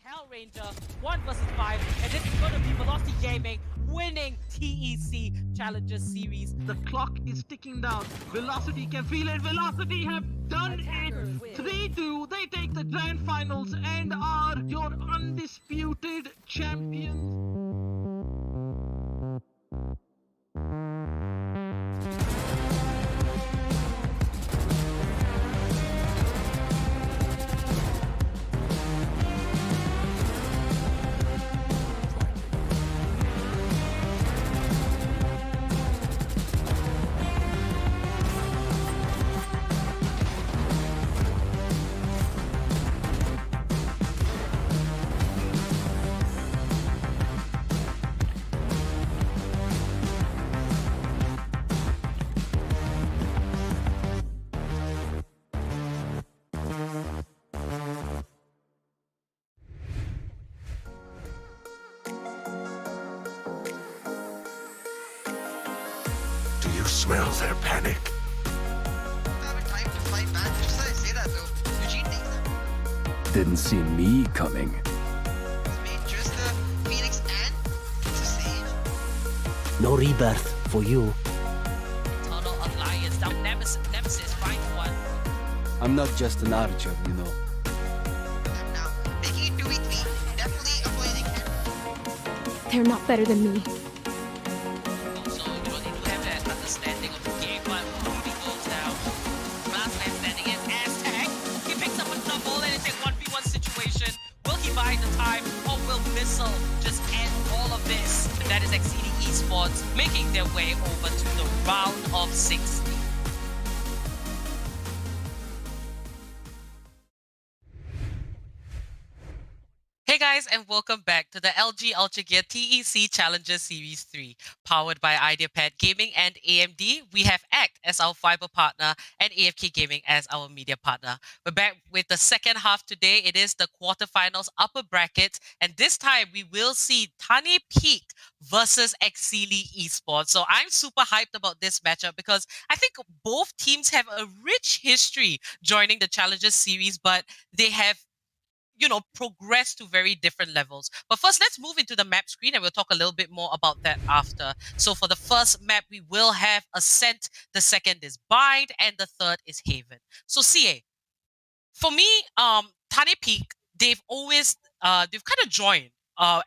Hell Ranger 1 versus 5, and this is going to be Velocity Gaming winning TEC Challenger Series. The clock is ticking down. Velocity can feel it. Velocity have done it. 3-2. They take the grand finals and are your undisputed champions. Do you smell their panic? Having time to fight back. Just like I say that though, Eugene takes them. Didn't see me coming. It's made just the Phoenix and it's a save. No rebirth for you. Total Alliance down Nemesis, find one. I'm not just an archer, you know. And now, making it 2v3, definitely a play they can. They're not better than me. So, they do have that understanding of the game, but really goes down. Last man standing in Aztec. He picks up a double and it's a 1v1 situation. Will he buy the time or will Missile just end all of this? And that is Axilly Esports making their way over to the round of 16. Hey guys, and welcome back to the LG Ultragear TEC Challenger Series 3. Powered by Ideapad Gaming and AMD, we have ACT as our fiber partner and AFK Gaming as our media partner. We're back with the second half today. It is the quarterfinals upper bracket, and this time we will see THANE Peak versus EXCEELI Esports. So I'm super hyped about this matchup because I think both teams have a rich history joining the Challenger Series, but they have progress to very different levels. But first, let's move into the map screen and we'll talk a little bit more about that after. So for the first map, we will have Ascent, the second is Bind, and the third is Haven. So CA, for me, THANE Peak, they've always, they've kind of joined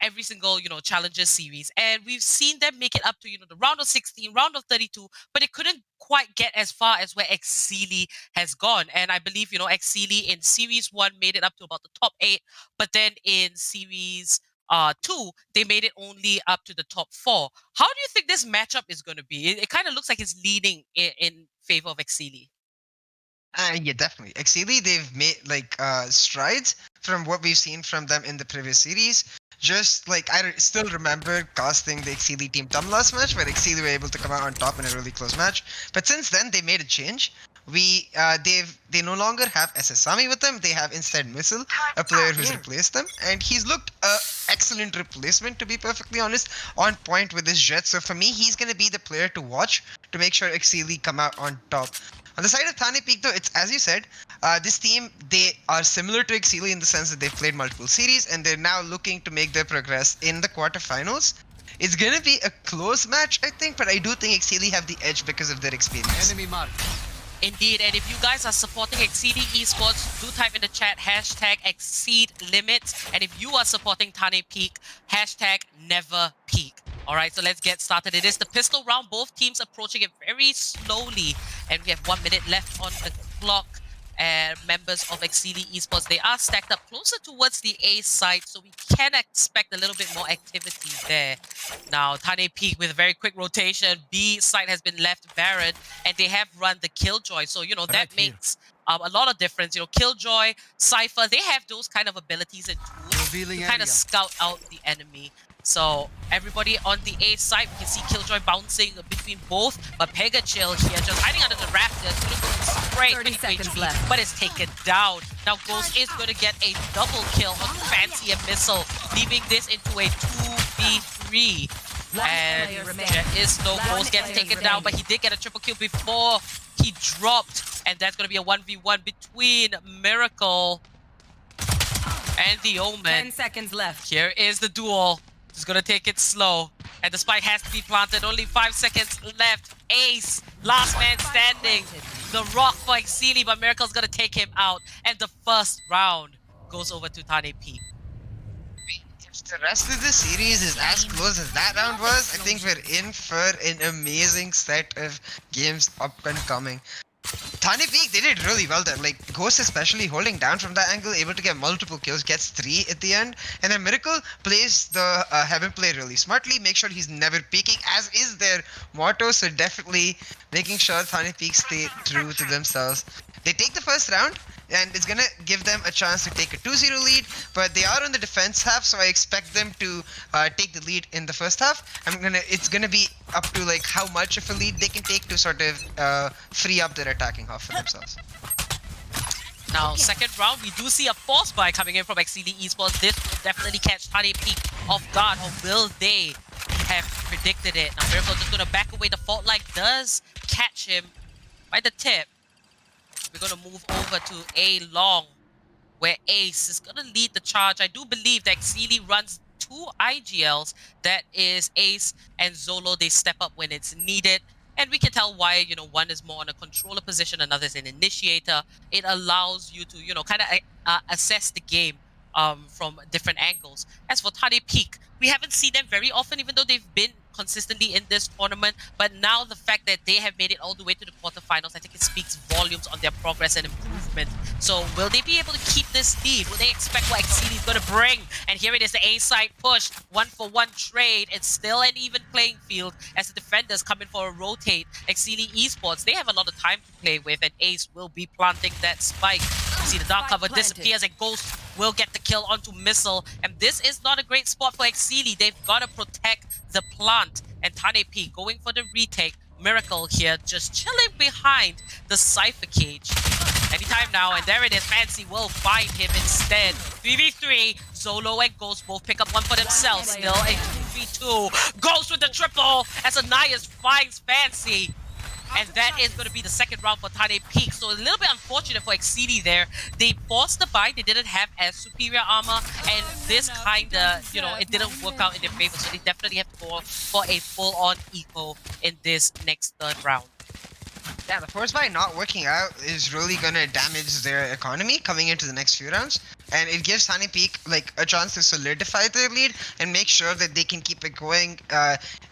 every single, Challenger series. And we've seen them make it up to, the round of 16, round of 32, but it couldn't quite get as far as where EXCEELI has gone. And I believe, EXCEELI in Series 1 made it up to about the top 8, but then in Series 2, they made it only up to the top 4. How do you think this matchup is going to be? It kind of looks like it's leaning in favor of EXCEELI. Yeah, definitely. EXCEELI, they've made strides from what we've seen from them in the previous series. Just like I still remember casting the EXCEELI team Tum last match, where EXCEELI were able to come out on top in a really close match. But since then, they made a change. They no longer have SS Sami with them. They have instead Missile, a player who's replaced them, and he's looked a excellent replacement, to be perfectly honest, on point with his jet. So for me, he's gonna be the player to watch to make sure EXCEELI come out on top. On the side of THANE Peak, though, it's as you said, this team, they are similar to EXCEELI in the sense that they've played multiple series and they're now looking to make their progress in the quarterfinals. It's going to be a close match, I think, but I do think EXCEELI have the edge because of their experience. Enemy mark. Indeed, and if you guys are supporting EXCEELI Esports, do type in the chat #ExceedLimits. And if you are supporting THANE Peak, #NeverPeak. Alright, so let's get started. It is the pistol round, both teams approaching it very slowly. And we have 1 minute left on the clock. And members of EXCEELI Esports, they are stacked up closer towards the A side, so we can expect a little bit more activity there. Now, THANE Peak with a very quick rotation. B side has been left barren, and they have run the Killjoy. So, that makes a lot of difference. Killjoy, Cypher, they have those kind of abilities and tools to kind of scout out the enemy. So everybody on the A side, we can see Killjoy bouncing between both, but Pegachill here just hiding under the rafters, straight 30 seconds HP, left. but it's taken down. Now Ghost is going to get a double kill on Fancy and Missile, leaving this into a 2v3. And there is no Ghost gets taken down, but he did get a triple kill before he dropped, and that's going to be a 1v1 between Miracle And the 10 Omen. seconds left. Here is the duel. Just gonna take it slow. And the spike has to be planted. Only 5 seconds left. Ace, last man standing. The rock for EXCEELI, but Miracle's gonna take him out. And the first round goes over to THANE Peak. If the rest of the series is as close as that round was, I think we're in for an amazing set of games up and coming. THANE Peak, they did really well there. Like, Ghost especially holding down from that angle, able to get multiple kills, gets 3 at the end. And then Miracle plays the Heaven play really smartly, make sure he's never peeking, as is their motto. So definitely making sure THANE Peak stay true to themselves. They take the first round, and it's gonna give them a chance to take a 2-0 lead, but they are on the defense half, so I expect them to take the lead in the first half. It's gonna be up to like how much of a lead they can take to sort of free up their attacking half for themselves. Now, second round, we do see a force buy coming in from EXCEELI Esports. This will definitely catch THANE Peak off guard, or will they have predicted it? Now, Miracle just gonna back away. The fault line does catch him by the tip. We're going to move over to A long, where Ace is going to lead the charge. I do believe that EXCEELI runs 2 IGLs. That is Ace and Zolo. They step up when it's needed. And we can tell why, you know, one is more on a controller position, another is an initiator. It allows you to, you know, kind of assess the game from different angles. As for THANE Peak, we haven't seen them very often, even though they've been consistently in this tournament. But now the fact that they have made it all the way to the quarterfinals, I think it speaks volumes on their progress and improvement. So will they be able to keep this lead? Will they expect what EXCEELI is going to bring? And here it is, the A side push, 1-for-1 trade. It's still an even playing field as the defenders come in for a rotate. EXCEELI Esports, they have a lot of time to play with, and Ace will be planting that spike. You see the dark cover disappears, and Ghost will get the kill onto Missile. And this is not a great spot for EXCEELI. They've got to protect the plant. And THANE Peak going for the retake. Miracle here just chilling behind the Cypher cage. Anytime now, and there it is. Fancy will find him instead. 3v3. Zolo and Ghost both pick up one for themselves. Still a 2v2. Ghost with the triple as Anais finds Fancy. And that is going to be the second round for THANE Peak. So a little bit unfortunate for EXCEELI there. They forced the buy. They didn't have as superior armor. And this kind of, you know, it didn't work out in their favor. So they definitely have to go for a full-on eco in this next third round. Yeah, the force buy not working out is really going to damage their economy coming into the next few rounds. And it gives THANE Peak like a chance to solidify their lead and make sure that they can keep it going.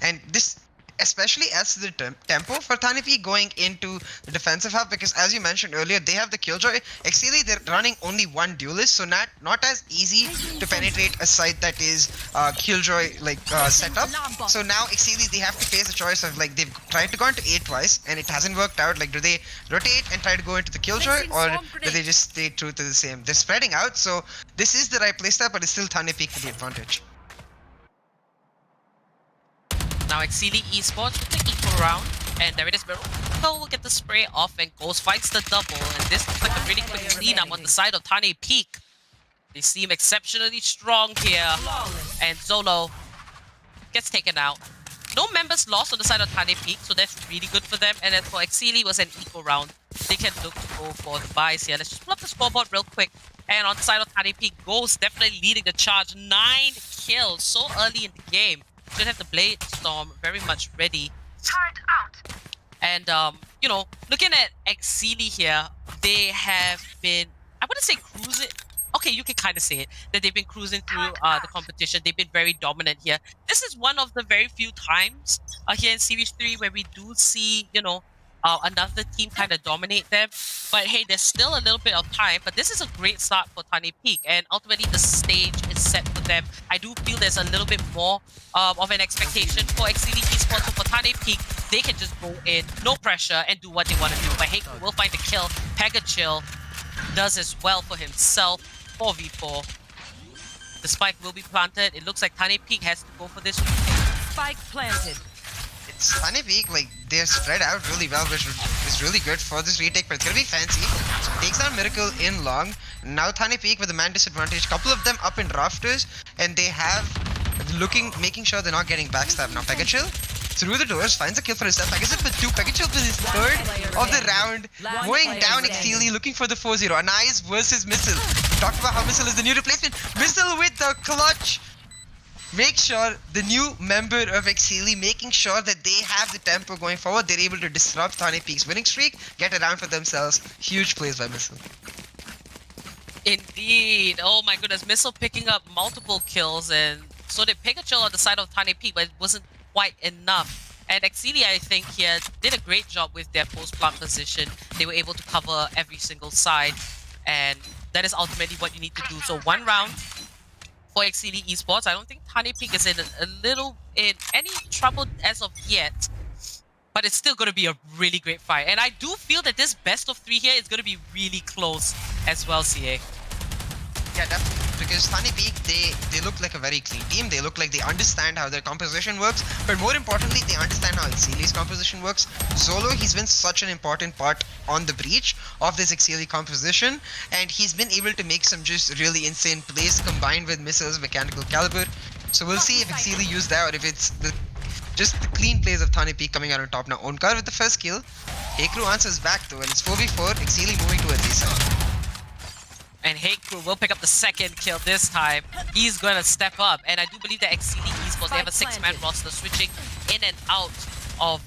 And this especially adds to the tempo for THANE Peak going into the defensive half, because as you mentioned earlier, they have the Killjoy. EXCEELI, they're running only one duelist, so not as easy to penetrate a site that is Killjoy like setup. So now EXCEELI, they have to face a choice of like, they've tried to go into A twice and it hasn't worked out. Like, do they rotate and try to go into the Killjoy, or do they just stay true to the same? They're spreading out, so this is the right playstyle, but it's still THANE Peak with the advantage. Now EXCEELI Esports with the equal round, and there it is. Miracle will get the spray off, and Ghost finds the double, and this looks like a really quick cleanup on the side of THANE Peak. They seem exceptionally strong here, and Zolo gets taken out. No members lost on the side of THANE Peak, so that's really good for them. And as for EXCEELI, was an equal round. They can look to go for the buys here. Let's just pull up the scoreboard real quick. And on the side of THANE Peak, Ghost definitely leading the charge. 9 kills so early in the game. Should have the Blade Storm very much ready. Turret out. And you know, looking at EXCEELI here, they have been, I wouldn't say cruising. Okay, you can kind of say it, that they've been cruising through the competition. They've been very dominant here. This is one of the very few times here in Series 3 where we do see, you know, another team kind of dominate them. But hey, there's still a little bit of time. But this is a great start for THANE Peak, and ultimately the stage is set for them. I do feel there's a little bit more of an expectation for EXCEELI Esports. So for THANE Peak, they can just go in, no pressure, and do what they want to do. But hey, will find the kill. Pegachill does as well for himself. 4v4. The spike will be planted. It looks like THANE Peak has to go for this. Spike planted. It's THANE Peak, like, they're spread out really well, which is really good for this retake, but it's gonna be Fancy. Takes down Miracle in long. Now THANE Peak with a man disadvantage. Couple of them up in rafters, and they have making sure they're not getting backstabbed. Now Pegachill through the doors finds a kill for himself. Pegachill with 2. Pegachill with his third of the round. Going down EXCEELI, looking for the 4-0. Anais versus Missile. talked about how Missile is the new replacement. Missile with the clutch. Make sure the new member of EXCEELI, making sure that they have the tempo going forward. They're able to disrupt THANE Peak's winning streak, get a round for themselves. Huge plays by Missile. Indeed. Oh my goodness. Missile picking up multiple kills, and so did Pikachu on the side of THANE Peak, but it wasn't quite enough. And EXCEELI, I think, here did a great job with their post-plant position. They were able to cover every single side, and that is ultimately what you need to do. So 1 round for EXCEELI Esports. I don't think THANE Peak is in any trouble as of yet, but it's still going to be a really great fight. And I do feel that this best of 3 here is going to be really close as well, CA. Yeah, definitely. Because THANE Peak, they look like a very clean team. They look like they understand how their composition works. But more importantly, they understand how EXCEELI's composition works. Zolo, he's been such an important part on the breach of this EXCEELI composition. And he's been able to make some just really insane plays combined with Missile's mechanical caliber. So we'll see if EXCEELI use that or if it's just the clean plays of THANE Peak coming out on top. Now, Onkar with the first kill. Hekru answers back though, and it's 4v4. EXCEELI moving towards A side. And Hekru will pick up the second kill this time. He's going to step up. And I do believe that EXCEELI Esports, they have a 6-man roster switching in and out of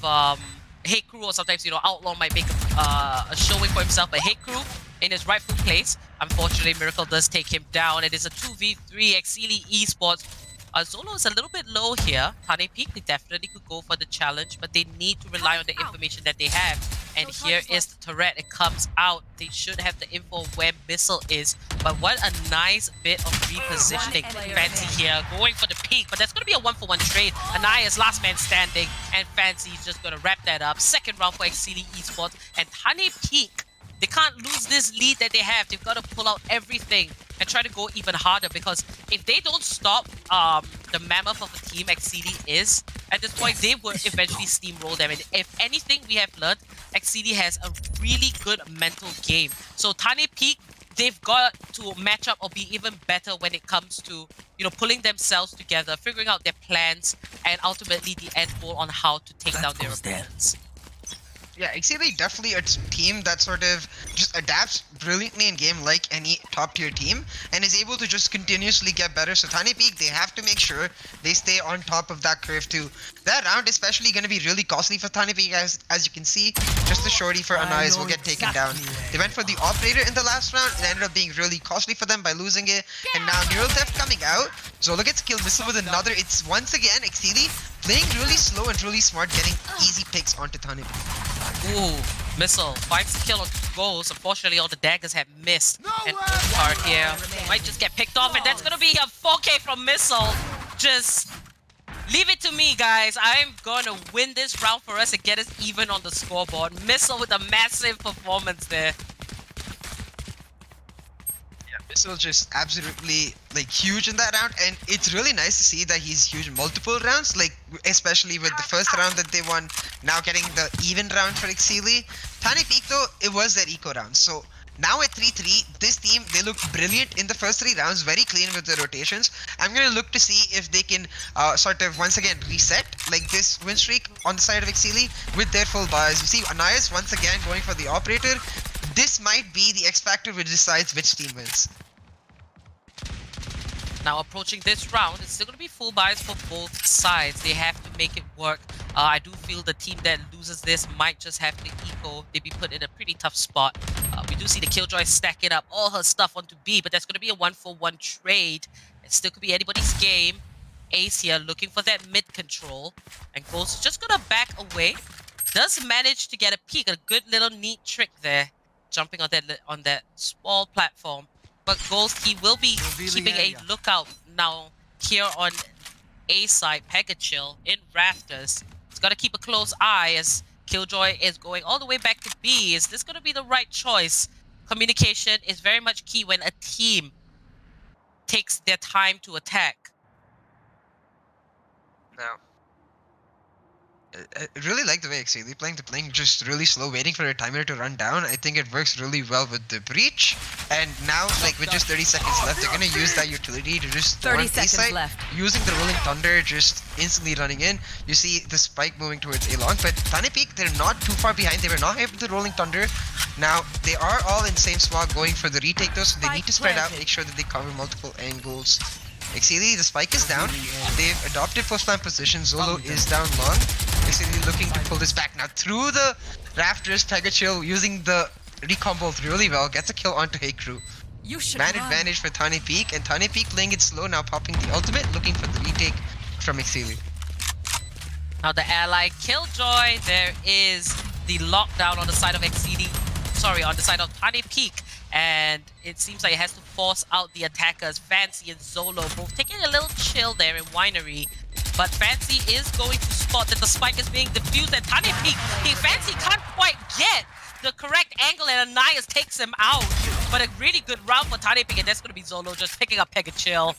Hekru, or sometimes, Outlaw might make a showing for himself. But Hekru in his rightful place. Unfortunately, Miracle does take him down. It is a 2v3 EXCEELI Esports. Zolo is a little bit low here. THANE Peak, they definitely could go for the challenge, but they need to rely on the information that they have. And here is the turret. It comes out. They should have the info where Missile is. But what a nice bit of repositioning. Fancy here, going for the peak, but that's going to be a 1-for-1 trade. Anaya's last man standing, and Fancy is just going to wrap that up. Second round for EXCEELI Esports, and THANE Peak, they can't lose this lead that they have. They've got to pull out everything and try to go even harder, because if they don't stop the mammoth of the team EXCEELI is, at this point, they would eventually steamroll them. And if anything we have learned, EXCEELI has a really good mental game. So THANE Peak, they've got to match up or be even better when it comes to, pulling themselves together, figuring out their plans, and ultimately the end goal on how to take down their opponents. Yeah, EXCEELI definitely a team that sort of just adapts brilliantly in game like any top tier team and is able to just continuously get better. So THANE Peak, they have to make sure they stay on top of that curve too. That round especially going to be really costly for THANE Peak, as you can see. Just the shorty for Anais will get taken down. They went for the operator in the last round. It ended up being really costly for them by losing it. And now Neural Theft coming out. Zolo gets killed. Missile with another. It's once again EXCEELI playing really slow and really smart, getting easy picks onto THANE Peak. Ooh, Missile finds the kill on 2 goals. Unfortunately, all the daggers have missed. And Onkar here might just get picked off, and that's gonna be a 4K from Missile. Just leave it to me, guys. I'm gonna win this round for us and get us even on the scoreboard. Missile with a massive performance there. Missile just absolutely huge in that round, and it's really nice to see that he's huge in multiple rounds, especially with the first round that they won, now getting the even round for EXCEELI. THANE Peak though, it was their eco round, so now at 3-3, this team, they look brilliant in the first 3 rounds, very clean with their rotations. I'm gonna look to see if they can sort of once again reset this win streak on the side of EXCEELI with their full bars. You see Anais once again going for the operator. This might be the X factor which decides which team wins. Now approaching this round, it's still going to be full buys for both sides. They have to make it work. I do feel the team that loses this might just have to eco. They'd be put in a pretty tough spot. We do see the Killjoy stacking up all her stuff onto B, but that's going to be a 1-for-1 trade. It still could be anybody's game. Ace here looking for that mid control, and Ghost just going to back away. Does manage to get a peek, a good little neat trick there, jumping on that small platform. But Ghost, he will be keeping a lookout now here on A side. Pegachill in Rafters. He's got to keep a close eye as Killjoy is going all the way back to B. Is this going to be the right choice? Communication is very much key when a team takes their time to attack. Now, I really like the way EXCEELI playing just really slow, waiting for a timer to run down. I think it works really well with the breach. And now, with just 30 seconds left, they're gonna use that utility to just 30 seconds left. Using the Rolling Thunder, just instantly running in. You see the spike moving towards A long, but THANE Peak, they're not too far behind. They were not able to Rolling Thunder. Now, they are all in the same spot going for the retake though, so they need to spread out, Planted. make sure that they cover multiple angles. EXCEELI, the spike is down. They've adopted post plant position. Zolo is down long. EXCEELI looking to pull this back now through the rafters. Pega Chill using the recombo really well. Gets a kill onto Hey Crew. You should Man run. advantage for THANE Peak, and THANE Peak playing it slow now, popping the ultimate, looking for the retake from EXCEELI. Now the ally Killjoy, there is the lockdown on the side of EXCEELI, sorry, on the side of THANE Peak, and it seems like it has to force out the attackers. Fancy and Zolo both taking a little chill there in Winery, but Fancy is going to spot that the spike is being defused, and THANE Peak, Fancy can't quite get the correct angle, and Ananias takes him out. But a really good round for THANE Peak, and that's going to be Zolo just picking up Pega Chill.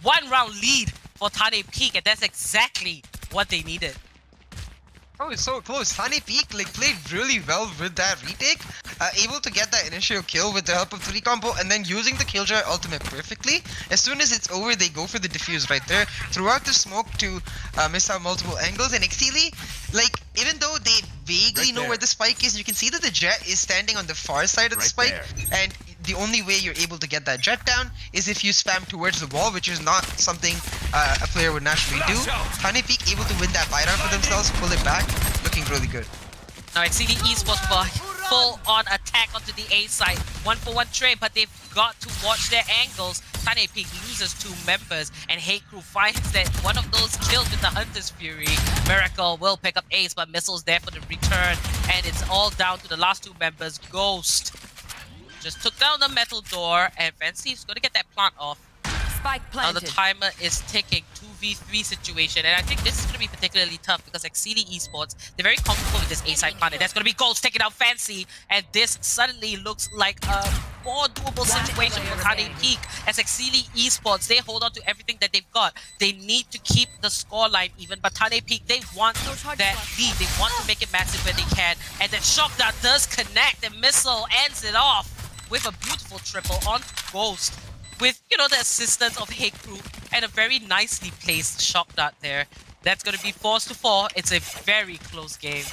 1 round lead for THANE Peak, and that's exactly what they needed. Oh, it's so close. THANE Peak played really well with that retake. Able to get that initial kill with the help of the recombo, and then using the Killjoy ultimate perfectly. As soon as it's over, they go for the defuse right there. Throughout the smoke to miss out multiple angles. And EXCEELI, even though they vaguely know where the spike is, you can see that the Jet is standing on the far side of the spike. And the only way you're able to get that Jet down is if you spam towards the wall, which is not something a player would naturally do. THANE Peak able to win that buy down for themselves, pull it back, looking really good. Now EXCEELI Esports for full-on attack onto the A side. 1-for-1 trade, but they've got to watch their angles. THANE Peak loses 2 members, and Hey Crew finds that one of those kills with the Hunter's Fury. Miracle will pick up Ace, but Missile's there for the return, and it's all down to the last 2 members. Ghost just took down the metal door, and Fancy's going to get that plant off. Spike Now the planted. timer is ticking, 2v3 situation, and I think this is going to be particularly tough because EXCEELI Esports, they're very comfortable with this A-side planet. That's going to be Ghost taking out Fancy, and this suddenly looks like a more doable situation for THANE Peak. As EXCEELI Esports, they hold on to everything that they've got. They need to keep the scoreline even, but THANE Peak, they want that lead. They want to make it massive where they can, and then Shock Dart does connect, and Missile ends it off with a beautiful triple on Ghost, with, you know, the assistance of Hey Crew and a very nicely placed Shock Dart there. That's going to be 4-4. It's a very close game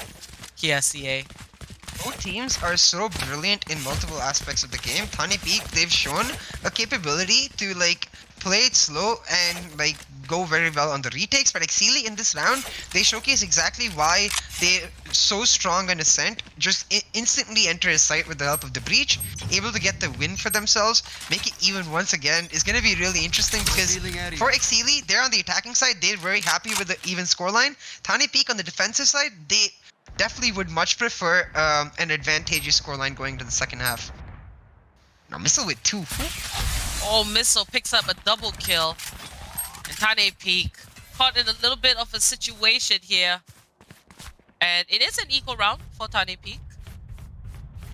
here, CA. Both teams are so brilliant in multiple aspects of the game. THANE Peak, they've shown a capability to play it slow and go very well on the retakes, but EXCEELI in this round, they showcase exactly why they're so strong on Ascent. Just instantly enter a site with the help of the Breach, able to get the win for themselves, make it even once again. Is going to be really interesting because for EXCEELI, they're on the attacking side, they're very happy with the even scoreline. THANE Peak on the defensive side, they definitely would much prefer an advantageous scoreline going to the second half. Now Missile with 2. Oh, Missile picks up a double kill. And THANE Peak caught in a little bit of a situation here. And it is an equal round for THANE Peak.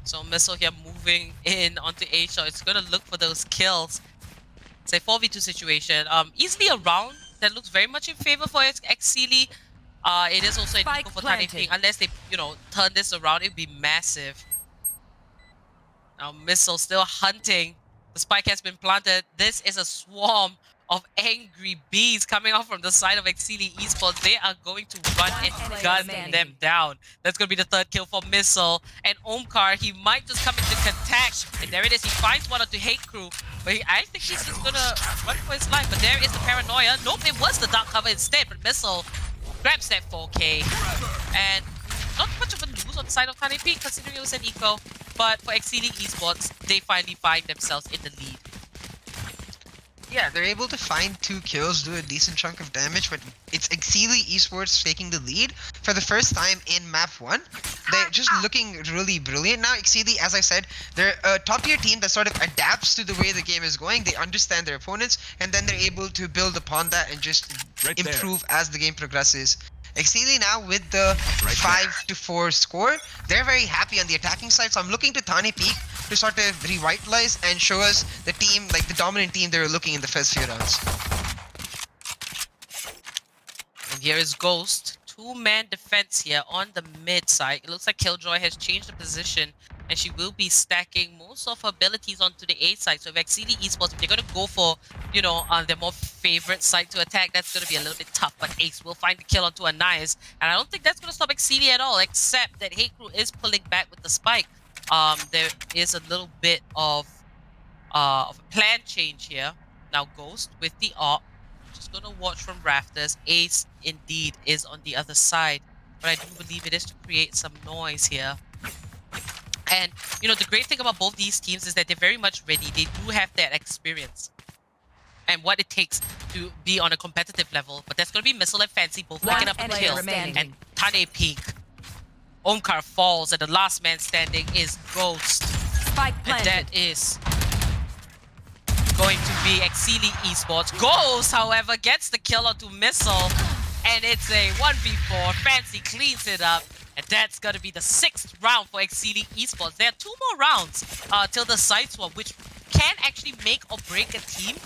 So Missile here moving in onto A shot. It's going to look for those kills. It's a 4v2 situation. Easily a round that looks very much in favor for EXCEELI. It is also an Spike equal for THANE planted. Peak. Unless they, turn this around, it would be massive. Now Missile still hunting. The spike has been planted. This is a swarm of angry bees coming off from the side of EXCEELI Esports. They are going to run and gun them down. That's going to be the 3rd kill for Missile. And Omkar, he might just come into contact. And there it is. He finds one onto Hey Crew. But I think he's just going to run for his life. But there is the paranoia. Nope, it was the dark cover instead. But Missile grabs that 4K. And not much of a lose on the side of THANE Peak considering it was an eco. But for EXCEELI Esports, they finally find themselves in the lead. Yeah, they're able to find 2 kills, do a decent chunk of damage, but it's EXCEELI Esports taking the lead for the first time in map 1. They're just looking really brilliant now. EXCEELI, as I said, they're a top-tier team that sort of adapts to the way the game is going. They understand their opponents, and then they're able to build upon that and just improve as the game progresses. EXCEELI now with the 5-4 score, they're very happy on the attacking side, so I'm looking to THANE Peak to sort of revitalize and show us the team, the dominant team they were looking in the first few rounds. And here is Ghost. 2-man defense here on the mid side. It looks like Killjoy has changed the position, and she will be stacking most of her abilities onto the A side. So if EXCEELI Esports, if they're going to go for, their more favorite side to attack, that's going to be a little bit tough. But Ace will find the kill onto Anais. And I don't think that's going to stop EXCEELI at all, except that Hey Crew is pulling back with the spike. There is a little bit of a plan change here. Now Ghost with the AWP. Just gonna watch from rafters. Ace indeed is on the other side, but I do believe it is to create some noise here. And you know, the great thing about both these teams is that they're very much ready. They do have that experience and what it takes to be on a competitive level. But that's gonna be Missile and Fancy both picking up a kill. And THANE peek. Omkar falls, and the last man standing is Ghost. Spike And planted. that is going to be EXCEELI Esports. Ghost, however, gets the kill onto Missile, and it's a 1v4. Fancy cleans it up, and that's going to be the 6th round for EXCEELI Esports. There are 2 more rounds till the side swap, which can actually make or break a team.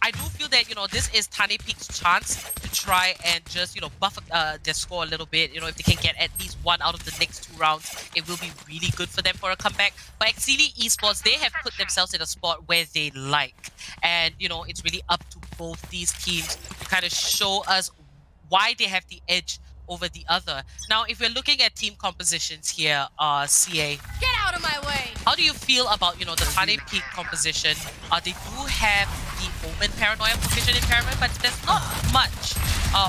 I do feel that, you know, this is THANE peek's chance to try and just, you know, buff their score a little bit. You know, if they can get at least 1 out of the next 2 rounds, it will be really good for them for a comeback. But EXCEELI Esports, they have put themselves in a spot where they like. And, you know, it's really up to both these teams to kind of show us why they have the edge over the other. Now, if we're looking at team compositions here, CA, Get out of my way. how do you feel about, you know, the THANE peek composition? They do have the Omen Paranoia provision impairment, but there's not much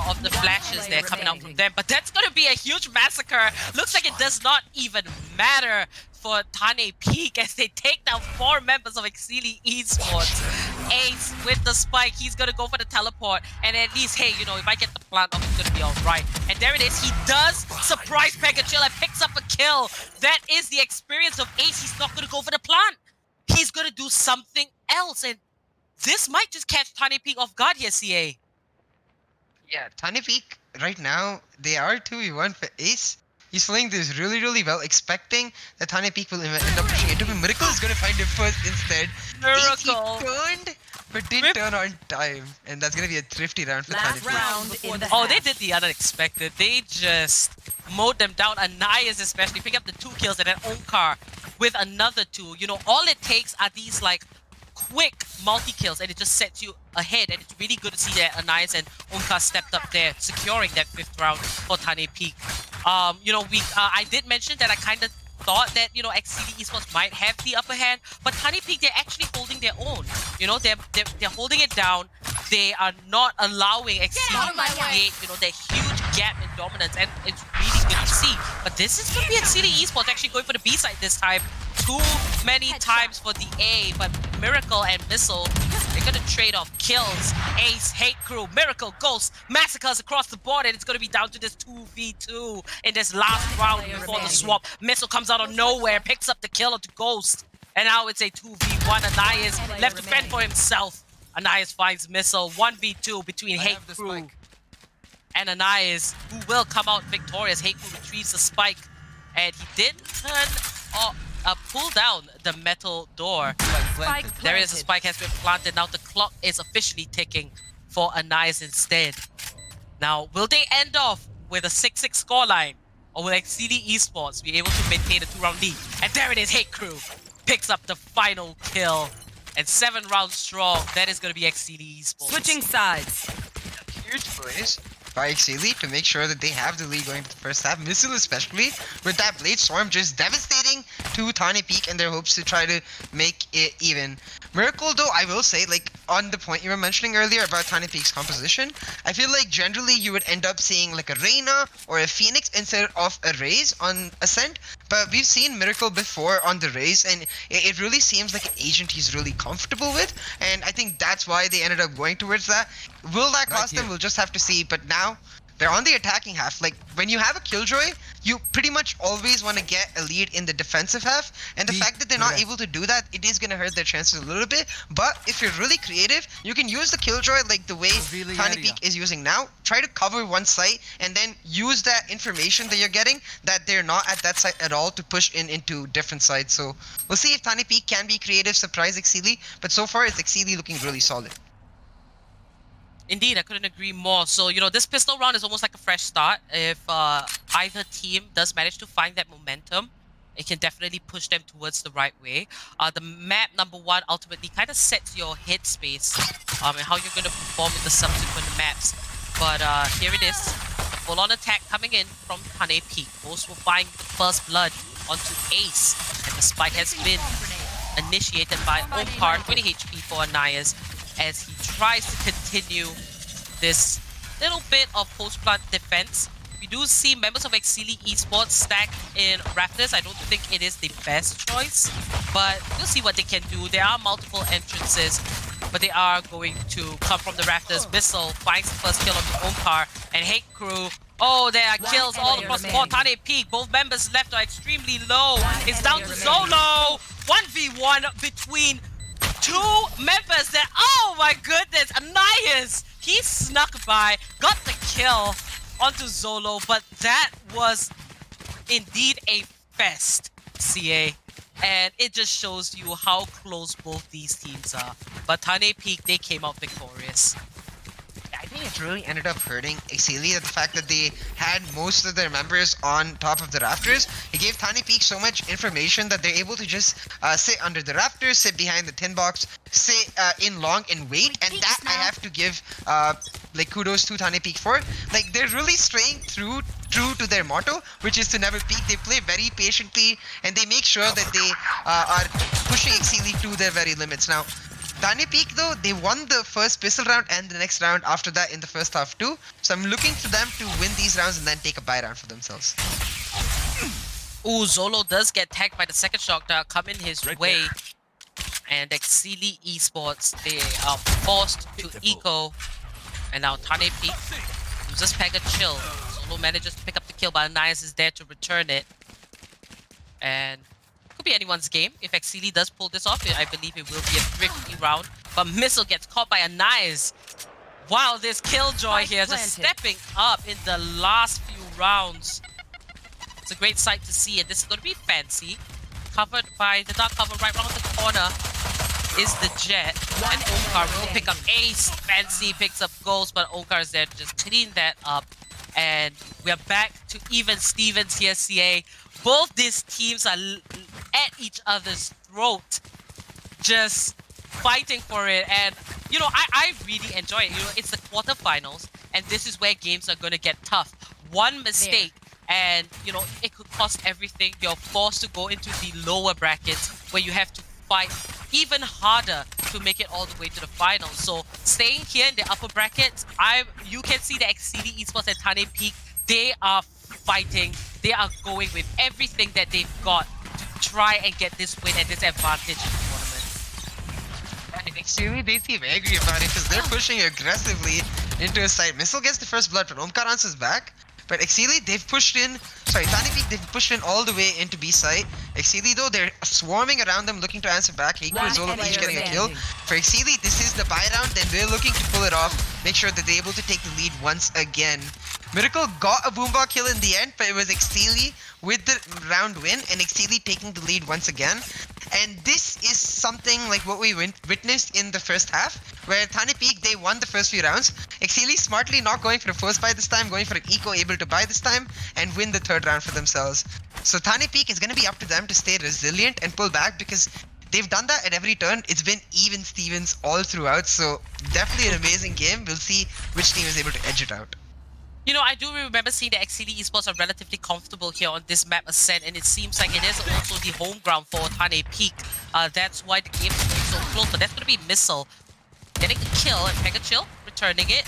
of the flashes there coming out from them. But that's going to be a huge massacre. Looks like it does not even matter for THANE peek as they take down 4 members of EXCEELI Esports. Ace with the spike, he's gonna go for the teleport, and at least, hey, you know, if I get the plant off, it's gonna be alright. And there it is, he does surprise Pegachil and picks up a kill. That is the experience of Ace. He's not gonna go for the plant. He's gonna do something else, and this might just catch THANE peek off guard here, CA. Yeah, THANE peek right now, they are 2v1 for Ace. He's playing this really, really well, expecting that THANE peek will end up pushing into him. Miracle is going to find him first instead. Ace, he Miracle. turned, but didn't turn on time. And that's going to be a thrifty round for THANE peek. Round in the Oh, they did the unexpected. They just mowed them down. Anais especially, pick up the 2 kills, and then Omkar with another 2. You know, all it takes are these, like, quick multi-kills, and it just sets you ahead. And it's really good to see that Anais and Omkar stepped up there, securing that 5th round for THANE peek. You know, I did mention that I kind of thought that, you know, EXCEELI Esports might have the upper hand, but THANE peek, they're actually holding their own. You know, they're holding it down. They are not allowing EXCEELI to create, you know, that huge gap in dominance, and it's really good to see. But this is going to be EXCEELI Esports actually going for the B side this time. Too many times for the A, but Miracle and Missile, they're gonna trade off kills. Ace, Hate Crew, Miracle, Ghost, massacres across the board, and it's gonna be down to this 2v2 in this last round before the swap. Missile comes out of nowhere, picks up the kill onto Ghost, and now it's a 2v1. Anais left to fend for himself. Anais finds Missile, 1v2 between Hate Crew and Anais, who will come out victorious. Hate Crew retrieves the spike, and he did pull down the metal door. There is a spike has been planted. Now the clock is officially ticking for Anais instead. Now, will they end off with a 6-6 scoreline, or will EXCEELI Esports be able to maintain a 2-round lead? And there it is, Hate Crew picks up the final kill. And 7 rounds strong. That is going to be EXCEELI Esports. Switching sides. Huge plays by EXCEELI to make sure that they have the lead going to the first half. Missile especially, with that Blade Storm just devastating to THANE peek in their hopes to try to make it even. Miracle though, I will say, like, on the point you were mentioning earlier about THANE peek's composition, I feel like generally you would end up seeing like a Reyna or a Phoenix instead of a Raze on Ascent, but we've seen Miracle before on the Raze, and it really seems like an agent he's really comfortable with, and I think that's why they ended up going towards that. Will that cost them? We'll just have to see, but now they're on the attacking half. Like, when you have a Killjoy, you pretty much always want to get a lead in the defensive half, and the fact that they're not able to do that, it is going to hurt their chances a little bit. But if you're really creative, you can use the Killjoy like the way THANE peek is using now. Try to cover one site, and then use that information that you're getting, that they're not at that site at all, to push into different sites. So we'll see if THANE peek can be creative, surprise EXCEELI, but so far it's EXCEELI looking really solid. Indeed, I couldn't agree more. So, you know, this pistol round is almost like a fresh start. If either team does manage to find that momentum, it can definitely push them towards the right way. The map number 1 ultimately kind of sets your headspace and how you're going to perform in the subsequent maps. But here it is, the full-on attack coming in from THANE peek. Ghost will find the first blood onto Ace. And the spike has been initiated by Omkar, 20 HP for Anais, as he tries to continue this little bit of post-plant defense. We do see members of EXCEELI Esports stacked in Raptors. I don't think it is the best choice, but we'll see what they can do. There are multiple entrances, but they are going to come from the Raptors. Missile finds the first kill on the Omkar, and Hate Crew. Oh, there are kills all across the board. THANE Peak, both members left are extremely low. It's down to Solo. 1v1 between two members that, oh my goodness, Anais, he snuck by, got the kill onto Zolo, but that was indeed a fest, CA. And it just shows you how close both these teams are. But THANE Peak, they came out victorious. I think it really ended up hurting EXCEELI, the fact that they had most of their members on top of the rafters. It gave THANE Peak so much information that they're able to just sit under the rafters, sit behind the tin box, sit in long and wait. And that I have to give like kudos to THANE Peak for. Like, they're really staying true to their motto, which is to never peek. They play very patiently and they make sure that they are pushing EXCEELI to their very limits. Now, THANE Peak though, they won the first pistol round and the next round after that in the first half too. So I'm looking for them to win these rounds and then take a bye round for themselves. Ooh, Zolo does get tagged by the second shock that coming his way. And EXCEELI Esports, they are forced to eco. And now THANE Peak uses Pega Chill. Zolo manages to pick up the kill, but Anais is there to return it. And could be anyone's game. If EXCEELI does pull this off, I believe it will be a thrifty round. But Missile gets caught by Anais. Wow, this Killjoy here just stepping up in the last few rounds. It's a great sight to see, and this is going to be fancy. Covered by the dark cover right around the corner is the Jet. And Omkar will pick up Ace. Fancy picks up goals, but Omkar is there to just clean that up. And we are back to even Stevens here, CA. Both these teams are at each other's throat, just fighting for it. And, you know, I really enjoy it. You know, it's the quarterfinals, and this is where games are going to get tough. One mistake, and, you know, it could cost everything. You're forced to go into the lower brackets where you have to fight even harder to make it all the way to the finals. So staying here in the upper brackets, you can see the EXCEELI Esports and THANE Peak, they are fighting. They are going with everything that they've got to try and get this win and this advantage in the tournament. And EXCEELI, they seem angry about it because they're pushing aggressively into a side. Missile gets the first blood, but Omkar answers back. But EXCEELI, they've pushed in, sorry, THANE Peak, they've pushed in all the way into B side. EXCEELI though, they're swarming around them looking to answer back. Heiko and Zolo each getting a kill. For EXCEELI, this is the buy round, and they're looking to pull it off, make sure that they're able to take the lead once again. Miracle got a Boomba kill in the end, but it was EXCEELI with the round win, and EXCEELI taking the lead once again. And this is something like what we witnessed in the first half, where THANE Peak, they won the first few rounds. EXCEELI smartly not going for a first buy this time, going for an eco, able to buy this time, and win the third round for themselves. So THANE Peak is going to be up to them to stay resilient and pull back, because they've done that at every turn. It's been even Stevens all throughout, so definitely an amazing game. We'll see which team is able to edge it out. You know, I do remember seeing the EXCEELI Esports are relatively comfortable here on this map Ascent, and it seems like it is also the home ground for THANE Peak. That's why the game is so close, but that's going to be Missile getting the kill and Pega Chill returning it.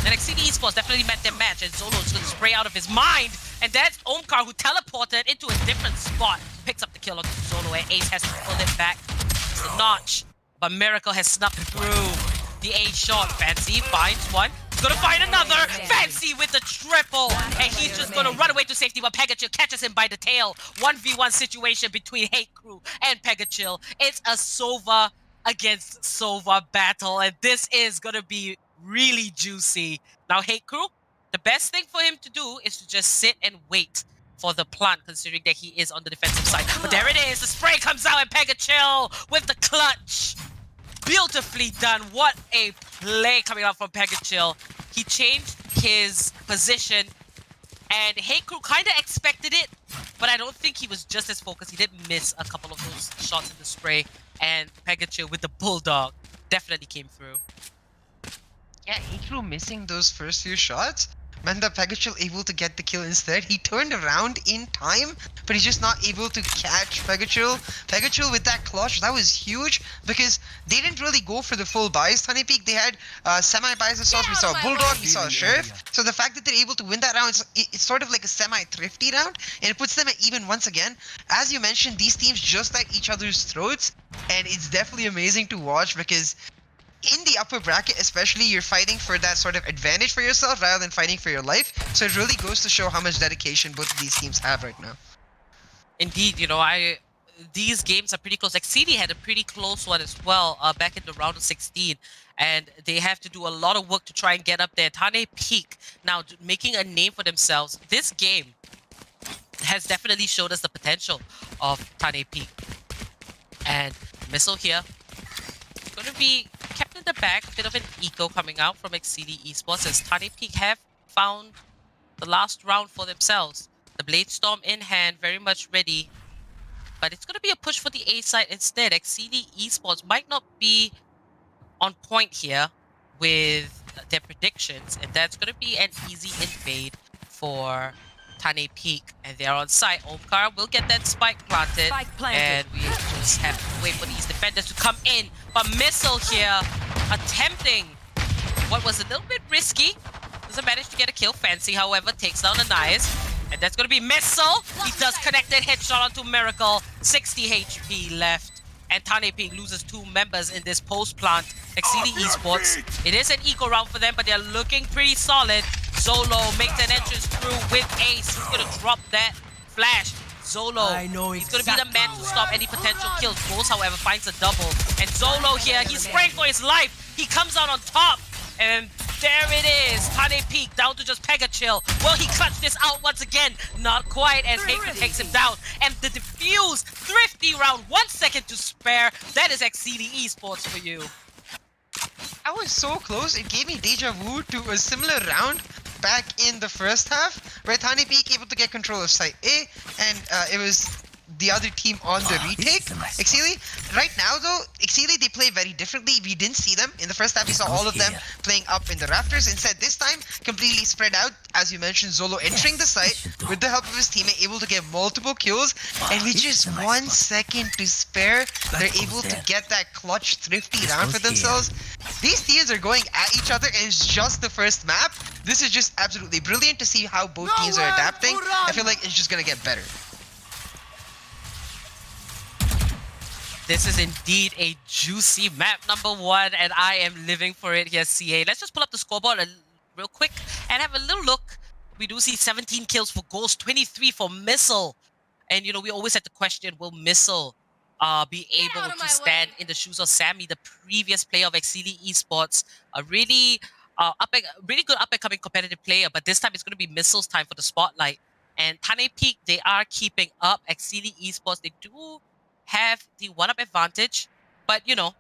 And EXCEELI Esports definitely met their match, and Zolo is going to spray out of his mind. And that's Omkar who teleported into a different spot. Picks up the kill on Zolo, and Ace has to pull it back. It's the notch, but Miracle has snuck through the A shot. Fancy finds one. He's gonna find another. Fancy with the triple, and he's just gonna run away to safety, but Pegachill catches him by the tail. 1v1 situation between Hate Crew and Pegachill. It's a Sova against Sova battle, and this is gonna be really juicy. Now Hate Crew, the best thing for him to do is to just sit and wait for the plant, considering that he is on the defensive side. But there it is, the spray comes out, and Pegachill with the clutch. Beautifully done. What a play coming out from Pegachill. He changed his position, and Hate Crew kind of expected it, but I don't think he was just as focused. He did miss a couple of those shots in the spray, and Pegachill with the Bulldog definitely came through. Yeah, Hate Crew missing those first few shots Menda Pegachil able to get the kill instead. He turned around in time, but he's just not able to catch Pegachil. Pegachil with that clutch, that was huge because they didn't really go for the full buys. Tiny Peak, they had semi-buys assaults. We saw Bulldog, we saw Sheriff. So the fact that they're able to win that round, it's sort of like a semi-thrifty round, and it puts them at even once again. As you mentioned, these teams just at each other's throats, and it's definitely amazing to watch because in the upper bracket especially, you're fighting for that sort of advantage for yourself rather than fighting for your life. So it really goes to show how much dedication both of these teams have right now. Indeed, you know, these games are pretty close. EXCEELI had a pretty close one as well back in the round of 16. And they have to do a lot of work to try and get up there. THANE Peak now making a name for themselves. This game has definitely showed us the potential of THANE Peak. And Missile here, going to be kept in the back. A bit of an eco coming out from EXCEELI Esports as THANE Peak have found the last round for themselves. The Blade Storm in hand, very much ready. But it's going to be a push for the A side instead. EXCEELI Esports might not be on point here with their predictions. And that's going to be an easy invade for THANE Peak. And they're on site. Omkar will get that spike planted. Spike planted. And we just have to wait for these defenders to come in. But Missile here attempting what was a little bit risky. Doesn't manage to get a kill. Fancy, however, takes down Anais. And that's going to be Missile. He does connect that headshot onto Miracle. 60 HP left. And THANE Peak loses 2 members in this post-plant. EXCEELI Esports. It is an eco round for them, but they're looking pretty solid. Zolo makes an entrance through with Ace. He's going to drop that flash. Zolo, he's going to be the man to stop any potential kills. Goes, however, finds a double. And Zolo here, he's spraying for his life. He comes out on top. And there it is. THANE Peak down to just Pegachil. Will he clutch this out once again? Not quite, as Haken takes him down. And the defuse, thrifty round, 1 second to spare. That is EXCEELI Esports for you. I was so close, it gave me deja vu to a similar round back in the first half, where THANE Peak able to get control of Site A, and it was the other team on the retake. EXCEELI, right now though, EXCEELI, they play very differently. We didn't see them. In the first half, we saw all of them playing up in the rafters. Instead, this time, completely spread out. As you mentioned, Zolo entering the site with the help of his teammate, able to get multiple kills. And with just 1 second to spare, they're able to get that clutch, thrifty round for themselves. These teams are going at each other, and it's just the first map. This is just absolutely brilliant to see how both teams are adapting. I feel like it's just going to get better. This is indeed a juicy map number 1, and I am living for it here, CA. Let's just pull up the scoreboard real quick and have a little look. We do see 17 kills for Ghost, 23 for Missile. And, you know, we always had the question, will Missile be able to stand in the shoes of Sammy, the previous player of EXCEELI Esports? A really good up-and-coming competitive player, but this time it's going to be Missile's time for the spotlight. And THANE Peak, they are keeping up. EXCEELI Esports, they do have the one-up advantage, but you know,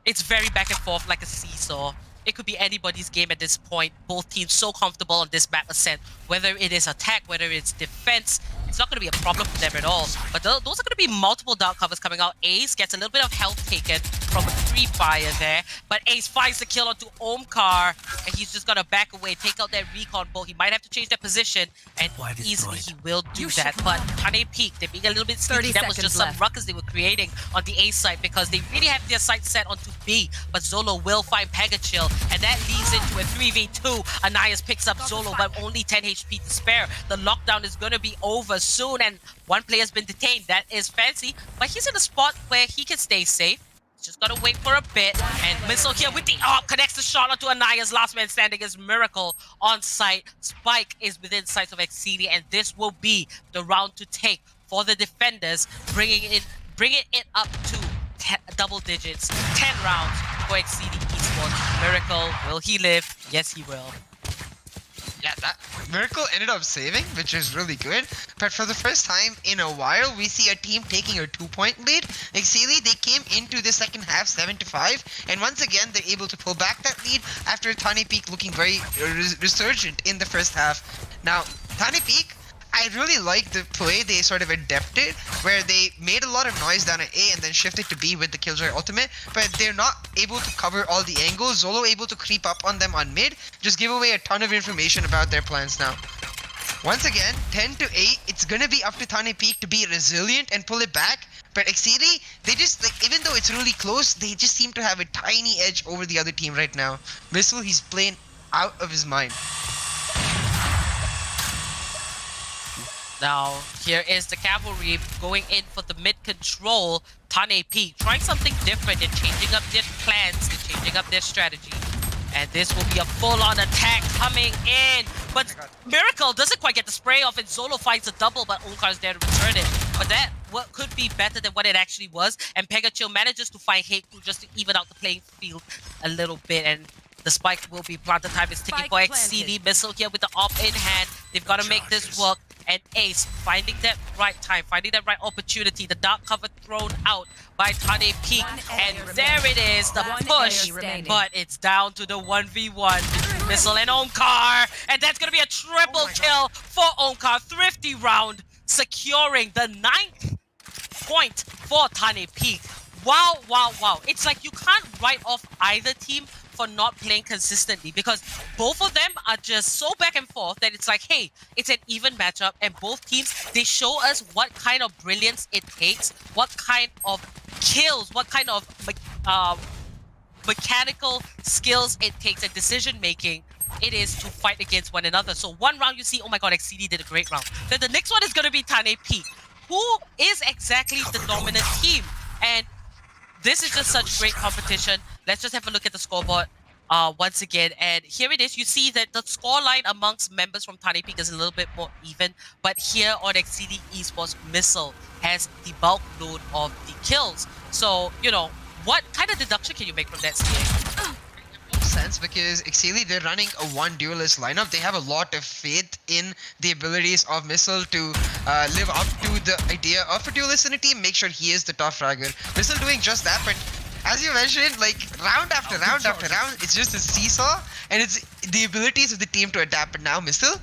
it's very back and forth like a seesaw. It could be anybody's game at this point. Both teams so comfortable on this map Ascent. Whether it is attack, whether it's defense, it's not going to be a problem for them at all. But those are going to be multiple dark covers coming out. Ace gets a little bit of health taken from a free fire there. But Ace finds the kill onto Omkar. And he's just going to back away, take out that recon bolt. He might have to change their position. And easily he will do that. But THANE Peak, they're being a little bit sneaky. That was just some ruckus they were creating on the A side because they really have their sights set onto B. But Zolo will find Pegachil. And that leads into a 3v2. Anais picks up Zolo, but only 10 HP to spare. The lockdown is going to be over soon, and one player's been detained. That is Fancy, but he's in a spot where he can stay safe. He's just got to wait for a bit. And Missile here with the connects the shot onto Anais. Last man standing is Miracle on site. Spike is within sight of EXCEELI, and this will be the round to take for the defenders, bringing it up to double digits. 10 rounds for EXCEELI Esports. Miracle, will he live? Yes, he will. Yeah, that Miracle ended up saving, which is really good. But for the first time in a while, we see a team taking a 2-point lead. EXCEELI, they came into the second half 7-5, and once again, they're able to pull back that lead after THANE Peak looking very resurgent in the first half. Now, THANE Peak, I really like the play they sort of adapted, where they made a lot of noise down at A and then shifted to B with the Killjoy ultimate, but they're not able to cover all the angles. Zolo able to creep up on them on mid, just give away a ton of information about their plans now. Once again, 10 to 8, it's gonna be up to THANE Peak to be resilient and pull it back. But EXCEELI, they just, like, even though it's really close, they just seem to have a tiny edge over the other team right now. Missile, he's playing out of his mind. Now, here is the cavalry going in for the mid control. THANE Peak trying something different and changing up their plans and changing up their strategy. And this will be a full-on attack coming in. But Miracle doesn't quite get the spray off, and Zolo finds a double, but Onkar's there to return it. But that what could be better than what it actually was. And Pegachill manages to find Heiku just to even out the playing field a little bit. And the spike will be planted. Time is ticking for EXCEELI. Missile here with the op in hand. They've got to make this work. And Ace finding that right time, finding that right opportunity. The dark cover thrown out by THANE Peak. And there it is, the push. But it's down to the 1v1. Missile and Onkar. And that's going to be a triple kill for Onkar. Thrifty round, securing the 9th point for THANE Peak. Wow, wow, wow. It's like you can't write off either team for not playing consistently, because both of them are just so back and forth that it's like, hey, it's an even matchup, and both teams, they show us what kind of brilliance it takes, what kind of kills, what kind of mechanical skills it takes, and decision making it is to fight against one another. So one round you see, oh my god, EXCEELI did a great round. Then the next one is going to be THANE Peak, who is exactly the dominant team. And this is just such great competition. Let's just have a look at the scoreboard once again. And here it is. You see that the scoreline amongst members from THANE Peak is a little bit more even. But here on EXCEELI Esports, Missile has the bulk load of the kills. So, you know, what kind of deduction can you make from that, CA? Sense, because EXCEELI, they're running a one duelist lineup. They have a lot of faith in the abilities of Missile to live up to the idea of a duelist in a team, make sure he is the top fragger. Missile doing just that, but as you mentioned, like round after round after round, it's just a seesaw, and it's the abilities of the team to adapt. But now Missile,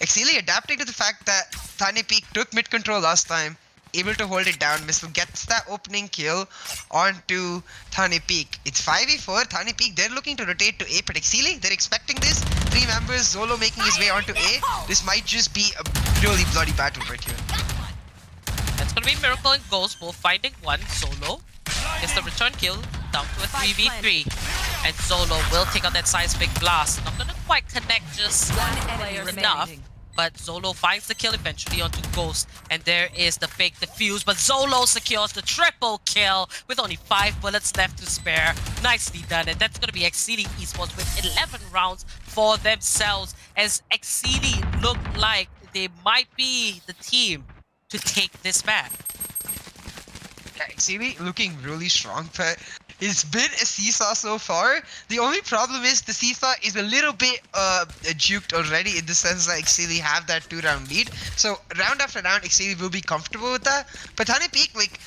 EXCEELI adapting to the fact that THANE Peak took mid control last time, able to hold it down. Missile gets that opening kill onto THANE Peak. It's 5v4. THANE Peak, they're looking to rotate to A, but EXCEELI, they're expecting this. 3 members, Zolo making his way onto A. This might just be a really bloody battle right here. It's gonna be Miracle and Ghost both finding one. Zolo gets the return kill down to a 3v3. And Zolo will take out that seismic blast. Not gonna quite connect just enough. But Zolo finds the kill eventually onto Ghost. And there is the fake defuse. But Zolo secures the triple kill with only 5 bullets left to spare. Nicely done. And that's going to be EXCEELI Esports with 11 rounds for themselves. As EXCEELI look like they might be the team to take this map. Yeah, EXCEELI looking really strong, but it's been a seesaw so far. The only problem is the seesaw is a little bit juked already, in the sense that EXCEELI have that 2-round lead. So round after round, EXCEELI will be comfortable with that. But THANE Peak, like,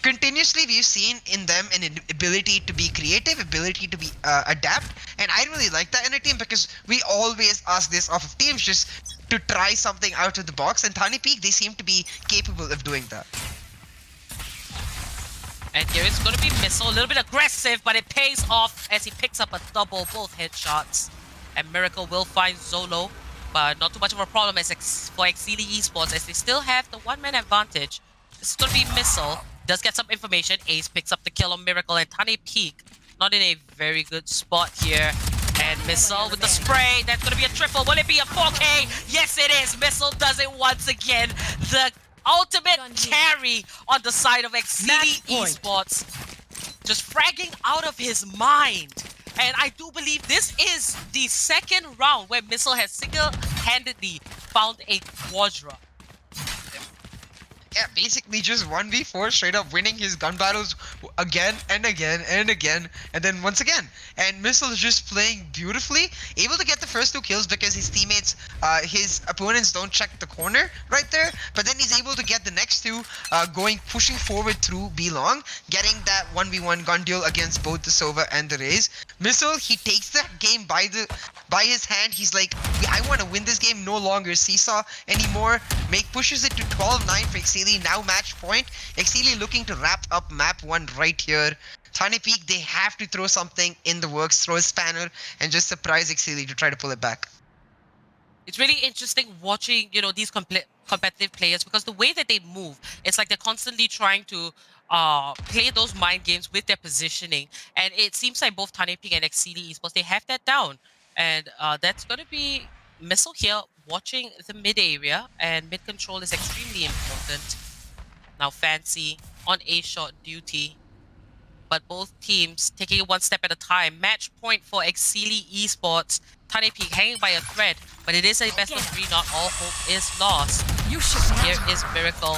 continuously we've seen in them an ability to be creative, ability to be adapt. And I really like that in a team, because we always ask this off of teams, just to try something out of the box. And THANE Peak, they seem to be capable of doing that. And here it's going to be Missile, a little bit aggressive, but it pays off as he picks up a double, both headshots. And Miracle will find Zolo, but not too much of a problem for EXCEELI Esports, as they still have the one-man advantage. This is going to be Missile, does get some information. Ace picks up the kill on Miracle, and THANE Peak not in a very good spot here. And Missile with the spray, that's going to be a triple. Will it be a 4K? Yes, it is. Missile does it once again. The ultimate carry on the side of EXCEELI Esports, just fragging out of his mind. And I do believe this is the second round where Missile has single-handedly found a Quadra. Yeah, basically just 1v4 straight up winning his gun battles again and again and again and then once again. And Missile is just playing beautifully, able to get the first 2 kills because his teammates, his opponents don't check the corner right there, but then he's able to get the next 2 pushing forward through B long, getting that 1v1 gun duel against both the Sova and the Raze. Missile, he takes the game by his hand. He's like, I want to win this game, no longer seesaw anymore. Pushes it to 12-9 for EXCEELI, now match point. EXCEELI looking to wrap up map 1 right here. THANE Peak, they have to throw something in the works, throw a spanner, and just surprise EXCEELI to try to pull it back. It's really interesting watching, these competitive players, because the way that they move, it's like they're constantly trying to play those mind games with their positioning. And it seems like both THANE Peak and EXCEELI Esports, they have that down. And that's going to be Missile here watching the mid area, and mid control is extremely important. Now Fancy on A shot duty, but both teams taking it one step at a time. Match point for EXCEELI Esports. THANE Peak hanging by a thread, but it is a best of 3. Not all hope is lost. Here is Miracle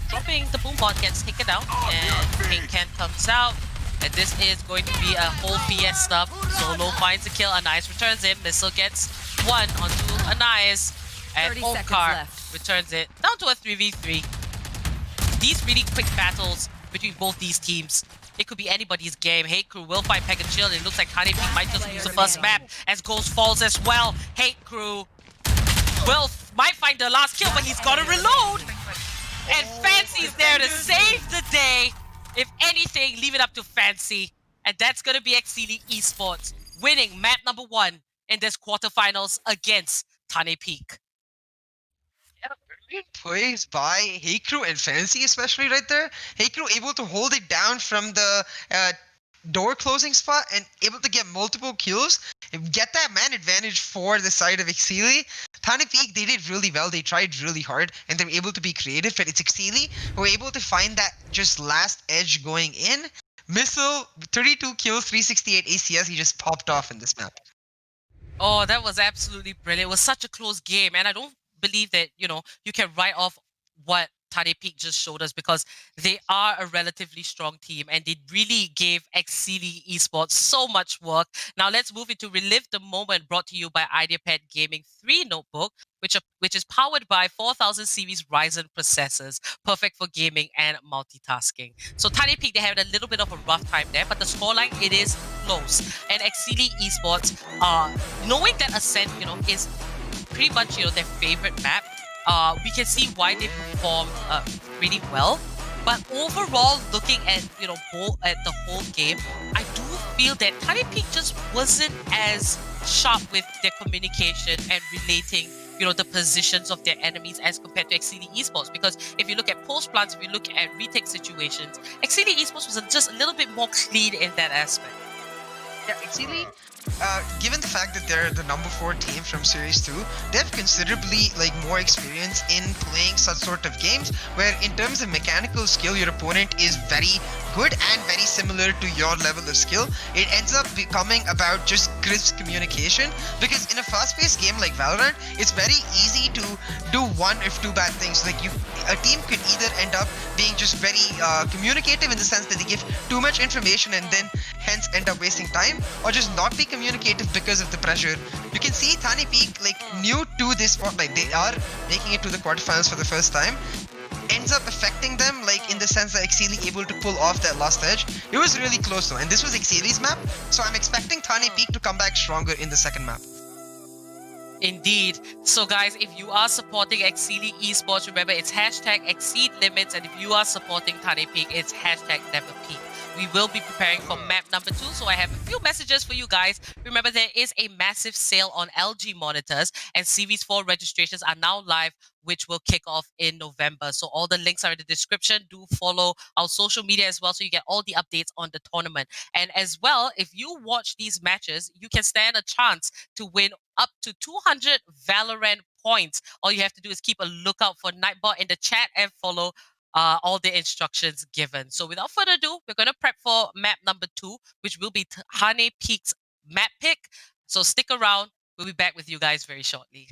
dropping the boom bot, gets taken out, and Pink Can comes out. And this is going to be a whole fiesta. Solo finds a kill, Anais returns it. Missile gets 1 onto Anais, and Omkar returns it down to a 3v3. These really quick battles between both these teams, it could be anybody's game. Hate Crew will find Peg and Chill. It looks like THANE Peak might just lose the first map as Ghost falls as well. Hate Crew might find the last kill, but he's got to reload. And Fancy's there to save the day. If anything, leave it up to Fancy. And that's going to be EXCEELI Esports winning map number 1 in this quarterfinals against THANE Peak. Brilliant plays by Heikru and Fancy, especially right there. Heikru able to hold it down from the door closing spot and able to get multiple kills and get that man advantage for the side of EXCEELI. THANE Peak, they did really well. They tried really hard and they were able to be creative, but it's EXCEELI who were able to find that just last edge going in. Missile, 32 kills, 368 ACS. He just popped off in this map. Oh, that was absolutely brilliant. It was such a close game, and I don't believe that, you can write off what THANE Peak just showed us, because they are a relatively strong team and they really gave EXCEELI Esports so much work. Now let's move into Relive the Moment, brought to you by Ideapad Gaming 3 notebook, which is powered by 4000 series Ryzen processors, perfect for gaming and multitasking. So THANE Peak, they had a little bit of a rough time there, but the scoreline, it is close. And EXCEELI Esports, knowing that Ascent, is pretty much, their favorite map, we can see why they performed really well. But overall, looking at at the whole game, I do feel that THANE Peak just wasn't as sharp with their communication and relating the positions of their enemies as compared to EXCEELI Esports. Because if you look at post plants, if you look at retake situations, EXCEELI Esports was just a little bit more clean in that aspect. Yeah, EXCEELI, given the fact that they're the number 4 team from Series 2, they have considerably more experience in playing such sort of games, where in terms of mechanical skill, your opponent is very good and very similar to your level of skill. It ends up becoming about just crisp communication, because in a fast-paced game like Valorant, it's very easy to do 1 if 2 bad things. A team could either end up being just very communicative in the sense that they give too much information and then hence end up wasting time, or just not be communicative because of the pressure. You can see THANE Peak new to this spotlight. They are making it to the quarterfinals for the first time. Ends up affecting them in the sense that EXCEELI able to pull off that last edge. It was really close though, and this was EXCEELI's map, so I'm expecting THANE Peak to come back stronger in the second map. Indeed. So guys, if you are supporting EXCEELI Esports, remember it's hashtag exceed limits, and if you are supporting THANE Peak, it's hashtag never peak. We will be preparing for map number 2, so I have a few messages for you guys. Remember, there is a massive sale on LG monitors, and Series 4 registrations are now live, which will kick off in November. So all the links are in the description. Do follow our social media as well, so you get all the updates on the tournament. And as well, if you watch these matches, you can stand a chance to win up to 200 Valorant points. All you have to do is keep a lookout for Nightbot in the chat and follow all the instructions given. So without further ado, we're going to prep for map number 2, which will be THANE Peak's map pick. So stick around. We'll be back with you guys very shortly.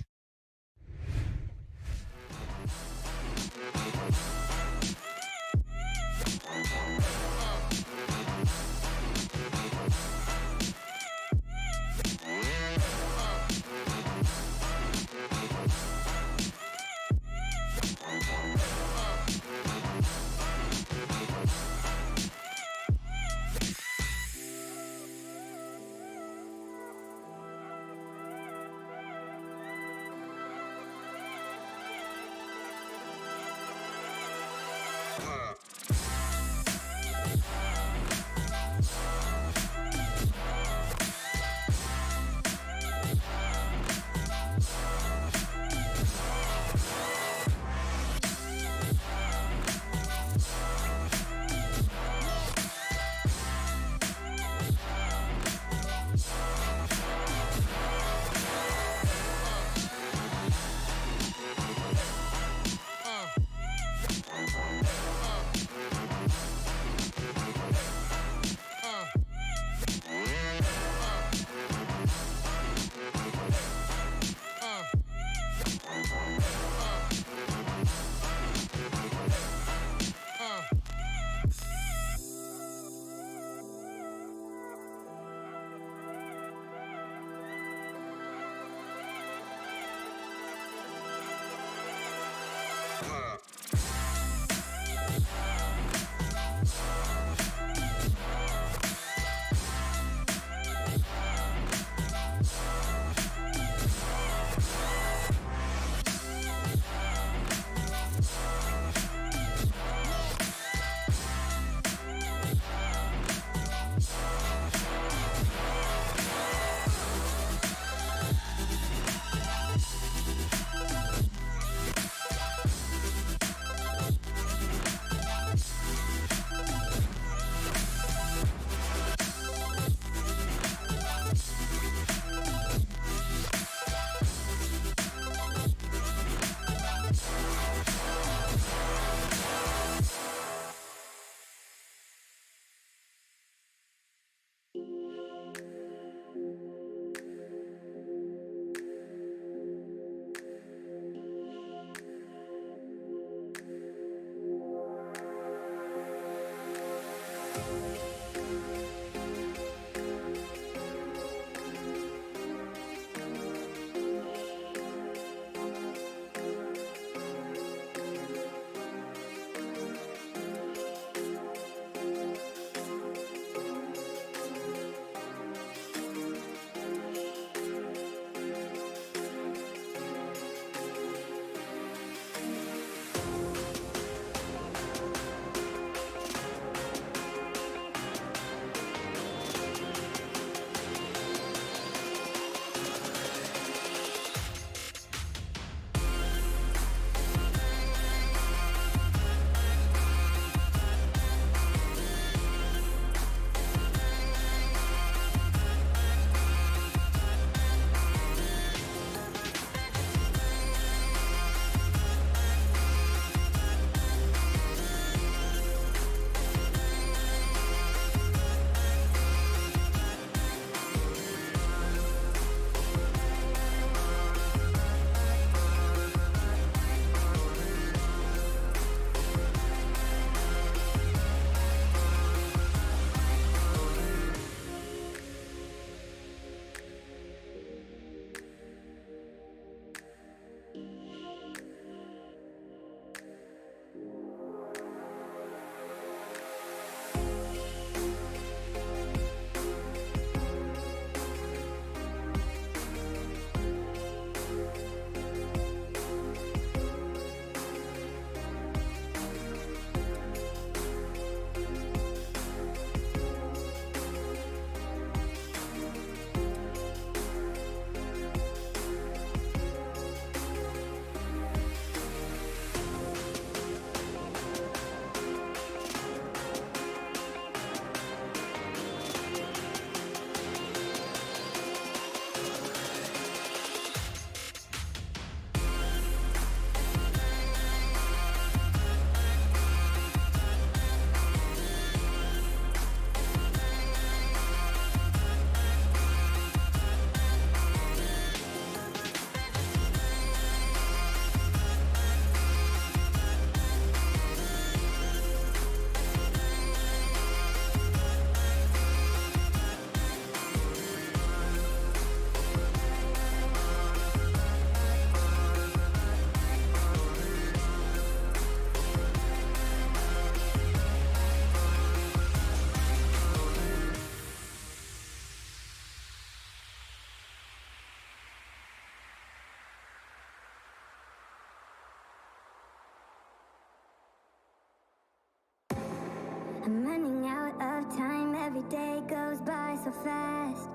I'm running out of time, every day goes by so fast.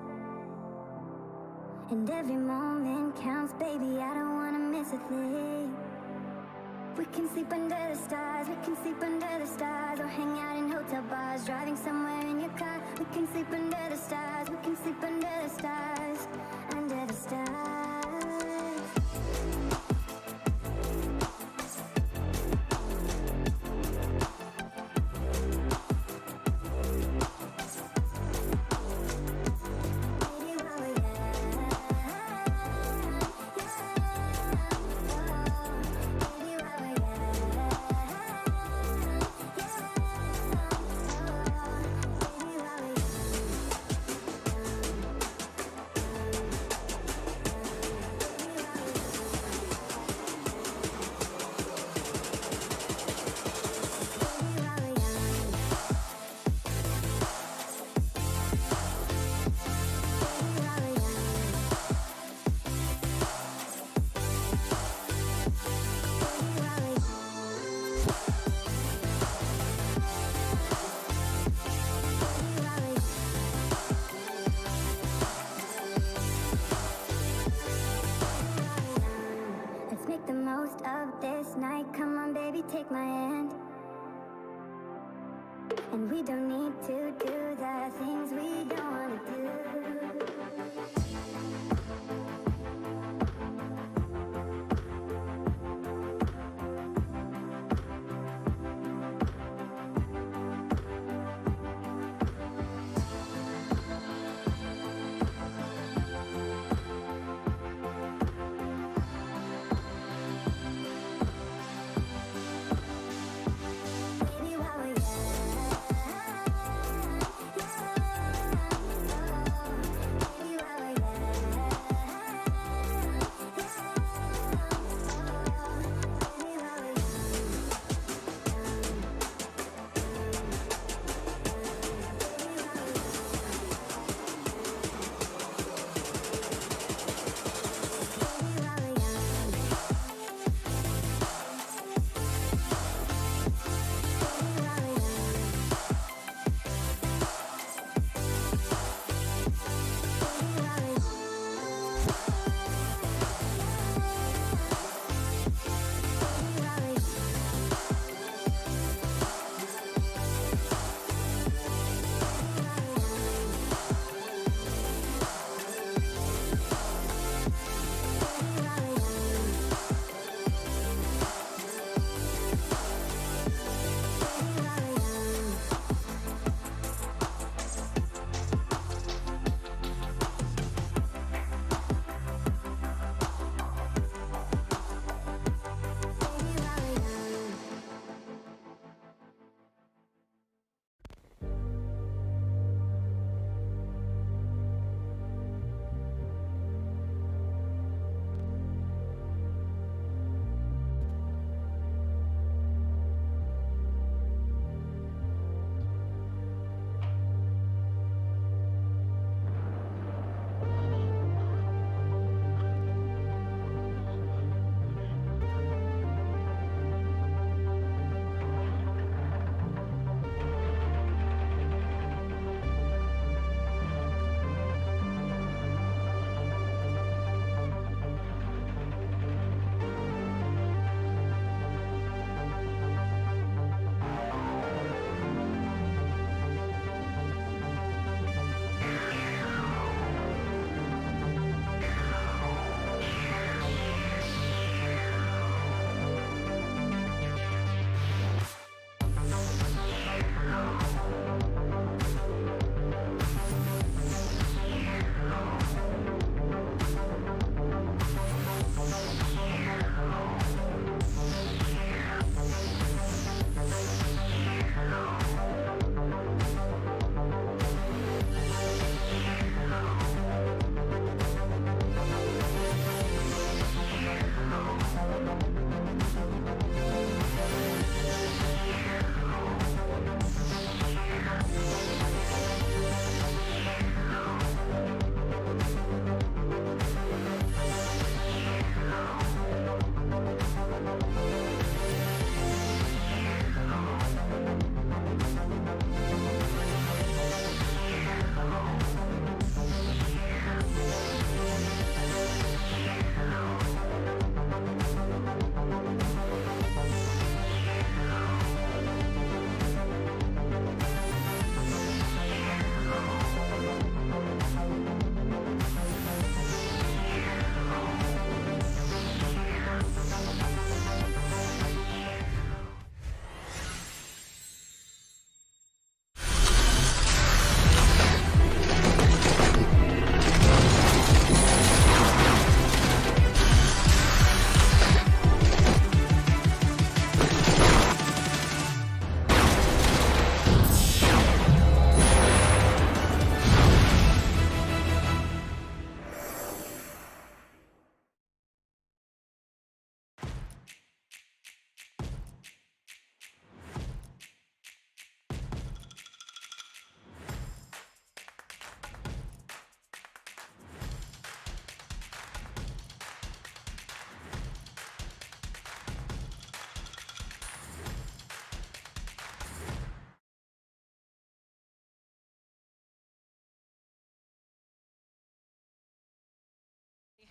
And every moment counts, baby, I don't wanna miss a thing. We can sleep under the stars, we can sleep under the stars, or hang out in hotel bars, driving somewhere in your car. We can sleep under the stars, we can sleep under the stars, under the stars. Let's make the most of this night. Come on, baby, take my hand. And we don't need to do the things we don't wanna do. Baby, while we're young,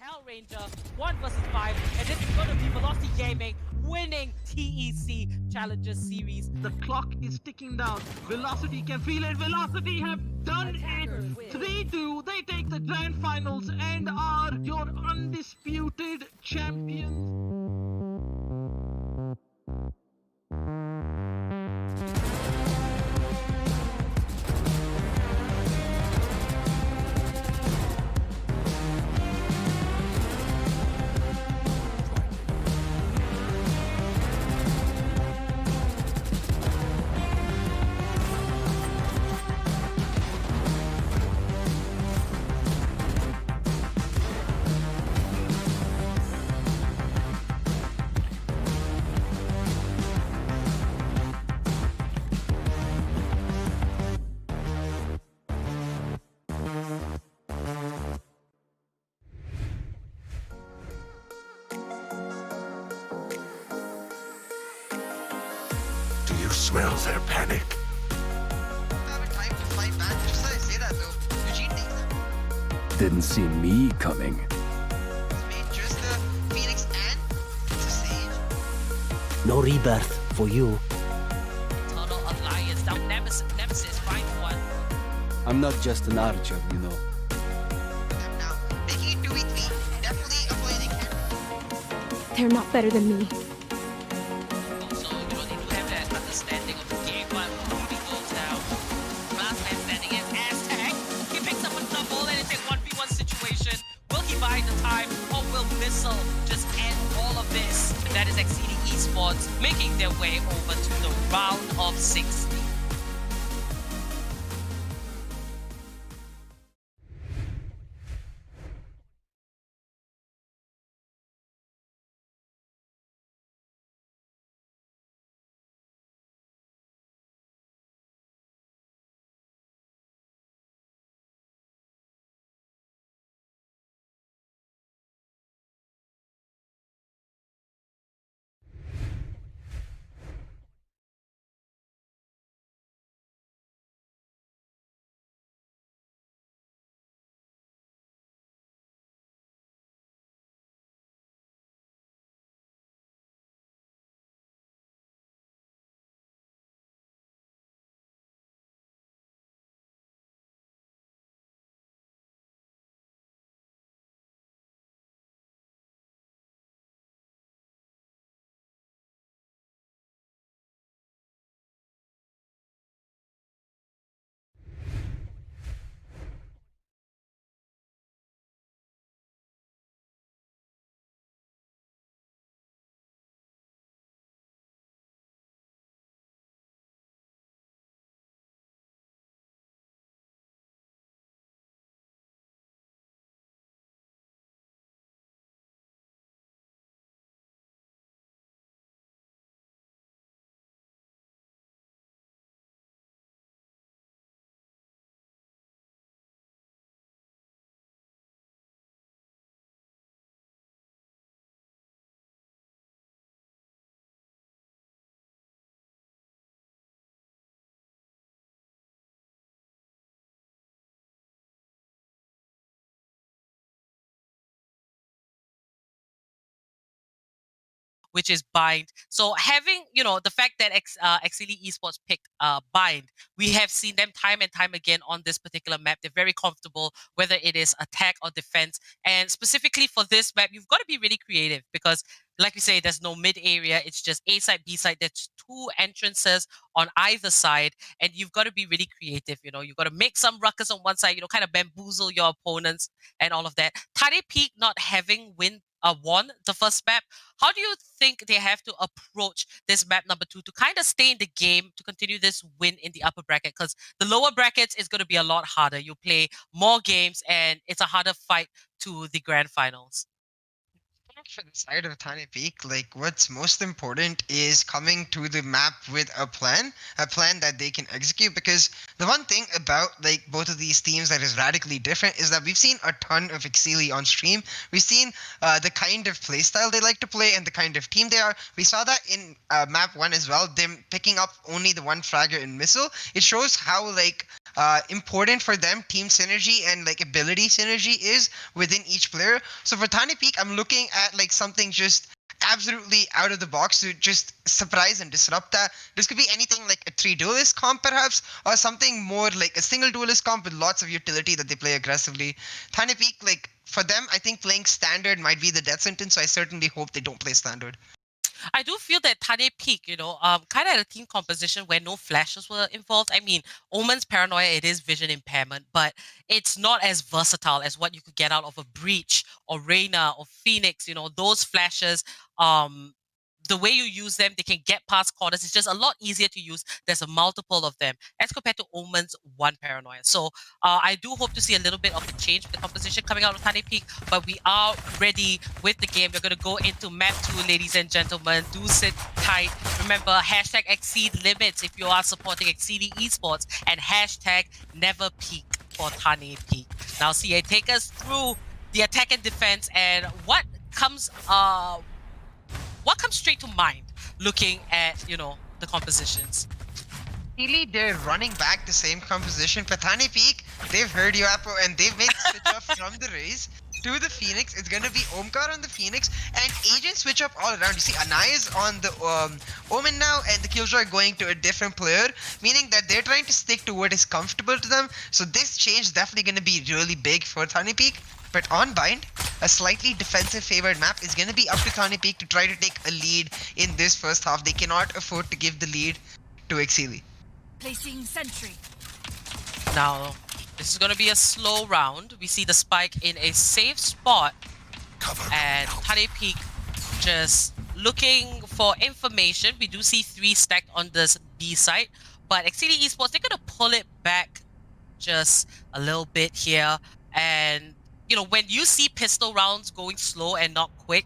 Hell Ranger 1 versus 5, and this is going to be Velocity Gaming winning TEC Challenger Series. The clock is ticking down. Velocity can feel it. Velocity have done Attackers it. win. 3-2. They take the grand finals and are your undisputed champions. Do you smell their panic? Not a time to fight back. Just thought I'd say that though. Eugene takes them. Didn't see me coming. It's made just the Phoenix and it's a Sage. No rebirth for you. Eternal Alliance, down Nemesis, find one. I'm not just an archer, you know. Them now. Making it 2v3. Definitely a play they can. They're not better than me. Also, you don't need to have that understanding of the game, but moving goes down. Last man standing is Aztec. He picks up a double and it's a 1v1 situation. Will he buy the time or will Missile just end all of this? That is Exceeding Esports making their way over to the round of 16. Which is Bind. So having, the fact that Axilly Esports picked Bind, we have seen them time and time again on this particular map. They're very comfortable, whether it is attack or defense. And specifically for this map, you've got to be really creative because, like we say, there's no mid area. It's just A side, B side. There's two entrances on either side, and you've got to be really creative. You've got to make some ruckus on one side, kind of bamboozle your opponents and all of that. THANE Peak not having won the first map. How do you think they have to approach this map number 2 to kind of stay in the game to continue this win in the upper bracket? Because the lower brackets is going to be a lot harder. You play more games and it's a harder fight to the grand finals. For the side of THANE Peak, what's most important is coming to the map with a plan that they can execute. Because the one thing about both of these teams that is radically different is that we've seen a ton of EXCEELI on stream. We've seen the kind of playstyle they like to play and the kind of team they are. We saw that in map 1 as well, them picking up only the one fragger in Missile. It shows how important for them team synergy and like ability synergy is within each player. So for THANE Peak, I'm looking at like something just absolutely out of the box to just surprise and disrupt that. This could be anything like a 3 duelist comp perhaps, or something more like a single duelist comp with lots of utility that they play aggressively. THANE Peak, like for them, I think playing standard might be the death sentence, so I certainly hope they don't play standard. I do feel that THANE Peak, kind of had a team composition where no flashes were involved. I mean, Omen's paranoia, it is vision impairment, but it's not as versatile as what you could get out of a Breach or Reyna or Phoenix. Those flashes, the way you use them, they can get past corners. It's just a lot easier to use. There's a multiple of them as compared to Omen's one paranoia. So I do hope to see a little bit of a change with the composition coming out of THANE Peak, but we are ready with the game. We're going to go into map 2, ladies and gentlemen. Do sit tight. Remember, hashtag exceed limits if you are supporting EXCEELI Esports, and hashtag never peak for THANE Peak. Now, CA, take us through the attack and defense and what comes straight to mind looking at, the compositions? Really, they're running back the same composition. For THANE Peak, they've heard you, Apo, and they've made the switch up from the Raze to the Phoenix. It's gonna be Omkar on the Phoenix, and Agent switch up all around. You see, Anai is on the Omen now, and the Killjoy going to a different player, meaning that they're trying to stick to what is comfortable to them. So this change is definitely gonna be really big for THANE Peak. But on Bind, a slightly defensive favored map is going to be up to THANE Peak to try to take a lead in this first half. They cannot afford to give the lead to EXCEELI. Placing sentry. Now, this is going to be a slow round. We see the spike in a safe spot, and THANE Peak just looking for information. We do see 3 stacked on this B site, but EXCEELI Esports, they're going to pull it back just a little bit here. And when you see pistol rounds going slow and not quick,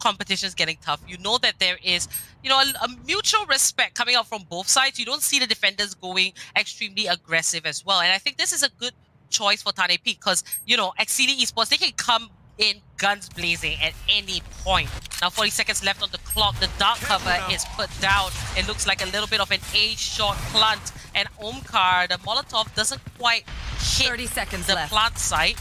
competition's getting tough. That there is, a mutual respect coming out from both sides. You don't see the defenders going extremely aggressive as well. And I think this is a good choice for THANE Peak because, EXCEELI Esports, they can come in guns blazing at any point. Now 40 seconds left on the clock. The dark cover is put down. It looks like a little bit of an A-shot plant. And Omkar, the Molotov doesn't quite hit 30 seconds the left. plant site.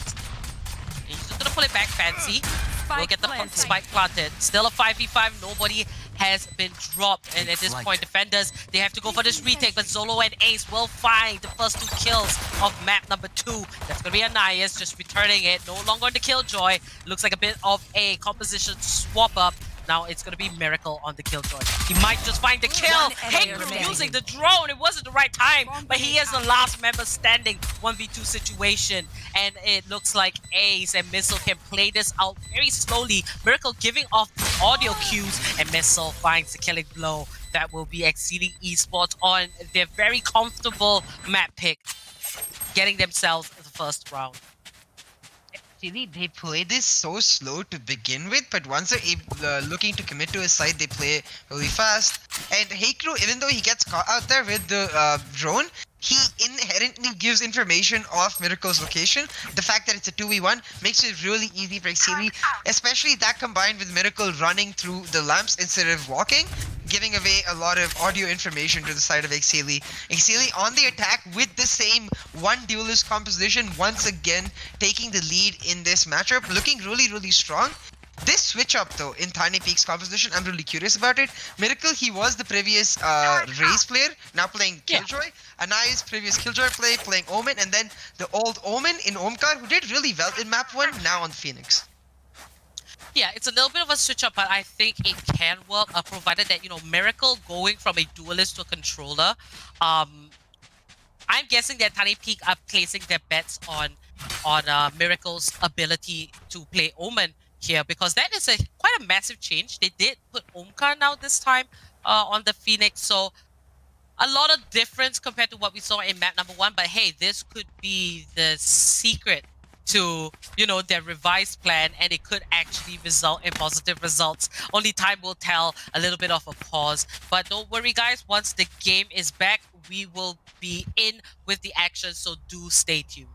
He's just gonna pull it back fancy. We'll get the spike planted. Still a 5v5. Nobody has been dropped. And at this point, defenders, they have to go for this retake. But Zolo and Ace will find the first 2 kills of map number 2. That's gonna be Anais just returning it. No longer on the Killjoy. Looks like a bit of a composition swap up. Now it's gonna be Miracle on the Killjoy. He might just find the kill. Hakeru using the drone. It wasn't the right time, but he is the last member standing. 1v2 situation, and it looks like Ace and Missile can play this out very slowly. Miracle giving off the audio cues, and Missile finds the killing blow. That will be EXCEELI Esports on their very comfortable map pick, getting themselves the first round. They play this so slow to begin with, but once they're looking to commit to his side, they play really fast. And Hakeru, even though he gets caught out there with the drone, he inherently gives information of Miracle's location. The fact that it's a 2v1 makes it really easy for EXCEELI, especially that combined with Miracle running through the lamps instead of walking, giving away a lot of audio information to the side of EXCEELI. EXCEELI on the attack with the same 1 duelist composition, once again taking the lead in this matchup, looking really, really strong. This switch up though in THANE Peak's composition, I'm really curious about it. Miracle, he was the previous Raze player, now playing Killjoy. Anai's previous Killjoy play, playing Omen, and then the old Omen in Omkar, who did really well in map 1, now on Phoenix. Yeah, it's a little bit of a switch up, but I think it can work, provided that, Miracle going from a duelist to a controller. I'm guessing that THANE Peak are placing their bets on Miracle's ability to play Omen here, because that is quite a massive change. They did put Omkar now this time on the Phoenix, so a lot of difference compared to what we saw in map number 1. But hey, this could be the secret to their revised plan, and it could actually result in positive results. Only time will tell. A little bit of a pause, but don't worry guys, once the game is back, we will be in with the action, so do stay tuned.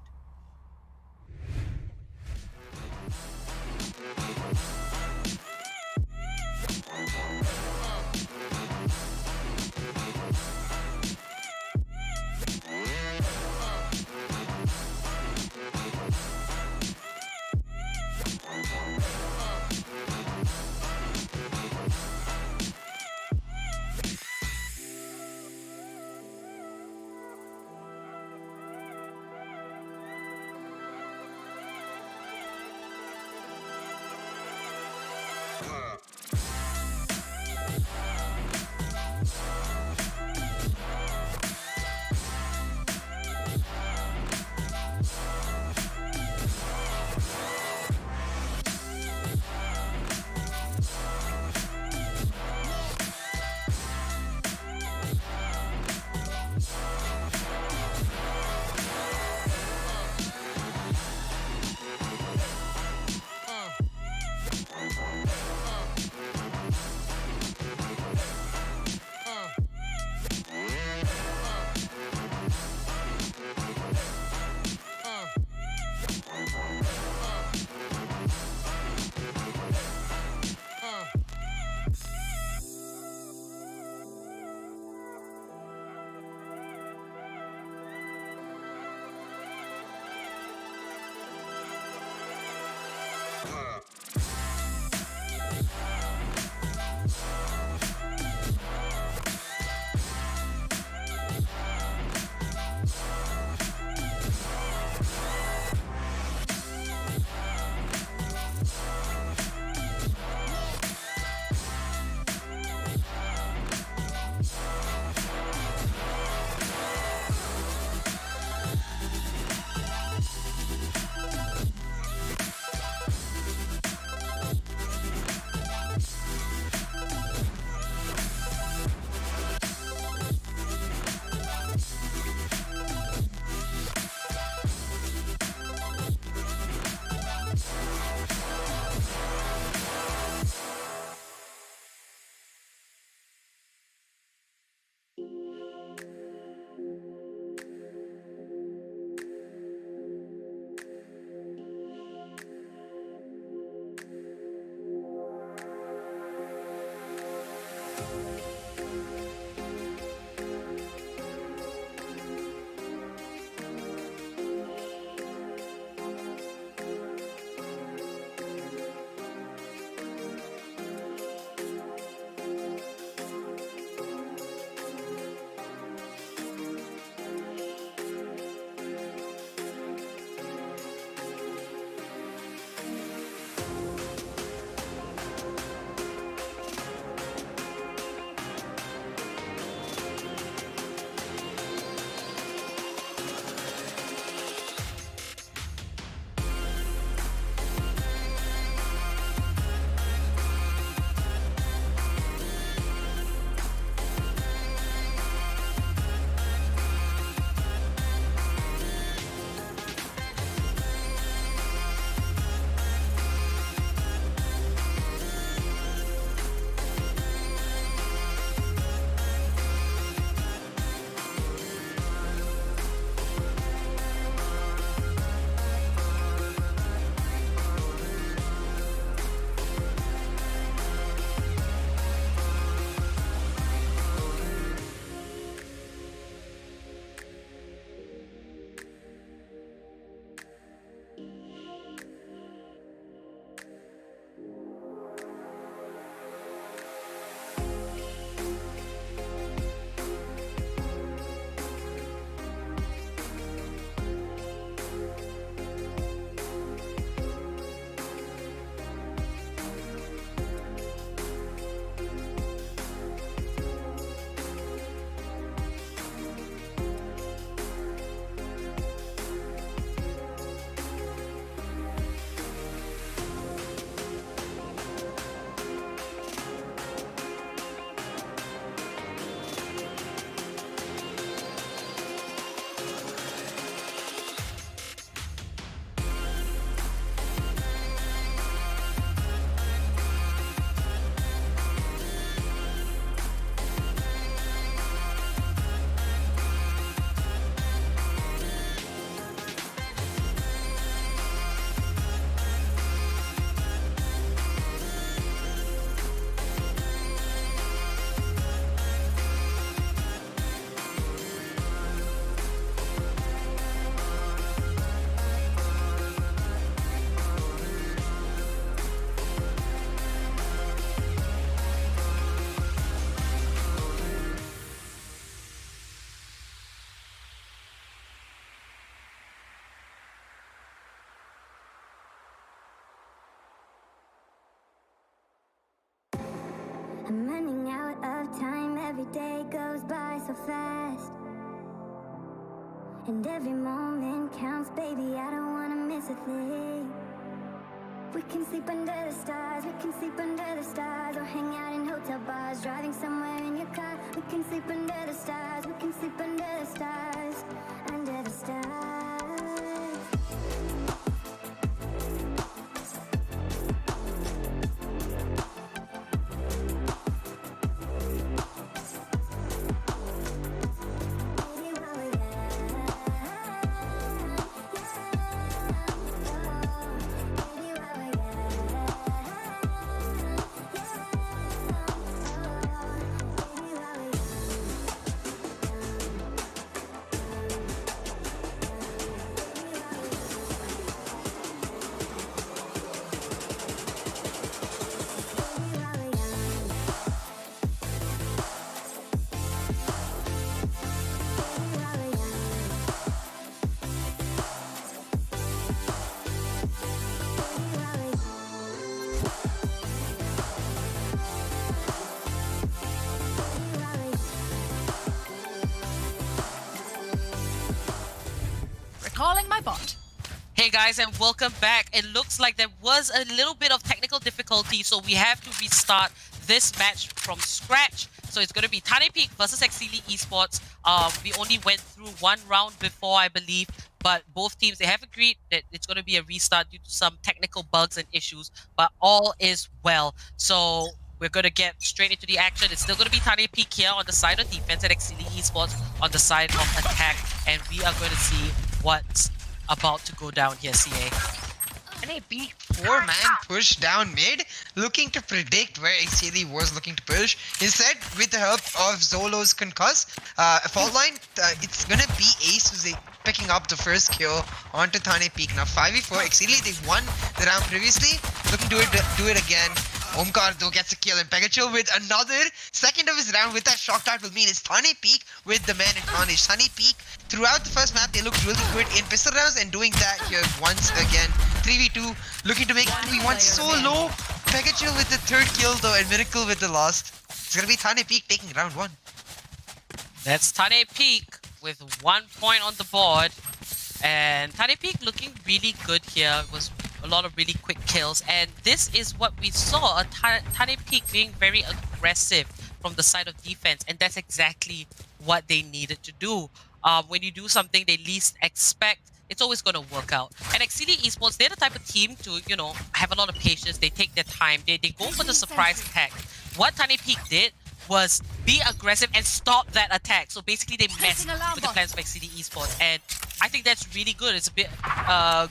I'm running out of time, every day goes by so fast. And every moment counts, baby, I don't wanna miss a thing. We can sleep under the stars, we can sleep under the stars, or hang out in hotel bars, driving somewhere in your car. We can sleep under the stars, we can sleep under the stars, under the stars. Calling my bot. Hey guys, and welcome back. It looks like there was a little bit of technical difficulty, so we have to restart this match from scratch. So it's going to be THANE Peak versus Axilly Esports. We only went through one round before, I believe, but both teams, they have agreed that it's going to be a restart due to some technical bugs and issues, but all is well. So we're going to get straight into the action. It's still going to be THANE Peak here on the side of defense and Axilly Esports on the side of attack, and we are going to see what's about to go down here, CA. And a big 4-man push down mid, looking to predict where Axilly was looking to push. Instead, with the help of Zolo's concuss, fault line, it's gonna be Ace who's picking up the first kill onto THANE Peak. Now 5v4, Axilly, they've won the round previously, looking to do it again. Omkar though gets a kill, and Pegachil with another second of his round with that shock dart will mean it's THANE Peak with the man advantage. THANE Peak, throughout the first map, they looked really good in pistol rounds, and doing that here once again. 3v2, looking to make 2v1 so low. Pegachil with the third kill though, and Miracle with the last. It's gonna be THANE Peak taking round 1. That's THANE Peak with 1 point on the board. And THANE Peak looking really good here. It was a lot of really quick kills. And this is what we saw, THANE Peak being very aggressive from the side of defense. And that's exactly what they needed to do. When you do something they least expect, it's always going to work out. And Axilly Esports, they're the type of team to, you know, have a lot of patience. They take their time. They go for the surprise attack. What THANE Peak did was be aggressive and stop that attack. So basically they messed with the plans of Axilly Esports. And I think that's really good. It's a bit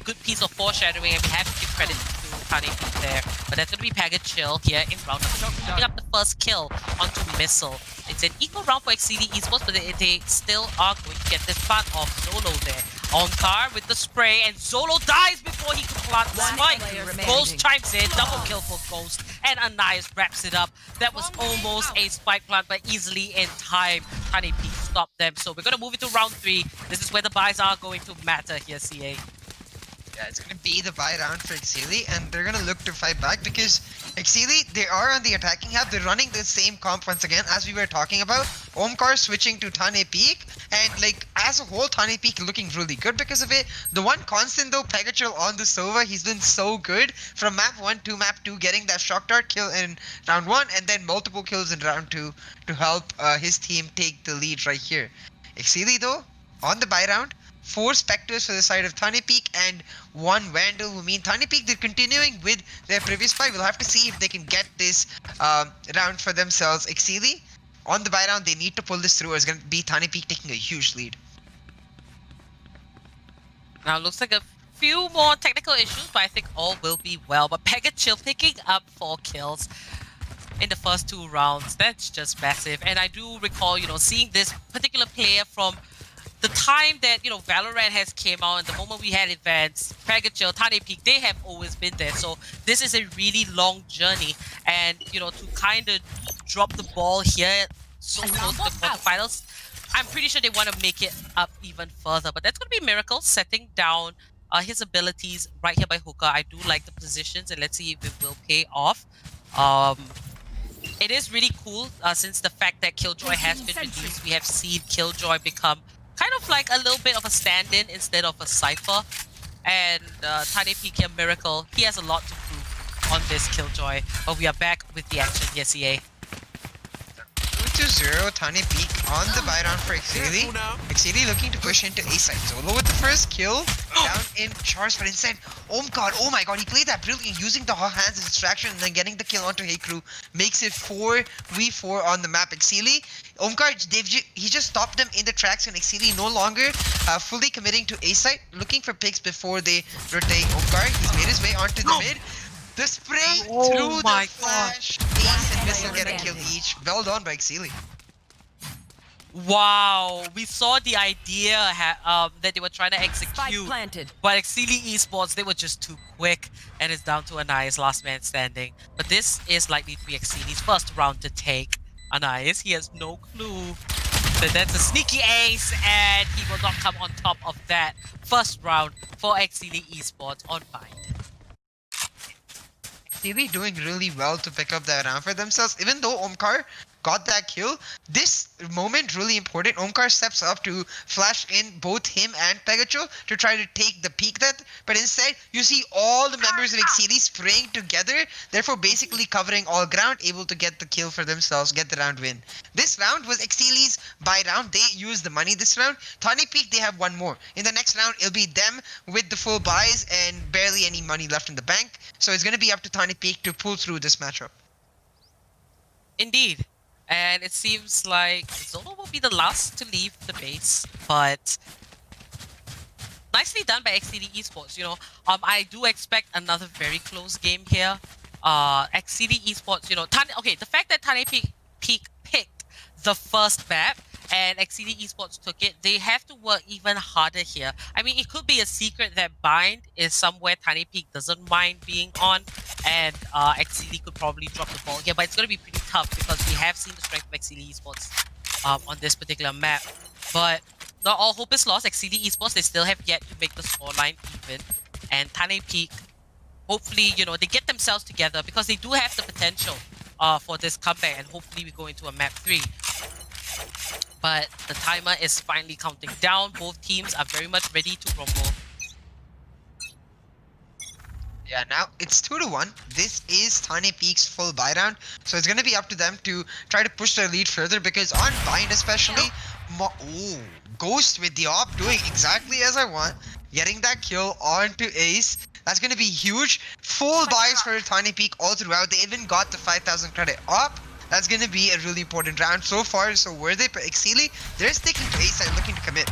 good piece of foreshadowing, and we have to give credit to THANE Peak there. But that's going to be Pegachil here in round number 2, picking up the first kill onto Missile. It's an equal round for Axilly Esports, but they still are going to get this plant off Zolo there. Onkar with the spray, and Zolo dies before he can plant the spike. Ghost chimes in, double kill for Ghost, and Anais wraps it up. That was almost a spike plant, but easily in time, THANE Peak stopped them. So we're going to move into round 3. This is where the buys are going to matter here, CA. Yeah, it's gonna be the buy round for Axilly, and they're gonna look to fight back because Axilly, they are on the attacking hub. They're running the same comp once again as we were talking about. Omkar switching to THANE Peak, and like as a whole, THANE Peak looking really good because of it. The one constant though, Pegachil on the Sova, he's been so good from map 1 to map 2, getting that shock dart kill in round 1 and then multiple kills in round 2 to help his team take the lead right here. Axilly though, on the buy round, 4 Spectres for the side of THANE Peak and 1 Vandal, who mean THANE Peak, they're continuing with their previous fight. We'll have to see if they can get this round for themselves. Axilly, on the buy round, they need to pull this through, or it's going to be THANE Peak taking a huge lead. Now it looks like a few more technical issues, but I think all will be well. But Pegachil picking up 4 kills in the first 2 rounds. That's just massive. And I do recall, you know, seeing this particular player from the time that, you know, Valorant has came out and the moment we had events, Pegachil, THANE Peak, they have always been there. So this is a really long journey. And, you know, to kind of drop the ball here so close to the quarterfinals, I'm pretty sure they want to make it up even further. But that's going to be Miracle setting down his abilities right here by Hookah. I do like the positions, and let's see if it will pay off. It is really cool since the fact that Killjoy has been reduced. We have seen Killjoy become kind of like a little bit of a stand-in instead of a Cypher. And THANE PK Miracle, he has a lot to prove on this Killjoy. But we are back with the action, yes, EA. 2-0, THANE peak on the buy round for EXCEELI. EXCEELI looking to push into A side. Solo with the first kill, down in charge, but instead, oh my god, he played that brilliant, using the hot hands as distraction and then getting the kill onto Heikru. Makes it 4v4 on the map. EXCEELI, Omkar, he just stopped them in the tracks, and EXCEELI no longer fully committing to A side, looking for picks before they rotate. Omkar, he's made his way onto the mid. The spray through the flash, Ace and Missile get a kill each. Well done by EXCEELI. Wow, we saw the idea that they were trying to execute, but EXCEELI Esports, they were just too quick, and it's down to Anais, last man standing. But this is likely to be EXCEELI's first round to take. Anais, he has no clue that that's a sneaky ace, and he will not come on top of that first round for EXCEELI Esports on Bind. EXCEELI doing really well to pick up that round for themselves, even though Omkar got that kill. This moment really important. Omkar steps up to flash in both him and Pegacho to try to take the peak that, but instead you see all the members of EXCEELI spraying together, therefore basically covering all ground, able to get the kill for themselves, get the round win. This round was EXCEELI's buy round. They used the money this round. THANE peak, they have one more. In the next round, it'll be them with the full buys and barely any money left in the bank. So it's going to be up to THANE peak to pull through this matchup. Indeed. And it seems like Zolo will be the last to leave the base, but nicely done by EXCEELI Esports. You know, I do expect another very close game here. EXCEELI Esports, you know, the fact that THANE peak picked the first map and EXCEELI Esports took it, they have to work even harder here. I mean, it could be a secret that Bind is somewhere THANE peak doesn't mind being on, and EXCEELI could probably drop the ball here, but it's going to be pretty tough because we have seen the strength of EXCEELI Esports on this particular map. But not all hope is lost. EXCEELI Esports, they still have yet to make the scoreline even, and THANE peak, hopefully, you know, they get themselves together because they do have the potential for this comeback, and hopefully we go into a map 3. But the timer is finally counting down. Both teams are very much ready to rumble. Yeah, now it's 2-1. This is THANE peak's full buy round, so it's going to be up to them to try to push their lead further, because on Bind especially, Ghost with the op doing exactly as I want, getting that kill onto Ace. That's going to be huge. Full buys for THANE peak all throughout. They even got the 5,000 credit op. That's going to be a really important round. So far, so worth it. But EXCEELI, they're sticking to Ace and looking to commit.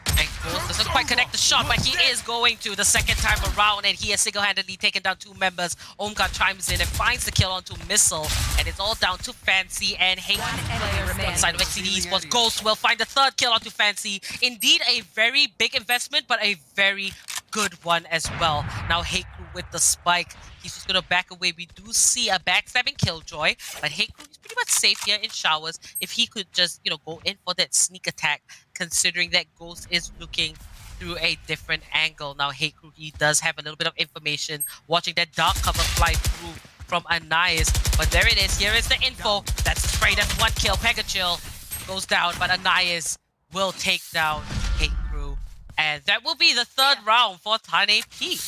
And Ghost doesn't quite connect the shot, but he is going to the second time around, and he has single-handedly taken down 2 members. Omkar chimes in and finds the kill onto Missile, and it's all down to Fancy and Hate on the side of EXCEELI Esports. Ghost will find the 3rd kill onto Fancy. Indeed, a very big investment, but a very good one as well. Now Heikru with the spike. He's just gonna back away. We do see a backstabbing Killjoy, but Heikru is pretty much safe here in showers. If he could just, you know, go in for that sneak attack, considering that Ghost is looking through a different angle. Now Heikru, he does have a little bit of information, watching that dark cover fly through from Anais. But there it is. Here is the info. That's the spray. That's 1 kill. Pegachill goes down, but Anais will take down Heikru. And that will be the 3rd round for THANE peak.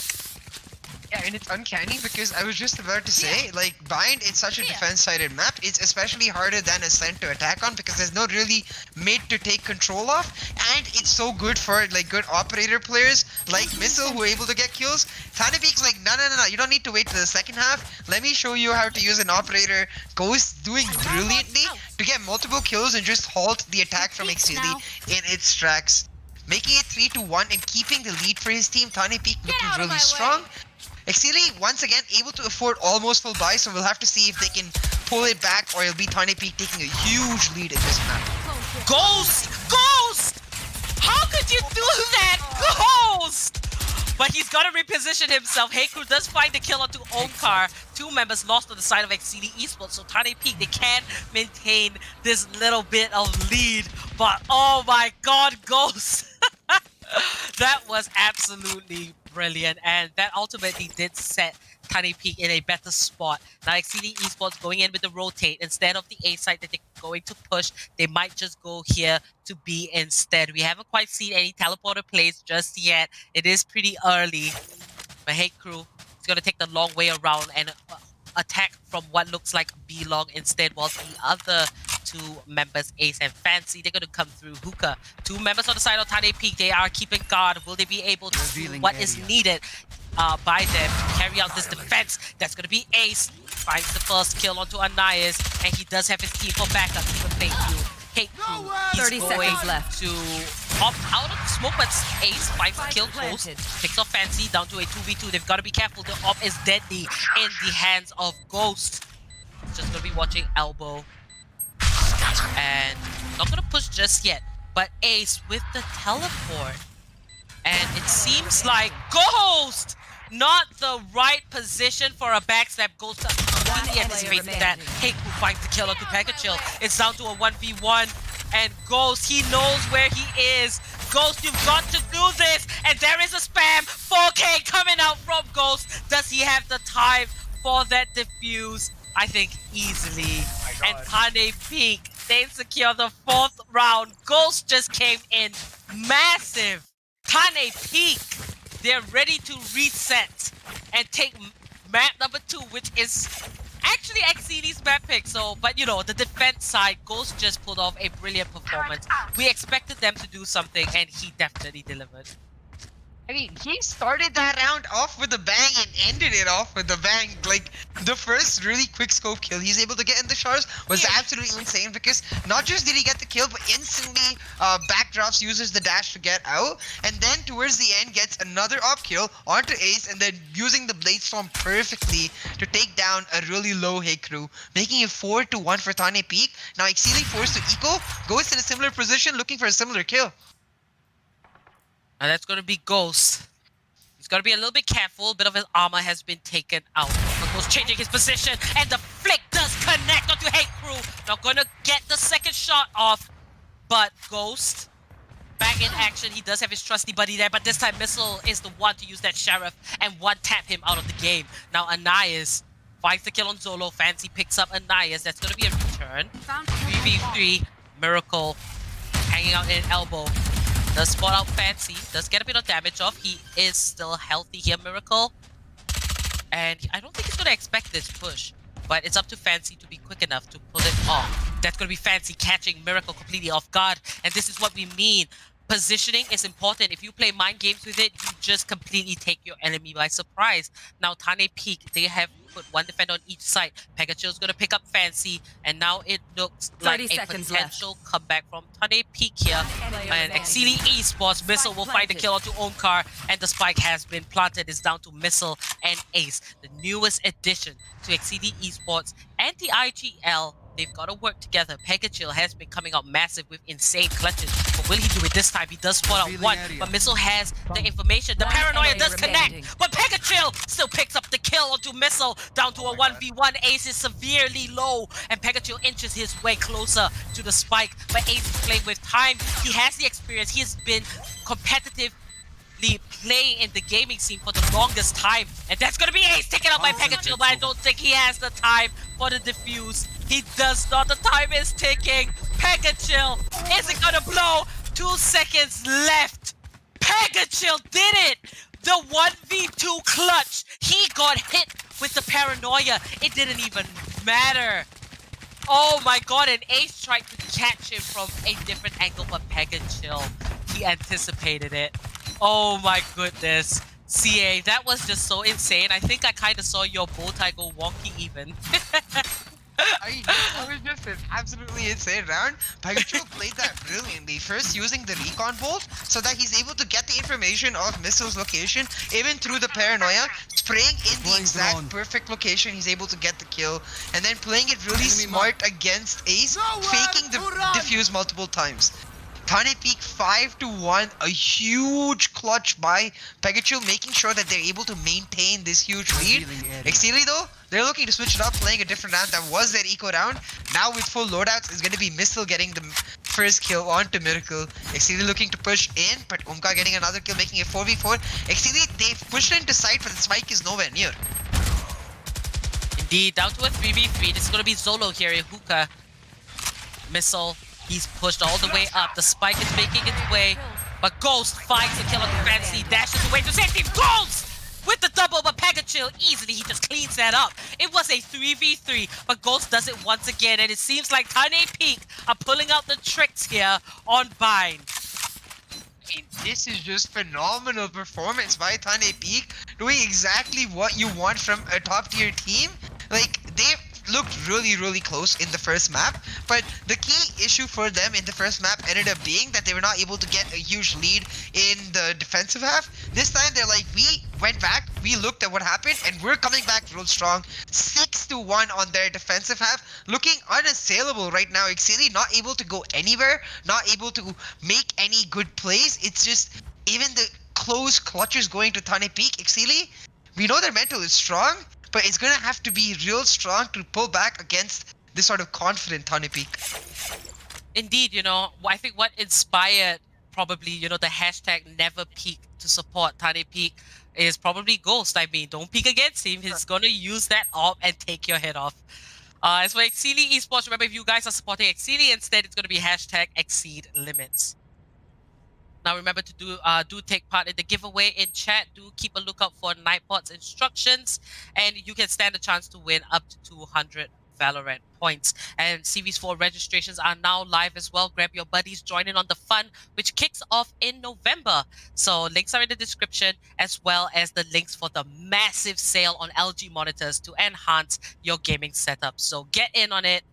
Yeah, and it's uncanny because I was just about to say, like, Bind, it's such a defense-sided map. It's especially harder than Ascent to attack on because there's no really mid to take control of. And it's so good for, like, good operator players like Missile who are able to get kills. THANE peak's like, no, you don't need to wait till the second half. Let me show you how to use an operator. Ghost doing brilliantly to get multiple kills and just halt the attack from EXCEELI in its tracks. Making it 3-1 and keeping the lead for his team. THANE peak looking really strong. EXCEELI, once again, able to afford almost full buy, so we'll have to see if they can pull it back, or it'll be THANE peak taking a huge lead in this map. Ghost! How could you do that? Ghost! But he's got to reposition himself. Heikru does find the kill onto Omkar. 2 members lost on the side of EXCEELI Esports, so THANE peak, they can maintain this little bit of lead. But oh my god, Ghost! That was absolutely brilliant, and that ultimately did set THANE Peak in a better spot. Now EXCEELI Esports going in with the rotate. Instead of the A site that they're going to push, they might just go here to B instead. We haven't quite seen any teleporter plays just yet. It is pretty early. But hey crew, it's going to take the long way around and attack from what looks like B long instead, whilst the other two members, Ace and Fancy, they're going to come through hookah. Two members on the side of THANE Peak, they are keeping guard. Will they be able to do what is needed by them to carry out this defense? That's going to be Ace. Finds the first kill onto Anais, and he does have his team for backup. Even playing through Hate Crew. He's 30 going seconds left to opt out of the smoke, but Ace finds the kill close. Picks off Fancy down to a 2v2. They've got to be careful. The op is deadly in the hands of Ghost. He's just going to be watching elbow. And not going to push just yet, but Ace with the teleport. And it seems like Ghost! Not the right position for a backstab. Ghost completely anticipates that. Hey, who finds the kill onto Pikachu. It's down to a 1v1. And Ghost, he knows where he is. Ghost, you've got to do this. And there is a spam. 4K coming out from Ghost. Does he have the time for that defuse? I think easily. And THANE Peak, they secure the 4th round. Ghost just came in massive. THANE Peak, they're ready to reset and take map number 2, which is actually EXCEELI's map pick. So, but you know, the defense side, Ghost just pulled off a brilliant performance. We expected them to do something, and he definitely delivered. I mean, he started that round off with a bang and ended it off with a bang. Like, the first really quick scope kill he's able to get in the shards was absolutely insane, because not just did he get the kill, but instantly backdrops, uses the dash to get out, and then towards the end gets another op kill onto Ace, and then using the Blade Storm perfectly to take down a really low hit crew, making it 4-1 for THANE Peak. Now EXCEELI forced to eco, Ghost in a similar position looking for a similar kill. And that's going to be Ghost. He's got to be a little bit careful. A bit of his armor has been taken out. But Ghost changing his position. And the flick does connect onto Hate Crew. Not going to get the second shot off. But Ghost, back in action. He does have his trusty buddy there. But this time Missile is the one to use that Sheriff and one-tap him out of the game. Now Anais finds the kill on Zolo. Fancy picks up Anais. That's going to be a return. 3v3. Miracle hanging out in elbow. Does spot out Fancy, does get a bit of damage off. He is still healthy here, Miracle. And I don't think he's going to expect this push. But it's up to Fancy to be quick enough to pull it off. That's going to be Fancy catching Miracle completely off guard. And this is what we mean. Positioning is important. If you play mind games with it, you just completely take your enemy by surprise. Now, THANE Peak, they have put one defender on each side. Pikachu's going to pick up Fancy, and now it looks like a potential comeback from THANE Peak here. And EXCEELI Esports, Missile will find the kill onto Omkar, and the spike has been planted. It's down to Missile and Ace, the newest addition to EXCEELI Esports and the IGL. They've got to work together. Pikachu has been coming out massive with insane clutches. But will he do it this time? He does spot out one, but Missile has the information. The paranoia does connect, but Pikachu still picks up the kill onto Missile. Down to a 1v1. Ace is severely low, and Pikachu inches his way closer to the spike. But Ace is playing with time. He has the experience. He has been competitive playing in the gaming scene for the longest time, and that's gonna be Ace taken out by Pikachu, but I don't think he has the time for the defuse. He does not. The time is ticking. Pikachu, is it gonna blow? 2 seconds left. Pikachu did it. The 1v2 clutch. He got hit with the paranoia. It didn't even matter. Oh my god, and Ace tried to catch him from a different angle, but Pikachu, he anticipated it. Oh my goodness. CA, that was just so insane. I think I kind of saw your bow tie go wonky even. That was just an absolutely insane round. Pikachu played that brilliantly. First using the recon bolt so that he's able to get the information of Missile's location, even through the paranoia, spraying in the exact perfect location. He's able to get the kill, and then playing it really smart against Ace, faking the defuse multiple times. THANE Peak 5-1, a huge clutch by Pikachu, making sure that they're able to maintain this huge lead. EXCEELI though, they're looking to switch it up, playing a different round. That was their eco round. Now with full loadouts, it's going to be Missile getting the first kill onto Miracle. EXCEELI looking to push in, but Umka getting another kill, making it 4v4. EXCEELI, they've pushed into site, but the spike is nowhere near. Indeed, down to a 3v3. This is going to be Zolo here in Hookah. Missile, he's pushed all the way up. The spike is making its way, but Ghost finds a kill on the fancy, dashes away to safety. Ghost with the double, but Pagachill easily, he just cleans that up. It was a 3v3, but Ghost does it once again, and it seems like THANE Peak are pulling out the tricks here on Bind. I mean, this is just phenomenal performance by THANE Peak, doing exactly what you want from a top tier team. Like, they looked really close in the first map, but the key issue for them in the first map ended up being that they were not able to get a huge lead in the defensive half. This time they're like, we went back, we looked at what happened, and we're coming back real strong. 6-1 on their defensive half, looking unassailable right now. EXCEELI not able to go anywhere, not able to make any good plays. It's just even the close clutches going to THANE Peak. EXCEELI, we know their mental is strong, but it's gonna have to be real strong to pull back against this sort of confident THANE Peak. Indeed, you know, I think what inspired probably, you know, the hashtag never peak to support THANE Peak is probably Ghost. I mean, don't peek against him. He's gonna use that op and take your head off. As for EXCEELI Esports, remember if you guys are supporting EXCEELI, instead it's gonna be hashtag exceed limits. Now remember to do take part in the giveaway in chat. Do keep a lookout for Nightbot's instructions, and you can stand a chance to win up to 200 Valorant points. And Series 4 registrations are now live as well. Grab your buddies, join in on the fun, which kicks off in November. So links are in the description, as well as the links for the massive sale on LG monitors to enhance your gaming setup. So get in on it.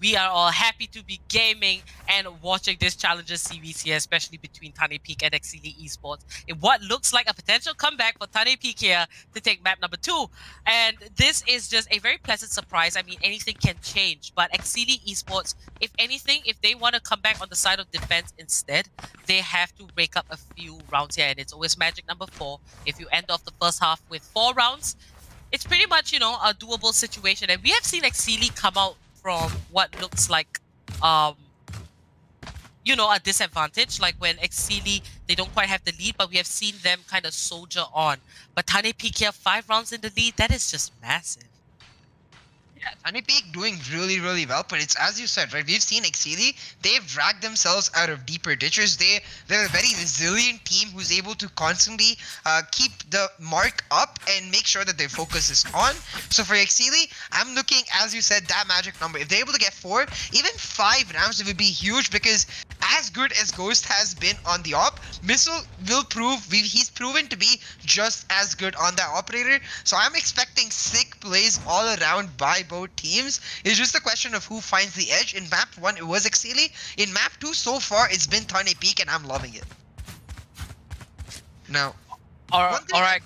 We are all happy to be gaming and watching this Challenger series here, especially between THANE Peak and EXCEELI Esports, in what looks like a potential comeback for THANE Peak here to take map number 2. And this is just a very pleasant surprise. I mean, anything can change, but EXCEELI Esports, if anything, if they want to come back on the side of defense instead, they have to break up a few rounds here, and it's always magic number 4. If you end off the first half with 4 rounds, it's pretty much, you know, a doable situation. And we have seen EXCEELI come out from what looks like, you know, a disadvantage. Like when EXCEELI, they don't quite have the lead, but we have seen them kind of soldier on. But THANE Peak here, 5 rounds in the lead, that is just massive. Yeah, THANE Peak doing really well, but it's as you said, right? We've seen EXCEELI, they've dragged themselves out of deeper ditches. They're a very resilient team who's able to constantly keep the mark up and make sure that their focus is on. So for EXCEELI, I'm looking, as you said, that magic number. If they're able to get 4, even 5 rounds, it would be huge, because as good as Ghost has been on the op, Missile will prove, he's proven to be just as good on that operator. So I'm expecting sick plays all around by both teams. It's just a question of who finds the edge. In map 1, it was EXCEELI. In map 2, so far, it's been THANE Peak, and I'm loving it. Now, Alright.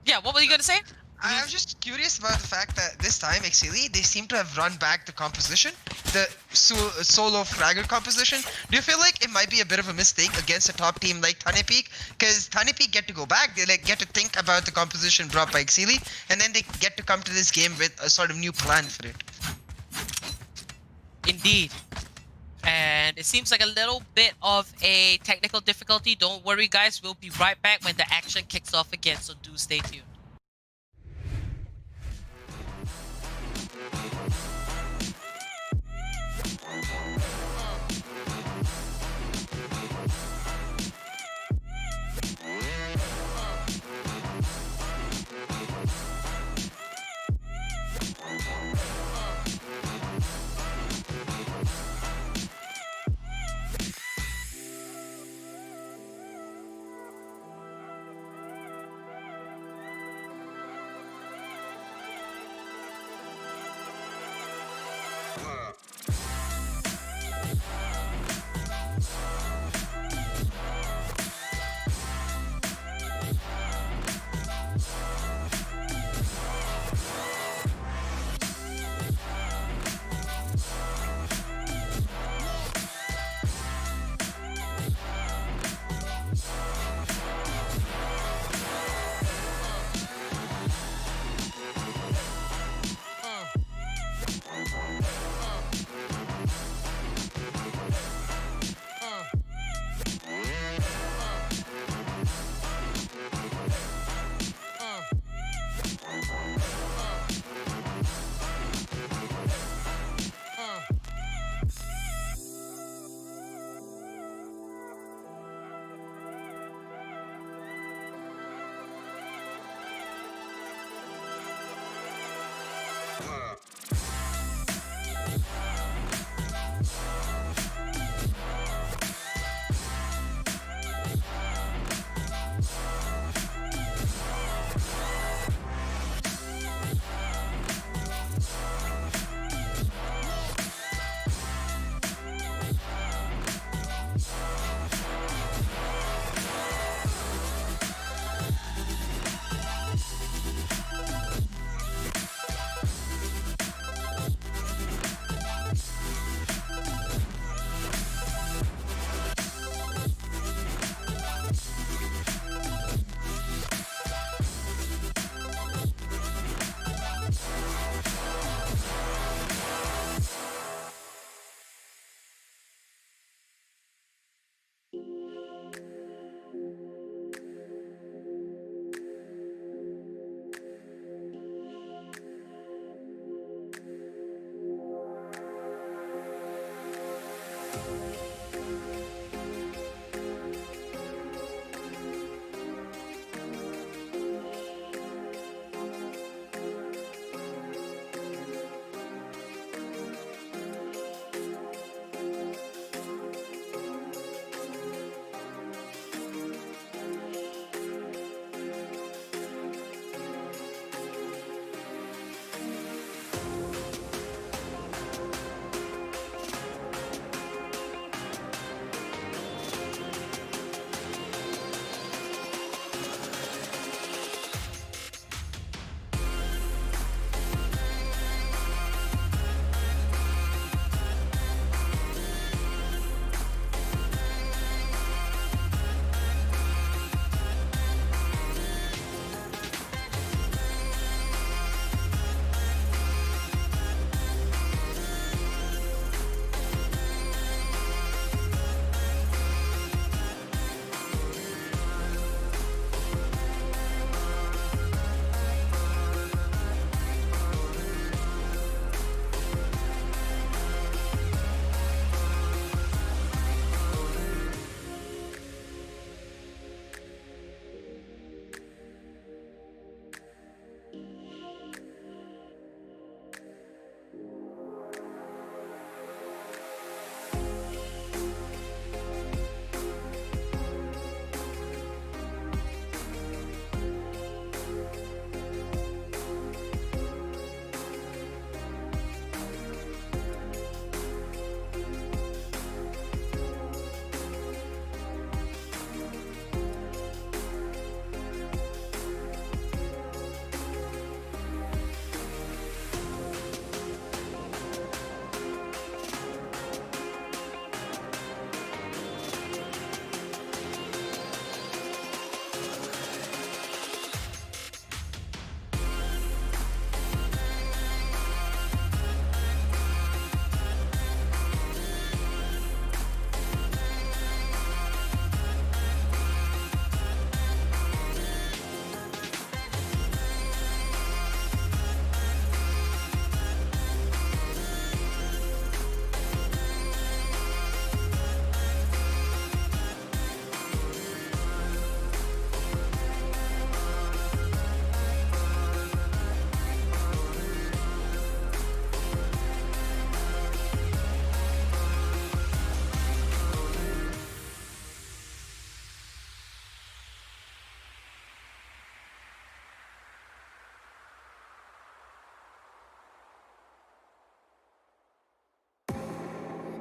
Yeah, what were you gonna say? I was just curious about the fact that this time, EXCEELI, they seem to have run back the composition, the solo fragger composition. Do you feel like it might be a bit of a mistake against a top team like THANE Peak? Because THANE Peak get to go back, they like get to think about the composition brought by EXCEELI, and then they get to come to this game with a sort of new plan for it. Indeed. And it seems like a little bit of a technical difficulty. Don't worry, guys. We'll be right back when the action kicks off again, so do stay tuned.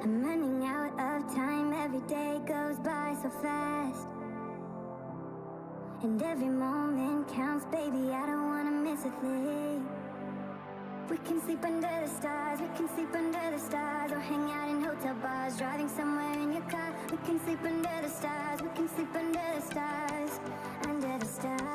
I'm running out of time, every day goes by so fast. And every moment counts, baby, I don't wanna miss a thing. We can sleep under the stars, we can sleep under the stars, or hang out in hotel bars, driving somewhere in your car. We can sleep under the stars, we can sleep under the stars, under the stars.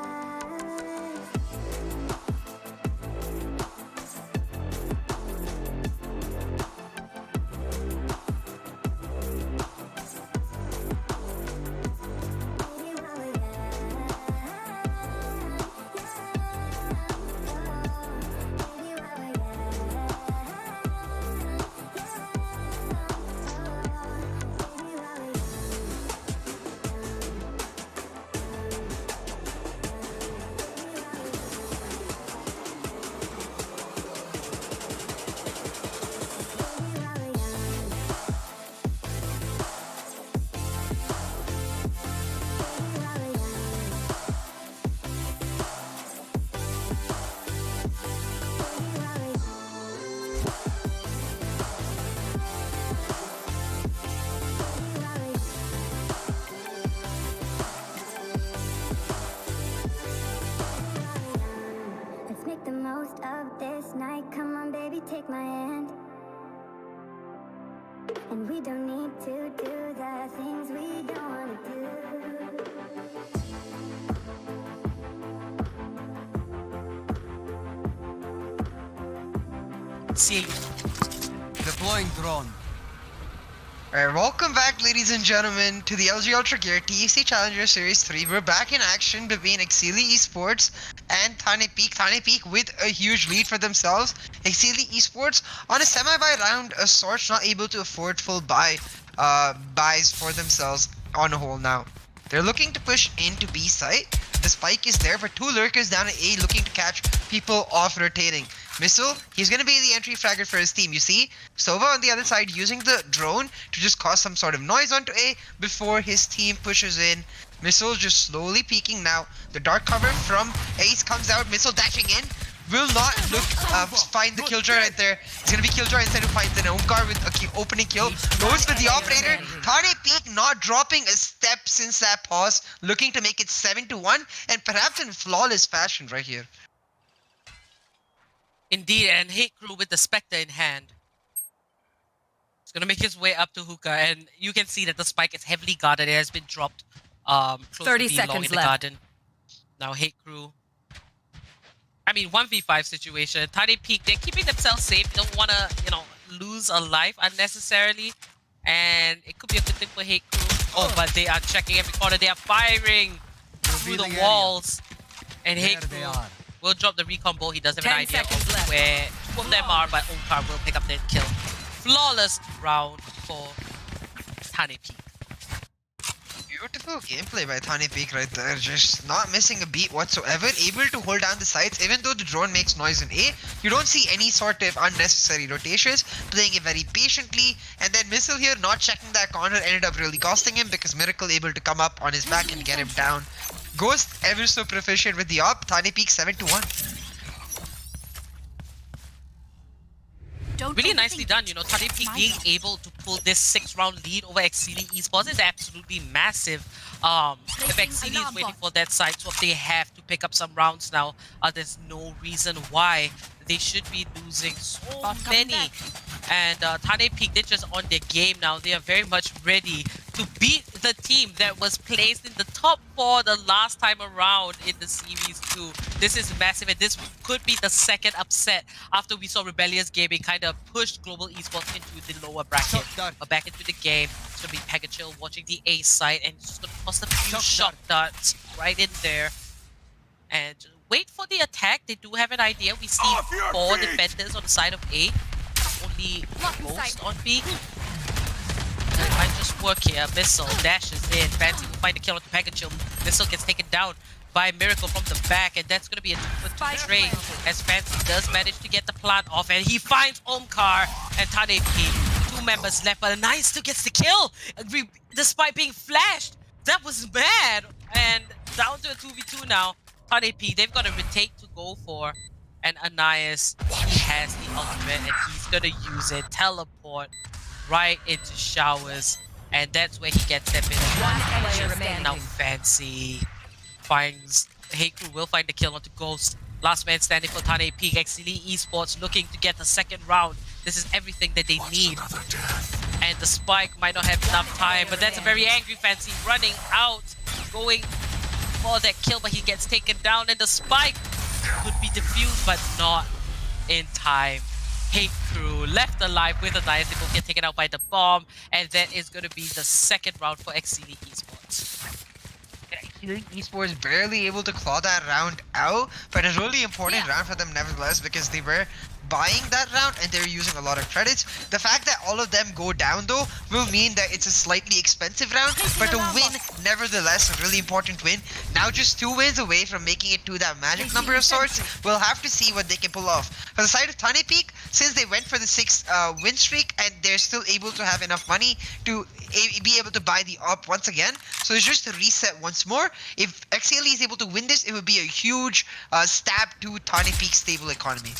Let's make the most of this night. Come on, baby, take my hand. And we don't need to do the things we don't want to do. See, Deploying drone. Alright, welcome back, ladies and gentlemen, to the LG Ultragear TEC Challenger Series 3. We're back in action between EXCEELI Esports and THANE Peak. THANE Peak with a huge lead for themselves. EXCEELI Esports on a semi-buy round, a Sorch not able to afford full buys for themselves on a whole now. They're looking to push into B site. The spike is there for two lurkers down at A looking to catch people off rotating. Missile, he's going to be the entry fragger for his team. You see, Sova on the other side using the drone to just cause some sort of noise onto A before his team pushes in. Missile just slowly peeking now. The dark cover from Ace comes out. Missile dashing in. Will not look find the killjoy right there. It's gonna be killjoy instead who finds an Omkar with a opening kill. Goes for the operator. THANE Peak not dropping a step since that pause. Looking to make it 7-1 and perhaps in flawless fashion right here. indeed, and Hate Crew with the Spectre in hand. He's gonna make his way up to Hookah, and you can see that the spike is heavily guarded. It has been dropped close 30 to B long seconds in the left. garden. Now Hate Crew. I mean, 1v5 situation. THANE Peak, they're keeping themselves safe. They don't want to, lose a life unnecessarily. And it could be a good thing for Hate Crew. Oh, but they are checking every corner. They are firing through the Revealing walls. And Hate There they Crew are. will drop the recon ball. He doesn't have an 10 idea seconds of left. where two of them are, but Omkar will pick up the kill. Flawless round for THANE Peak. Beautiful gameplay by THANE Peak right there, just not missing a beat whatsoever, able to hold down the sides even though the drone makes noise in A. You don't see any sort of unnecessary rotations, playing it very patiently, and then Missile here not checking that corner ended up really costing him because Miracle able to come up on his back and get him down. Ghost ever so proficient with the op, THANE Peak 7-1. Really nicely done, THANE Peak being able to pull this 6-round lead over EXCEELI Esports is absolutely massive. If EXCEELI is waiting for that side swap, they have to pick up some rounds now. There's no reason why they should be losing so many. And THANE Peak, they're just on their game now. They are very much ready to beat the team that was placed in the top 4 the last time around in the Series 2. This is massive, and this could be the second upset after we saw Rebellious Gaming kind of push Global Esports into the lower bracket. But back into the game, it's going to be Pegachil watching the A side, and it's just going to toss a few shock darts right in there. And wait for the attack. They do have an idea. We see 4 defenders on the side of A. Only Ghost on B. It might just work here. Missile dashes in. Fancy will find the kill on the Pegachil. Missile gets taken down by Miracle from the back, and that's going to be a 2-for-2 trade as Fancy does manage to get the plant off, and he finds Omkar and THANE Peak. 2 members left, but Anais still gets the kill despite being flashed. That was bad, and down to a 2v2 now. THANE Peak, they've got a retake to go for, and Anais, he has the ultimate, and he's going to use it. Teleport. right into showers, and that's where he gets them in. One player remaining. Now Fancy finds Heiku will find the kill onto Ghost. Last man standing for THANE Peak. Axilly Esports looking to get the second round. This is everything that they need. Another death. And the Spike might not have enough time, but that's a very angry Fancy running out, going for that kill, but he gets taken down, and the Spike could be defused, but not in time. Hate Crew left alive with a knife. They both get taken out by the bomb, and that is going to be the second round for Axilly Esports. Esports barely able to claw that round out, but a really important round for them nevertheless, because they were buying that round and they're using a lot of credits. The fact that all of them go down though will mean that it's a slightly expensive round, but a win nevertheless, a really important win. Now just 2 wins away from making it to that magic number of sorts. We'll have to see what they can pull off. For the side of THANE Peak, since they went for the 6th win streak and they're still able to have enough money to be able to buy the op once again, so it's just a reset once more. If Axilly is able to win this, it would be a huge stab to THANE Peak's stable economy.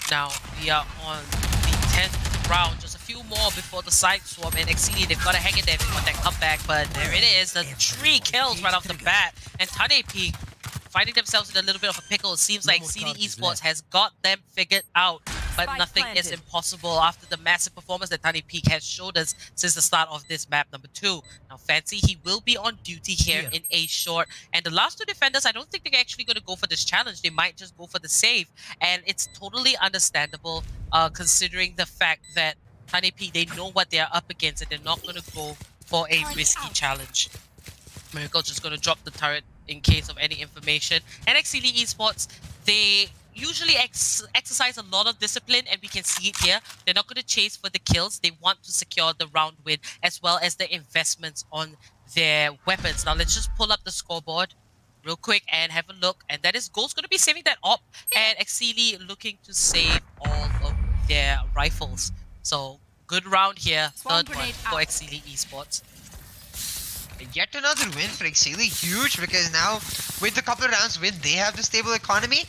Now we are on the 10th round, just a few more before the side swap, and Axilly, they've got to hang in there if they want that comeback, but there it is, the 3 kills right off the bat, and THANE Peak finding themselves in a little bit of a pickle. It seems like Axilly Esports has got them figured out, but nothing is impossible after the massive performance that THANE Peak has showed us since the start of this map number 2. Now Fancy, he will be on duty here in A short, and the last 2 defenders, I don't think they're actually going to go for this challenge. They might just go for the save, and it's totally understandable considering the fact that THANE Peak, they know what they're up against and they're not going to go for a risky challenge. Miracle's just going to drop the turret in case of any information. And Axilly Esports, they usually exercise a lot of discipline, and we can see it here. They're not going to chase for the kills. They want to secure the round win as well as the investments on their weapons. Now let's just pull up the scoreboard real quick and have a look. And that is Ghost going to be saving that op, and Axilly looking to save all of their rifles. So good round here, third one for Axilly Esports. Yet another win for Axilly, huge, because now with a couple of rounds win, they have the stable economy.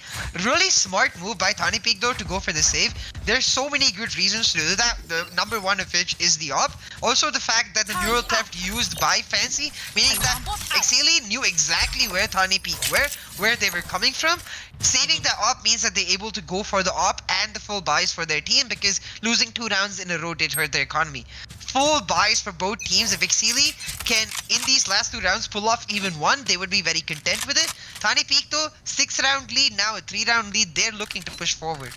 Really smart move by THANE Peak though to go for the save. There's so many good reasons to do that. The number one of which is the op. Also the fact that the neural theft used by Fancy, meaning that Axilly knew exactly where THANE Peak were, where they were coming from. Saving the op means that they're able to go for the op and the full buys for their team, because losing 2 rounds in a row did hurt their economy. Full buys for both teams. If Axilly can, in these last 2 rounds, pull off even one, they would be very content with it. THANE Peak though, 6-round lead, now a 3-round lead, they're looking to push forward.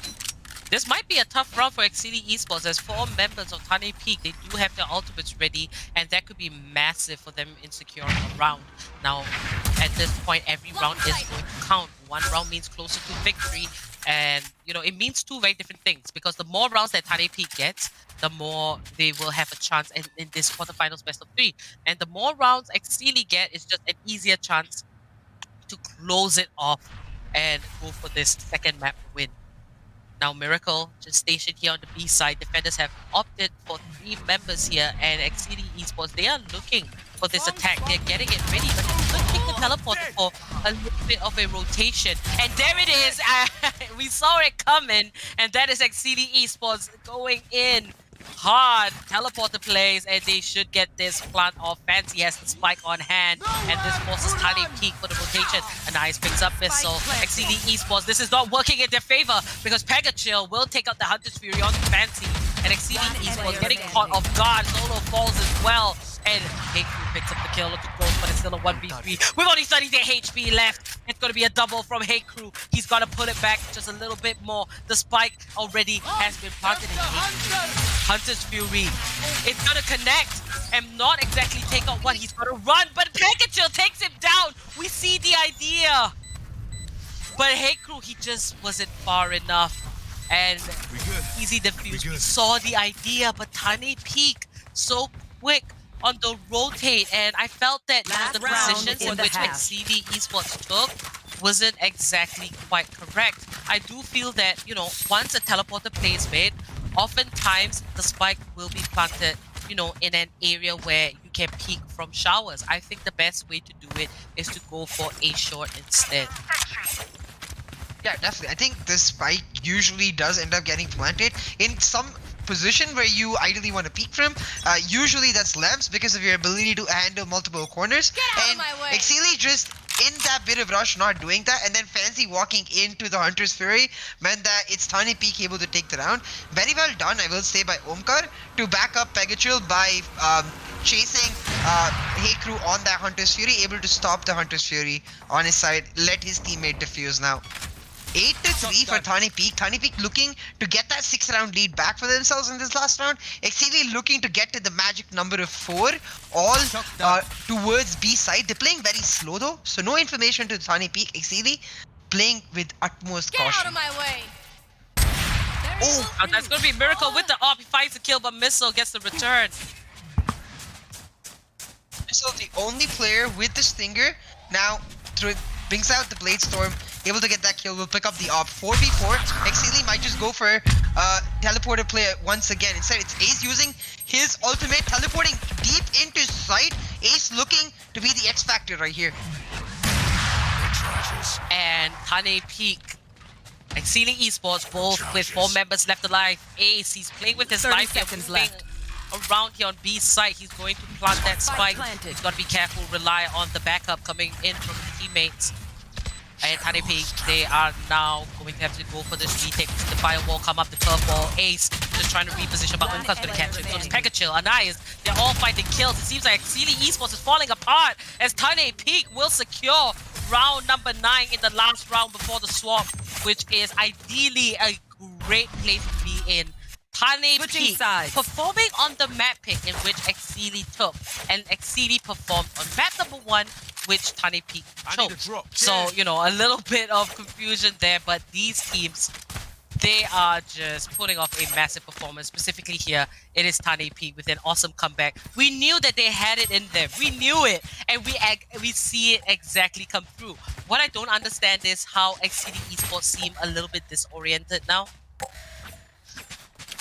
This might be a tough round for Axilly Esports, as 4 members of THANE Peak, they do have their ultimates ready, and that could be massive for them in securing a round. Now, at this point, every round is going to count. 1 round means closer to victory, and you know, it means 2 very different things, because the more rounds that THANE Peak gets, the more they will have a chance in this quarterfinals best of 3. And the more rounds Axilly get, is just an easier chance to close it off and go for this second map win. Now Miracle just stationed here on the B side. Defenders have opted for 3 members here, and Axilly Esports, they are looking for this attack. They're getting it ready, but they're looking the teleporter for a little bit of a rotation. And there it is. We saw it coming, and that is Axilly Esports going in hard. Teleporter plays, and they should get this plant off. Fancy has the spike on hand, and this forces THANE Peak for the rotation. A nice picks up missile. Axilly Esports, this is not working in their favor, because Pegachill will take out the Hunter's Fury on Fancy, and Axilly Esports getting caught off guard. Solo falls as well, and Heiku picks up the kill to Ghost, but it's still a 1v3 with only 30 HP left. It's going to be a double from Heiku. He's got to put it back just a little bit more. The spike already has been planted in Heiku. Hunter's Fury, it's going to connect and not exactly take out what he's going to run, but Pegachill takes him down. We see the idea, but Heiku, he just wasn't far enough, and easy defuse. We saw the idea, but THANE Peak so quick on the rotate, and I felt that the positions in which Axilly Esports took wasn't exactly quite correct. I do feel that, you know, once a teleporter play is made, oftentimes the spike will be planted, you know, in an area where you can peek from showers. I think the best way to do it is to go for A short instead. Yeah, definitely. I think the spike usually does end up getting planted in some position where you ideally want to peek from. Usually that's Labs because of your ability to handle multiple corners. Get out of And my way. Axilly just in that bit of rush not doing that, and then Fancy walking into the Hunter's Fury meant that it's THANE Peak able to take the round. Very well done, I will say, by Omkar to back up Pegachil by chasing Hey Crew on that Hunter's Fury, able to stop the Hunter's Fury on his side, let his teammate defuse now. 8-3 for THANE Peak. THANE Peak looking to get that 6-round lead back for themselves in this last round. Exceedly looking to get to the magic number of 4, all towards B side. They're playing very slow though, so no information to THANE Peak. Exceedly playing with utmost Get out caution. of my way. Oh, And that's gonna be Miracle with the op. He finds the kill, but Missile gets the return. so the only player with the Stinger now brings out the Blade Storm, able to get that kill, will pick up the op. 4v4, Exceedly might just go for teleporter play once again. Instead, it's Ace using his ultimate, teleporting deep into sight. Ace looking to be the X Factor right here. And THANE Peak, Axilly Esports, both with 4 members left alive. Ace, he's playing with his 30 life. seconds Moving left. around here on B side, he's going to plant that spike. planted. He's got to be careful, rely on the backup coming in from his teammates. And THANE Peak, they are now going to have to go for this retake. The firewall come up, the curveball. Ace just trying to reposition, but Omkar's going to catch it. So does Pegachil, Anais, they're all finding kills. It seems like Axilly Esports is falling apart as THANE Peak will secure round number 9 in the last round before the swap, which is ideally a great place to be in. THANE Peak performing on the map pick in which Axilly took, and Axilly performed on map number 1, which THANE Peak chose. So, you know, a little bit of confusion there, but these teams, they are just putting off a massive performance. Specifically here, it is THANE Peak with an awesome comeback. We knew that they had it in them. We knew it, and we see it exactly come through. What I don't understand is how Axilly Esports seem a little bit disoriented now.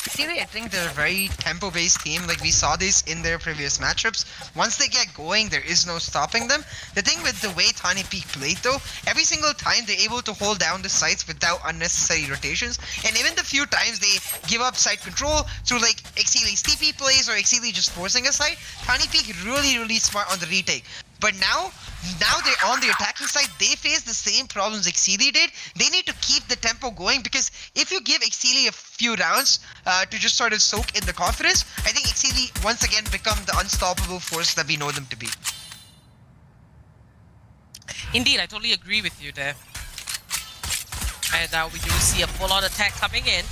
Actually, I think they're a very tempo-based team. Like we saw this in their previous matchups. Once they get going, there is no stopping them. The thing with the way THANE Peak played though, every single time they're able to hold down the sites without unnecessary rotations. And even the few times they give up site control through like Exceely's TP plays or Exceely just forcing a site, THANE Peak really smart on the retake. But now they're on the attacking side, they face the same problems Exceely did. They need to keep the tempo going, because if you give Exceely a few rounds to just sort of soak in the confidence, I think Exceely once again become the unstoppable force that we know them to be. Indeed, I totally agree with you there. And now we do see a full-on attack coming in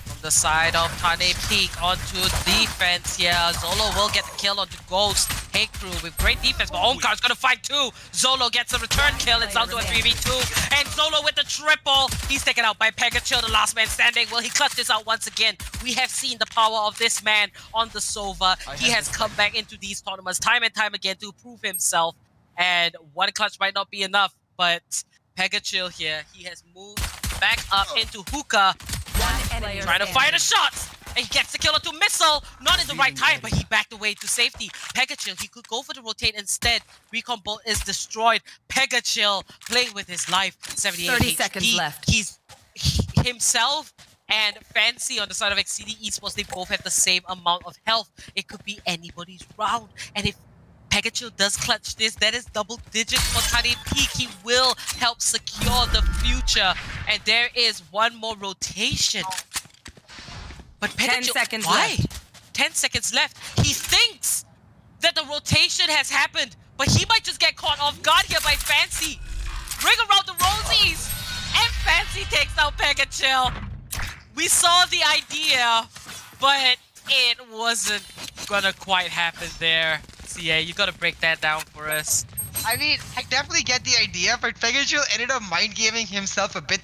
from the side of THANE Peak onto defense here. Zolo will get the kill onto Ghost. Hey Crew with great defense, but Omkar's gonna fight too. Zolo gets a return kill. It's down to a 3v2. And Zolo with the triple. He's taken out by Pegachil, the last man standing. Will he clutch this out once again? We have seen the power of this man on the Sova. He has come back into these tournaments time and time again to prove himself. And one clutch might not be enough, but Pegachil here, he has moved back up into Hookah, trying to fire the shots. And he gets the kill onto Missile, not in the right time, but he backed away to safety. Pegachil, he could go for the rotate instead. Recon bolt is destroyed. Pegachil playing with his life. 78 30 HP. seconds left. He's himself and Fancy on the side of Exceely Esports, they both have the same amount of health. It could be anybody's round. And if Pegachil does clutch this, that is double digits for THANE Peak. He will help secure the future. And there is one more rotation. But Pegachil, 10 seconds why? left. 10 seconds left. He thinks that the rotation has happened, but he might just get caught off guard here by Fancy. Bring around the Rosies! And Fancy takes out Pegachil. We saw the idea, but it wasn't gonna quite happen there. So yeah, you gotta break that down for us. I mean, I definitely get the idea, but Pegachil ended up mind-gaming himself a bit.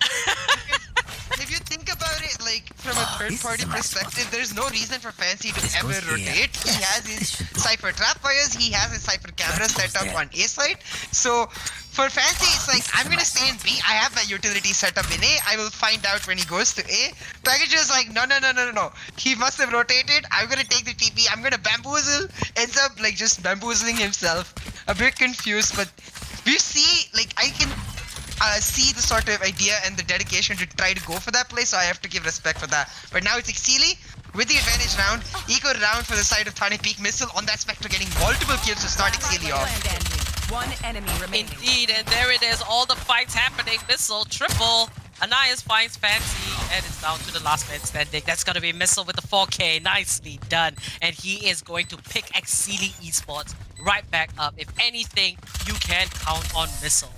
If you think about it, like, from a third-party perspective, there's no reason for Fancy to ever rotate. He has his Cypher trap fires, he has his Cypher camera set up on A side. So, for Fancy, it's like, I'm gonna stay in B, I have my utility set up in A, I will find out when he goes to A. Pegachil's like, no. He must have rotated, I'm gonna take the TP, I'm gonna bamboozle. Ends up, like, just bamboozling himself. A bit confused, but we see, like, see the sort of idea and the dedication to try to go for that play, so I have to give respect for that. But now it's EXCEELI with the advantage round, eco round for the side of THANE Peak. Missile on that Spectre, getting multiple kills to start EXCEELI off. One enemy remaining. Indeed, and there it is, all the fights happening. Missile, triple. Anais finds Fancy, and it's down to the last man standing. That's gonna be Missile with the 4K. Nicely done. And he is going to pick Axilly Esports right back up. If anything, you can count on Missile.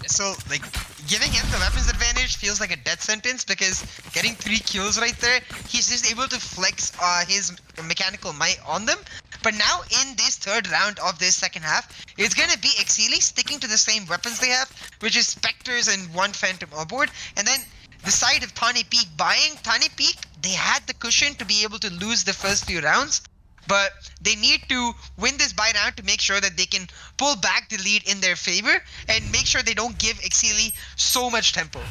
So, like, giving him the weapons advantage feels like a death sentence, because getting 3 kills right there, he's just able to flex his mechanical might on them. But now in this third round of this second half, it's gonna be EXCEELI sticking to the same weapons they have, which is Spectres and 1 Phantom aboard. And then the side of THANE Peak buying. THANE Peak, they had the cushion to be able to lose the first few rounds, but they need to win this buy round to make sure that they can pull back the lead in their favor and make sure they don't give EXCEELI so much tempo.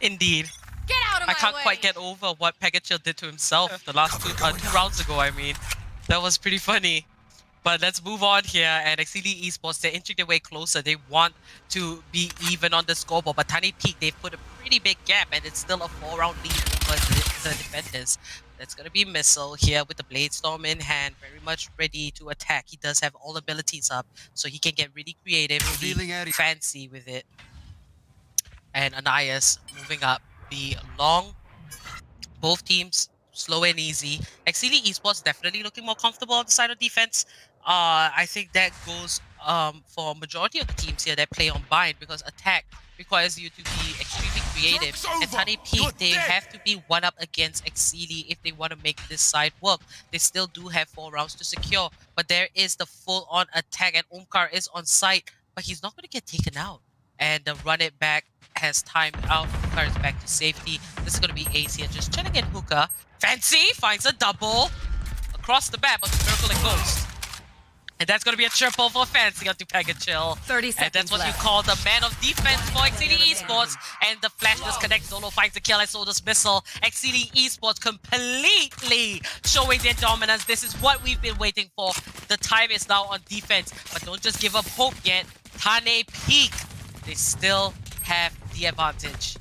Indeed. Get out of I my can't way. quite get over what Pegachil did to himself the last two rounds ago, I mean. That was pretty funny. But let's move on here, and EXCEELI Esports, they're inching their way closer. They want to be even on the scoreboard, but THANE Peak, they've put a pretty big gap, and it's still a 4-round lead over the defenders. That's going to be Missile here with the Blade Storm in hand, very much ready to attack. He does have all abilities up, so he can get really creative, really fancy with it. And Anais moving up the long. Both teams slow and easy. EXCEELI Esports definitely looking more comfortable on the side of defense. I think that goes for majority of the teams here that play on bind, because attack requires you to be extremely creative. And THANE Peak, they have to be one up against EXCEELI if they want to make this side work. They still do have 4 rounds to secure, but there is the full-on attack, and Omkar is on site, but he's not going to get taken out. And the run it back has timed out. Omkar is back to safety. This is going to be Ace here, just chilling in hookah. Fancy finds a double across the map onto Miracle and Ghost. And that's going to be a triple for Fancy onto Pegachil. 30 seconds And that's what left. you call the man of defense for EXCEELI Esports. And the flash disconnect. Solo finds the kill, and so does Missile. EXCEELI Esports completely showing their dominance. This is what we've been waiting for. The time is now on defense. But don't just give up hope yet. THANE Peak, they still have the advantage.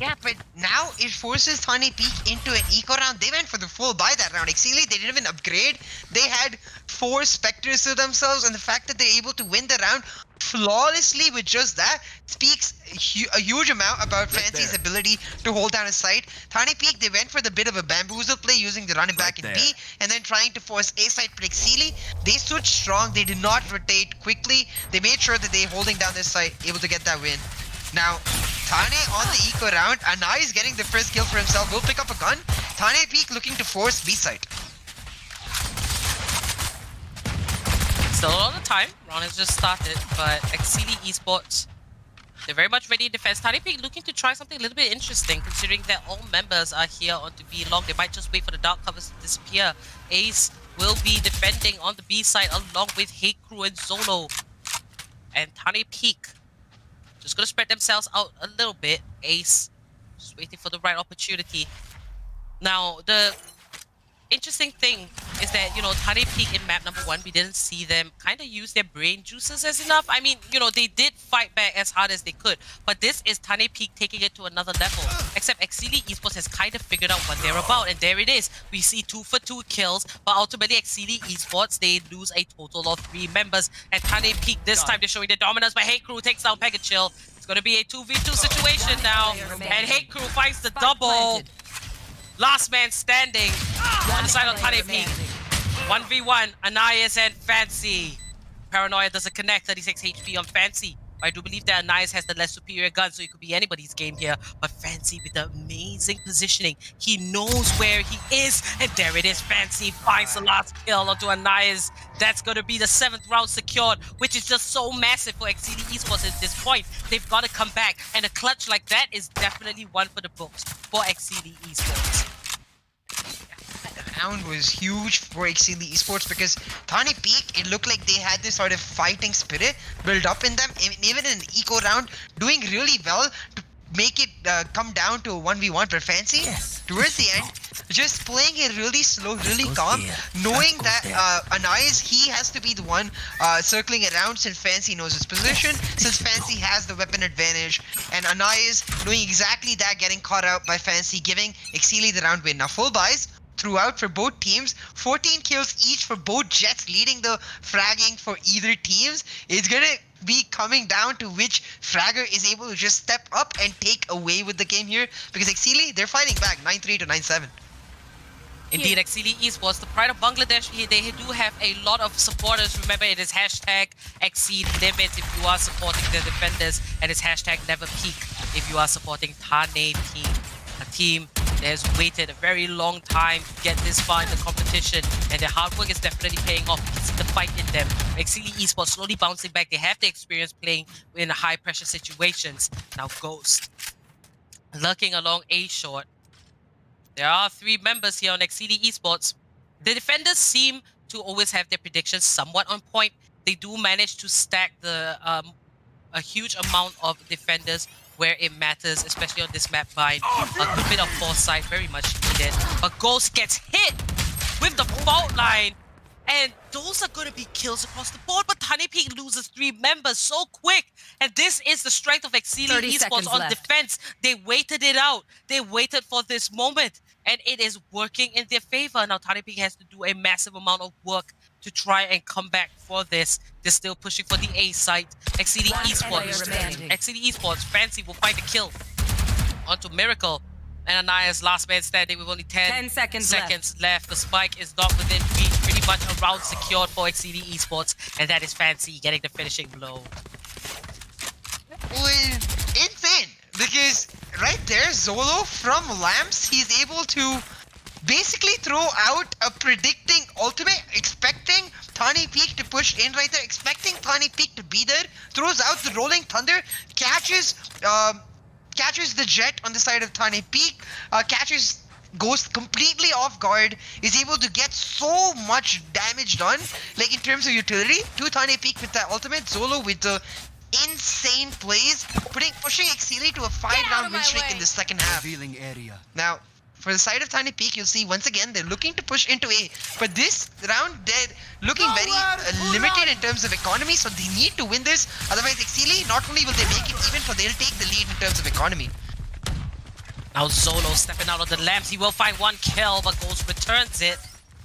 Yeah, but now it forces THANE Peak into an eco round. They went for the full buy that round. EXCEELI, they didn't even upgrade. They had 4 Spectres to themselves, and the fact that they're able to win the round flawlessly with just that speaks a huge amount about Fancy's ability to hold down a site. THANE Peak, they went for the bit of a bamboozle play using the running back in B, and then trying to force A site. But EXCEELI, they stood strong. They did not rotate quickly. They made sure that they're holding down this site, able to get that win. Now, THANE on the eco round. Anai is getting the first kill for himself. Will pick up a gun. THANE Peak looking to force B site. Still a lot of time. Round has just started, but EXCEELI Esports, they're very much ready in defense. THANE Peak looking to try something a little bit interesting, considering that all members are here onto B long. They might just wait for the dark covers to disappear. Ace will be defending on the B side along with Hate Crew and Zolo. And THANE Peak just gonna spread themselves out a little bit. Ace just waiting for the right opportunity. Now, the interesting thing is that, you know, THANE Peak in map number 1, we didn't see them kind of use their brain juices as enough. I mean, you know, they did fight back as hard as they could, but this is THANE Peak taking it to another level. Except EXCEELI Esports has kind of figured out what they're about, and there it is. We see 2 for 2 kills, but ultimately EXCEELI Esports, they lose a total of 3 members. And THANE Peak, this time they're showing their dominance, but Hate Crew takes down Pegachil. It's going to be a 2v2 situation now, and Hate Crew finds the double. Last man standing on the side of THANE Peak. 1v1, Anais and Fancy. Paranoia doesn't connect, 36 HP on Fancy. I do believe that Anais has the less superior gun, so it could be anybody's game here. But Fancy with the amazing positioning. He knows where he is, and there it is. Fancy finds the last kill onto Anais. That's going to be the 7th round secured, which is just so massive for EXCEELI Esports at this point. They've got to come back, and a clutch like that is definitely one for the books for EXCEELI Esports. Round was huge for EXCEELI Esports because THANE Peak, it looked like they had this sort of fighting spirit built up in them, even in an eco round, doing really well to make it come down to a 1v1 for Fancy. towards the end, just playing it really slow, really calm, knowing that Anais, he has to be the one circling around since Fancy knows his position, since Fancy has the weapon advantage, and Anais knowing exactly that, getting caught out by Fancy, giving EXCEELI the round win. Now full buys throughout for both teams, 14 kills each for both Jets, leading the fragging for either teams. It's gonna be coming down to which fragger is able to just step up and take away with the game here, because EXCEELI, they're fighting back 9-3 to 9-7. Indeed, Axilly Esports, the pride of Bangladesh, they do have a lot of supporters. Remember, it is hashtag exceed limits if you are supporting the defenders, and it's hashtag never peak if you are supporting THANE team. A team that has waited a very long time to get this far in the competition, and their hard work is definitely paying off. You can see the fight in them. Axilly Esports slowly bouncing back. They have the experience playing in high pressure situations. Now Ghost lurking along A short. There are 3 members here on Axilly Esports. The defenders seem to always have their predictions somewhat on point. They do manage to stack the a huge amount of defenders where it matters, especially on this map by a good bit of foresight, very much needed. But Ghost gets hit with the fault line, and those are going to be kills across the board. But THANE Peak loses 3 members so quick, and this is the strength of Axilly Esports on defense. They waited it out. They waited for this moment, and it is working in their favor. Now THANE Peak has to do a massive amount of work to try and come back for this. They're still pushing for the A site. Axilly Esports, Fancy will find a kill onto Miracle. And Anaya's last man standing with only 10 seconds left. The spike is not within reach. Pretty much a round secured for Axilly Esports. And that is Fancy getting the finishing blow. Insane! Because right there, Zolo from Lamps, he's able to basically throw out a predicting ultimate, expecting THANE Peak to push in right there, expecting THANE Peak to be there, throws out the Rolling Thunder, catches the Jet on the side of THANE Peak, catches Ghost completely off guard, is able to get so much damage done, like in terms of utility, to THANE Peak with that ultimate, Zolo with the insane plays, pushing EXCEELI to a 5-round win streak in the second half. Area. Now, for the side of THANE Peak, you'll see once again they're looking to push into A, but this round they're looking very limited in terms of economy, so they need to win this. Otherwise, EXCEELI, not only will they make it even, but they'll take the lead in terms of economy. Now Zolo stepping out of the lamps. He will find 1 kill, but Ghost returns it.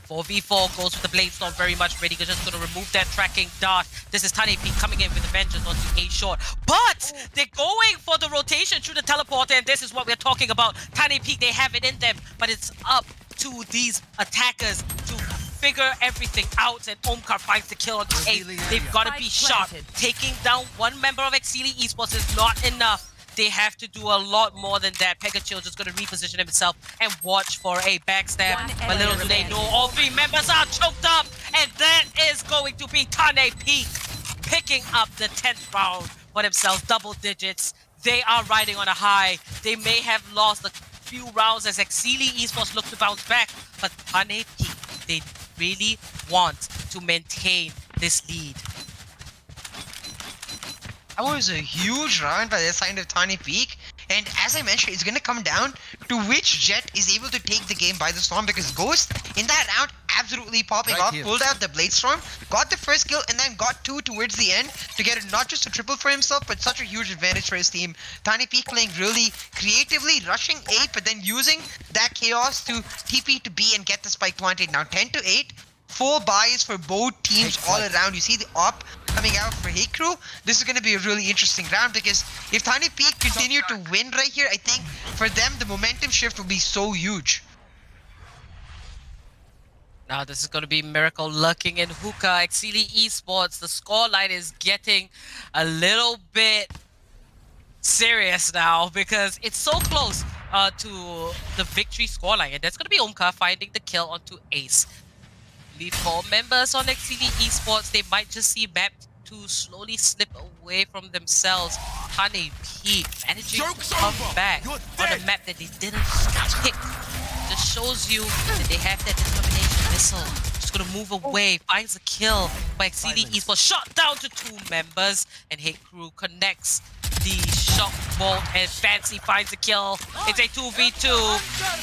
4v4 goes with the Blade Storm very much ready. He's just going to remove that tracking dart. This is THANE Peak coming in with a vengeance on the A short. But they're going for the rotation through the teleporter, and this is what we're talking about. THANE Peak, they have it in them, but it's up to these attackers to figure everything out, and Omkar finds the kill on the A. They've got to be sharp. Taking down 1 member of Axilly Esports is not enough. They have to do a lot more than that. Pegachill just going to reposition himself and watch for a backstab. But little do they know, all 3 members are choked up. And that is going to be THANE Peak picking up the 10th round for themselves. Double digits. They are riding on a high. They may have lost a few rounds as Axilly Esports look to bounce back. But THANE Peak, they really want to maintain this lead. That was a huge round by the side of THANE Peak, and as I mentioned, it's going to come down to which Jet is able to take the game by the storm, because Ghost in that round absolutely popping off, pulled out the Blade Storm, got the first kill, and then got 2 towards the end to get not just a triple for himself, but such a huge advantage for his team. THANE Peak playing really creatively, rushing A, but then using that chaos to TP to B and get the spike planted. Now 10-8. Full buys for both teams all around. You see the op coming out for Hey Crew. This is going to be a really interesting round, because if THANE Peak continue to win right here, I think for them the momentum shift will be so huge. Now this is going to be Miracle lurking in hookah. Axilly Esports, the scoreline is getting a little bit serious now, because it's so close to the victory scoreline. And that's going to be Omkar finding the kill onto Ace. Leave 4 members on Axilly Esports. They might just see map 2 slowly slip away from themselves. THANE Peak managing to come back on a map that they didn't pick. Just shows you that they have that determination. Missile just gonna move away, finds a kill by Axilly Esports. Shot down to 2 members, and Hate Crew connects the shock bolt, and Fancy finds a kill. It's a 2v2.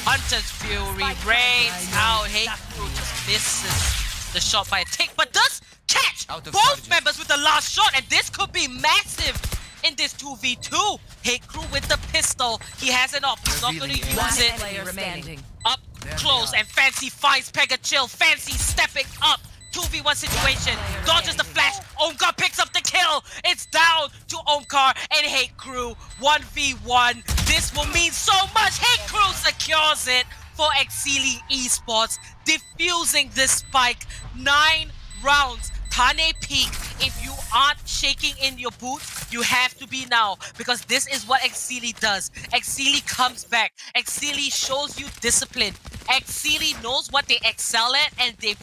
Hunter's Fury rains out. Hey Crew just misses the shot by a tick, but does catch both members with the last shot, and this could be massive in this 2v2. Hate Crew with the pistol. He has an op. He's not going to use it. Up close, and Fancy finds Pega-Chill. Fancy stepping up. 2v1 situation. Dodges the flash. Omkar picks up the kill. It's down to Omkar and Hate Crew. 1v1. This will mean so much. Hate Crew secures it for EXCEELI Esports, defusing this spike. 9 rounds. THANE peak. If you aren't shaking in your boots, you have to be now, because this is what EXCEELI does. EXCEELI comes back. EXCEELI shows you discipline. EXCEELI knows what they excel at, and they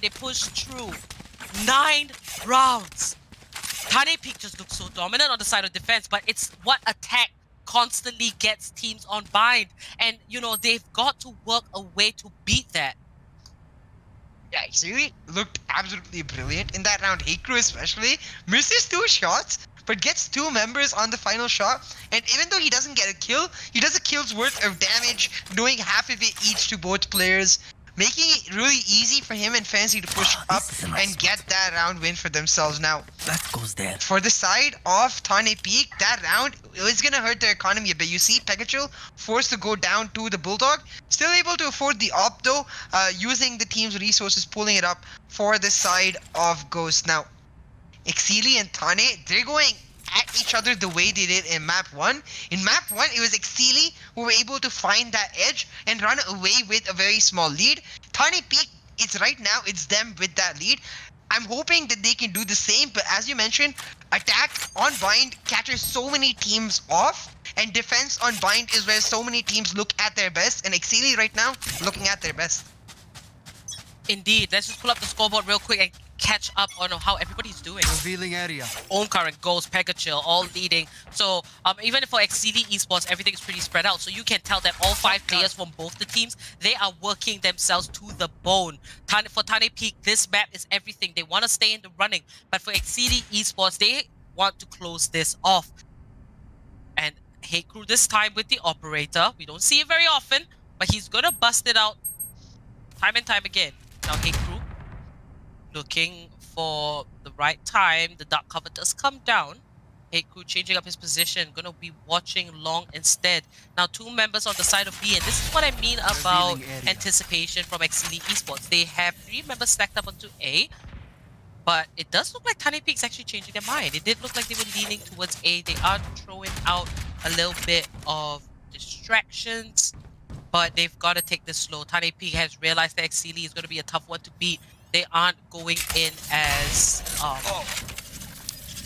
push through. 9 rounds. THANE peak just looks so dominant on the side of defense, but it's what attack constantly gets teams on bind, and you know they've got to work a way to beat that. Yeah, EXCEELI looked absolutely brilliant in that round. Hate Crew especially misses 2 shots, but gets 2 members on the final shot. And even though he doesn't get a kill, he does a kill's worth of damage, doing half of it each to both players, making it really easy for him and Fancy to push up and get that round win for themselves. Now, That goes there. for the side of THANE peak, that round is gonna hurt their economy a bit. You see Pega-Chill forced to go down to the Bulldog, still able to afford the op though, using the team's resources, pulling it up for the side of Ghost. Now, EXCEELI and THANE, they're going at each other the way they did in map 1. In map 1, it was EXCEELI who were able to find that edge and run away with a very small lead. THANE peak, it's right now, it's them with that lead. I'm hoping that they can do the same, but as you mentioned, attack on bind catches so many teams off, and defense on bind is where so many teams look at their best, and EXCEELI right now looking at their best. Indeed. Let's just pull up the scoreboard real quick and catch up on how everybody's doing. Revealing area. Omkar and Ghost, Pega-Chill, all leading. So even for EXCEELI Esports, everything is pretty spread out. So you can tell that all 5 players from both the teams, they are working themselves to the bone. For THANE peak, this map is everything. They want to stay in the running. But for EXCEELI Esports, they want to close this off. And Hate Crew this time with the operator. We don't see it very often, but he's going to bust it out time and time again. Now Hate Crew looking for the right time. The dark cover does come down. Hate Crew changing up his position. Gonna be watching long instead. Now 2 members on the side of B, and this is what I mean about anticipation from EXCEELI Esports. They have 3 members stacked up onto A, but it does look like THANE Peak's actually changing their mind. It did look like they were leaning towards A. They are throwing out a little bit of distractions, but they've got to take this slow. THANE Peak has realized that EXCEELI is going to be a tough one to beat. They aren't going in as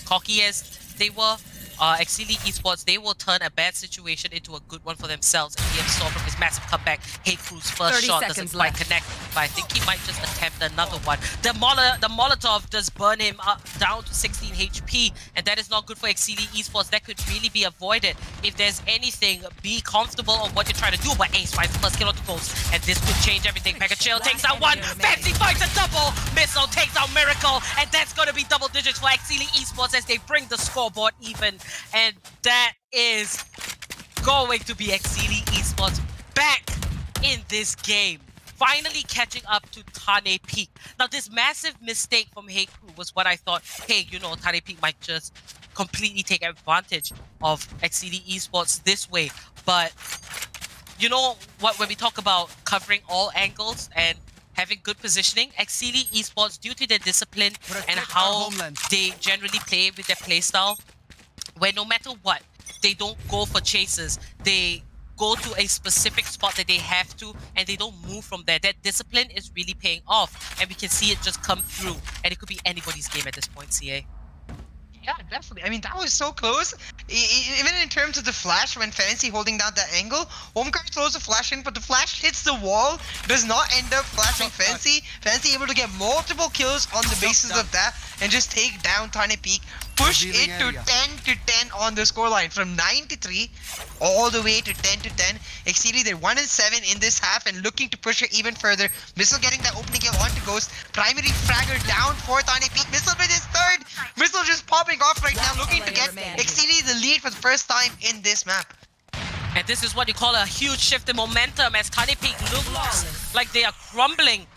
cocky as they were. EXCEELI Esports, they will turn a bad situation into a good one for themselves. And we have saw from his massive comeback, Hate Crew's first shot doesn't quite connect, but I think he might just attempt another one. The Molotov does burn him up down to 16 HP, and that is not good for EXCEELI Esports. That could really be avoided. If there's anything, be comfortable on what you're trying to do, but Ace finds the first kill on the Ghost, and this could change everything. Pega-Chill takes out 1, Fancy finds a double, Missile takes out Miracle, and that's going to be double digits for EXCEELI Esports as they bring the scoreboard even. And that is going to be EXCEELI Esports back in this game, finally catching up to THANE Peak. Now, this massive mistake from Hate Crew was what I thought, hey, you know, THANE Peak might just completely take advantage of EXCEELI Esports this way. But you know what, when we talk about covering all angles and having good positioning, EXCEELI Esports, due to their discipline and how they generally play with their playstyle, where no matter what, they don't go for chases. They go to a specific spot that they have to, and they don't move from there. That discipline is really paying off, and we can see it just come through. And it could be anybody's game at this point, CA. Yeah, definitely. I mean, that was so close. Even in terms of the flash, when Fancy holding down that angle, Omkar throws a flash in, but the flash hits the wall, does not end up flashing Fancy. Fancy able to get multiple kills on the basis of that, and just take down THANE Peak. push Revealing it to area. 10-10 on the scoreline from 9-3 all the way to 10-10. EXCEELI, they're 1-7 in this half and looking to push it even further. Missile getting that opening kill onto Ghost. Primary fragger down for THANE Peak. Missile with his third. Missile just popping off right now, looking to get EXCEELI the lead for the first time in this map. And this is what you call a huge shift in momentum as THANE Peak looks like they are crumbling.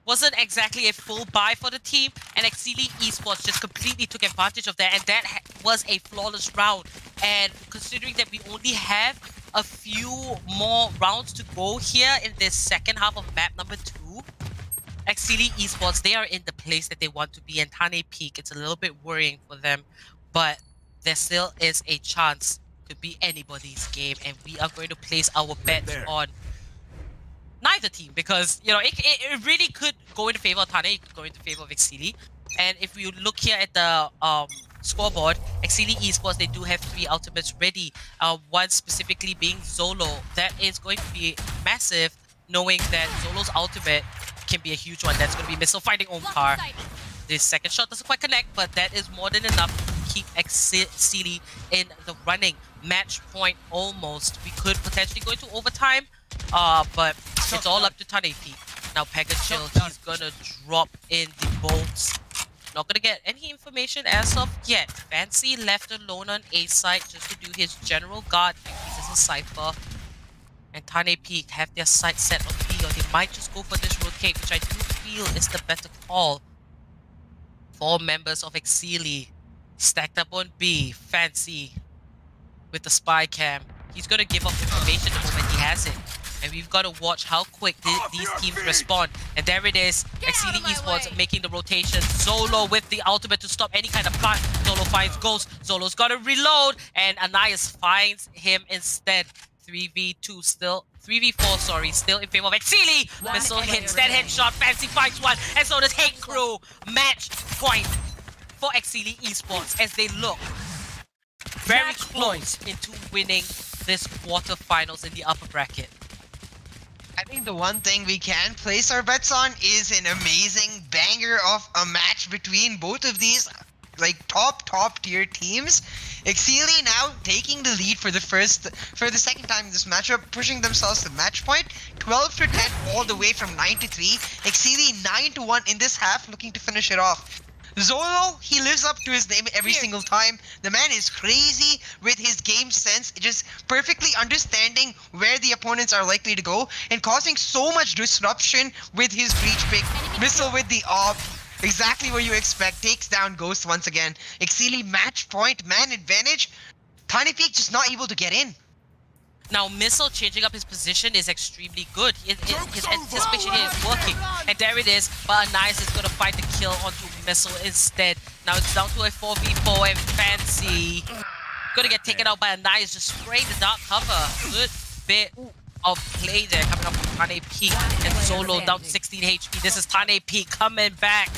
Wasn't exactly a full buy for the team, and EXCEELI Esports just completely took advantage of that, and that was a flawless round. And considering that we only have a few more rounds to go here in this second half of map number 2, EXCEELI Esports, they are in the place that they want to be, and THANE Peak, it's a little bit worrying for them, but there still is a chance. Could be anybody's game, and we are going to place our bets on neither team, because you know it really could go in favor of THANE, it could go into favor of EXCEELI. And if you look here at the scoreboard, EXCEELI Esports, they do have 3 ultimates ready, one specifically being Zolo. That is going to be massive, knowing that Zolo's ultimate can be a huge one. That's going to be missile finding Omkar. This second shot doesn't quite connect, but that is more than enough to keep EXCEELI in the running. Match point almost. We could potentially go into overtime, but it's all up to THANE Peak. Now Pegachill, he's gonna drop in the bolts. Not gonna get any information as of yet. Fancy left alone on A side just to do his general guard duties as a Cypher. And THANE Peak have their sight set on B, or they might just go for this rotate, which I do feel is the better call. 4 members of EXCEELI stacked up on B. Fancy with the spy cam. He's gonna give up information the moment he has it. And we've got to watch how quick these teams respond. And there it is. EXCEELI Esports making the rotation. Zolo with the ultimate to stop any kind of plot. Zolo finds Ghost. Zolo's got to reload. And Anais finds him instead. 3v2 still. 3v4, sorry. Still in favor of EXCEELI. Missile hits. That headshot. Fancy finds one. And so does Hate Crew. Match point for EXCEELI Esports as they look very close into winning this quarterfinals in the upper bracket. I think the one thing we can place our bets on is an amazing banger of a match between both of these like top tier teams. EXCEELI now taking the lead for the second time in this matchup, pushing themselves to match point 12-10 all the way from 9-3. EXCEELI 9-1 in this half, looking to finish it off. Zolo, he lives up to his name every single time. The man is crazy with his game sense, just perfectly understanding where the opponents are likely to go and causing so much disruption with his breach pick. Missile with the op. Exactly what you expect. Takes down Ghost once again. EXCEELI match point, man advantage. THANE Peak just not able to get in. Now, Missile changing up his position is extremely good. His anticipation here is working. And there it is. But Anais is going to find the kill onto Missile instead. Now it's down to a 4v4 and Fancy going to get taken out by Anais. Just spray the dark cover. Good bit of play there coming up from THANE Peak. And Zolo down 16 HP. This is THANE Peak coming back.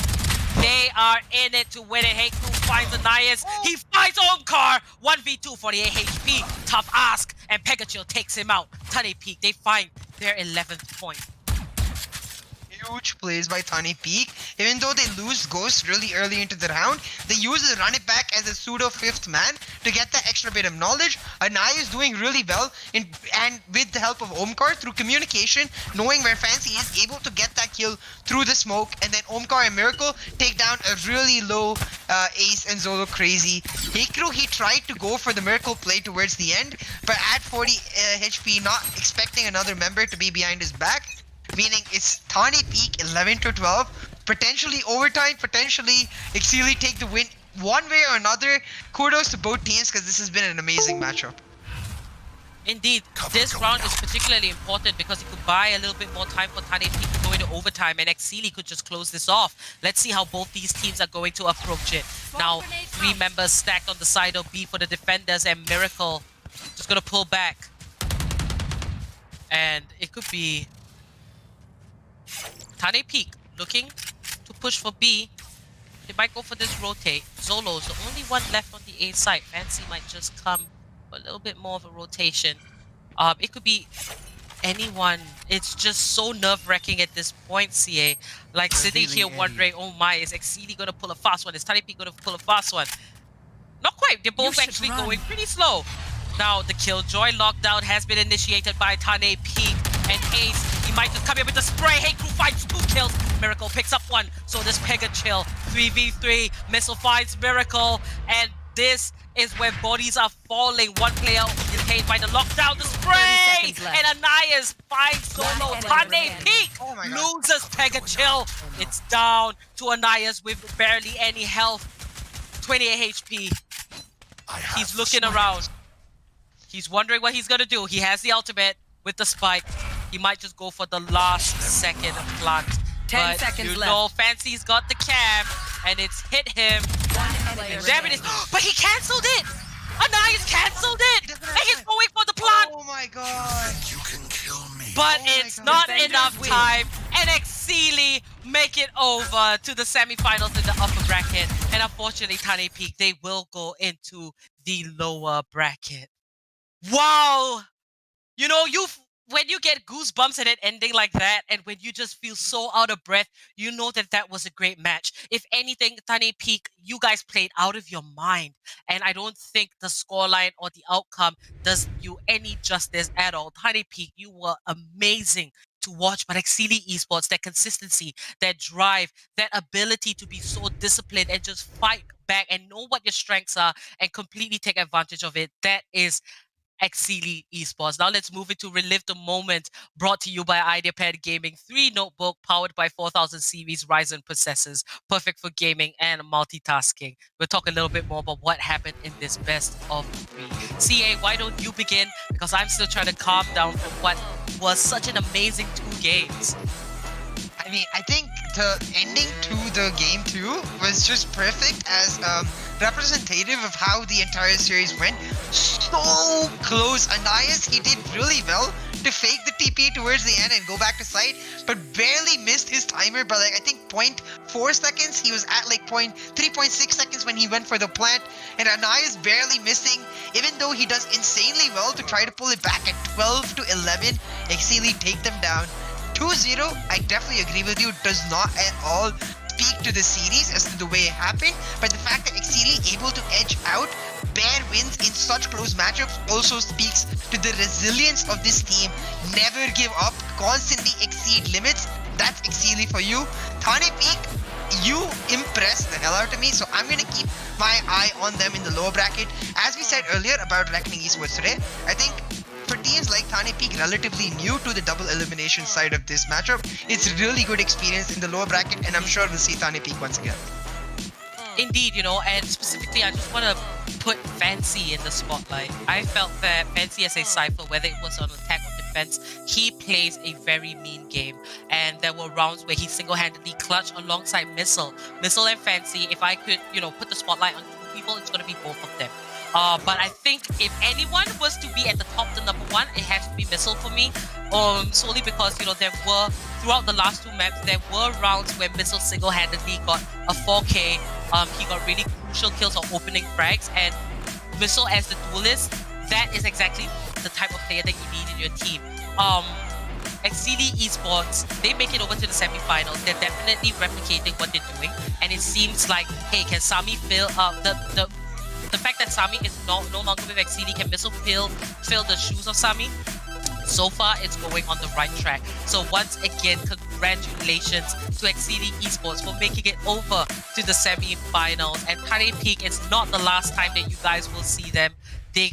They are in it to win it. Hate Crew finds Anais. He finds Omkar. 1v2, 48 HP. Tough ask. And Pegachill takes him out. THANE Peak, they find their 11th point. Huge plays by THANE Peak. Even though they lose Ghost really early into the round, they use the run it back as a pseudo 5th man to get that extra bit of knowledge. Anai is doing really well and with the help of Omkar through communication, knowing where Fancy is able to get that kill through the smoke, and then Omkar and Miracle take down a really low Ace and Zolo crazy. Hikru, he tried to go for the Miracle play towards the end, but at 40 HP, not expecting another member to be behind his back. Meaning it's THANE Peak 11-12, potentially overtime, potentially EXCEELI take the win one way or another. Kudos to both teams because this has been an amazing matchup. Indeed, this round is particularly important because it could buy a little bit more time for THANE Peak to go into overtime, and EXCEELI could just close this off. Let's see how both these teams are going to approach it. Now, 3 members stacked on the side of B for the defenders, and Miracle just gonna pull back. And it could be THANE Peak looking to push for B. They might go for this rotate. Zolo's the only one left on the A side. Fancy might just come for a little bit more of a rotation. It could be anyone. It's just so nerve-wracking at this point, CA. Like sitting here wondering, oh my, is EXCEELI gonna pull a fast one? Is THANE Peak gonna pull a fast one? Not quite. They're both should actually run. going pretty slow. Now, the Killjoy lockdown has been initiated by THANE, Peak, and Ace. He might just come here with the spray. Hey, Crew finds 2 kills. Miracle picks up 1. So does Pega Chill. 3v3. Missile finds Miracle. And this is where bodies are falling. One player detained by the lockdown. The spray! seconds left. And Anais finds solo. enemy THANE, remaining. Peak Oh my God. loses Pega Chill. It's down to Anais with barely any health. 28 HP. He's looking around. He's wondering what he's gonna do. He has the ultimate with the spike. He might just go for the last second plant. 10 but seconds you left. know Fancy's got the cam and it's hit him. There it is. But he cancelled it! Anais cancelled it! doesn't And he's have going for the plant! Oh my god. You can kill me. But Oh my it's God. not Defenders enough win. time. And EXCEELI make it over to the semifinals in the upper bracket. And unfortunately, THANE Peak, they will go into the lower bracket. Wow! You know, when you get goosebumps at an ending like that, and when you just feel so out of breath, you know that that was a great match. If anything, THANE Peak, you guys played out of your mind. And I don't think the scoreline or the outcome does you any justice at all. THANE Peak, you were amazing to watch, but EXCEELI Esports, that consistency, that drive, that ability to be so disciplined and just fight back and know what your strengths are and completely take advantage of it, that is EXCEELI Esports. Now let's move into Relive the Moment, brought to you by Ideapad Gaming. 3 notebook powered by 4000 series Ryzen processors, perfect for gaming and multitasking. We'll talk a little bit more about what happened in this best of 3. CA, why don't you begin? Because I'm still trying to calm down from what was such an amazing 2 games. I mean, I think the ending to the game 2 was just perfect as representative of how the entire series went. So close. Anais, he did really well to fake the TP towards the end and go back to site, but barely missed his timer by like I think 0.4 seconds. He was at like 3.6 seconds when he went for the plant, and Anais barely missing, even though he does insanely well to try to pull it back at 12 to 11. EXCEELI take them down 2-0. I definitely agree with you. Does not at all speak to the series as to the way it happened, but the fact that EXCEELI able to edge out bare wins in such close matchups also speaks to the resilience of this team. Never give up, constantly exceed limits. That's EXCEELI for you. THANE Peak, you impressed the hell out of me, so I'm gonna keep my eye on them in the lower bracket. As we said earlier about Reckoning Esports today, I think for teams like THANE Peak, relatively new to the double elimination side of this matchup, it's really good experience in the lower bracket, and I'm sure we'll see THANE Peak once again. Indeed, you know, and specifically, I just want to put Fancy in the spotlight. I felt that Fancy as a Cypher, whether it was on attack or defense, he plays a very mean game. And there were rounds where he single-handedly clutched alongside Missile. Missile and Fancy, if I could, you know, put the spotlight on 2 people, it's going to be both of them. But I think if anyone was to be at the top, the number 1, it has to be Missile for me. Solely because, you know, there were, throughout the last 2 maps, there were rounds where Missile single-handedly got a 4K. He got really crucial kills on opening frags, and Missile as the duelist, that is exactly the type of player that you need in your team. EXCEELI Esports, they make it over to the semifinals. They're definitely replicating what they're doing, and it seems like, hey, can Sami fill the fact that Sami is no longer with EXCEELI, can Missile fill the shoes of Sami? So far, it's going on the right track. So once again, congratulations to EXCEELI Esports for making it over to the semi-finals. And THANE Peak, it's not the last time that you guys will see them. They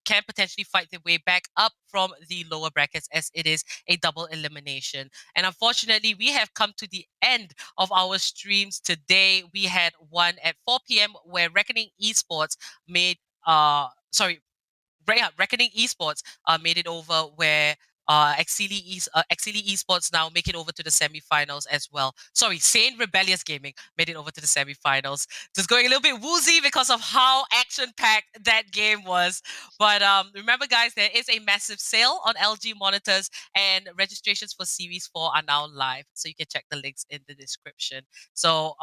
can potentially fight their way back up from the lower brackets, as it is a double elimination. And unfortunately, we have come to the end of our streams today. We had one at 4 p.m. where Reckoning Esports made Reckoning Esports made it over, where EXCEELI Esports now make it over to the semifinals as well. Sorry, Sane Rebellious Gaming made it over to the semifinals. Just going a little bit woozy because of how action-packed that game was. But remember, guys, there is a massive sale on LG monitors, and registrations for Series 4 are now live. So you can check the links in the description. So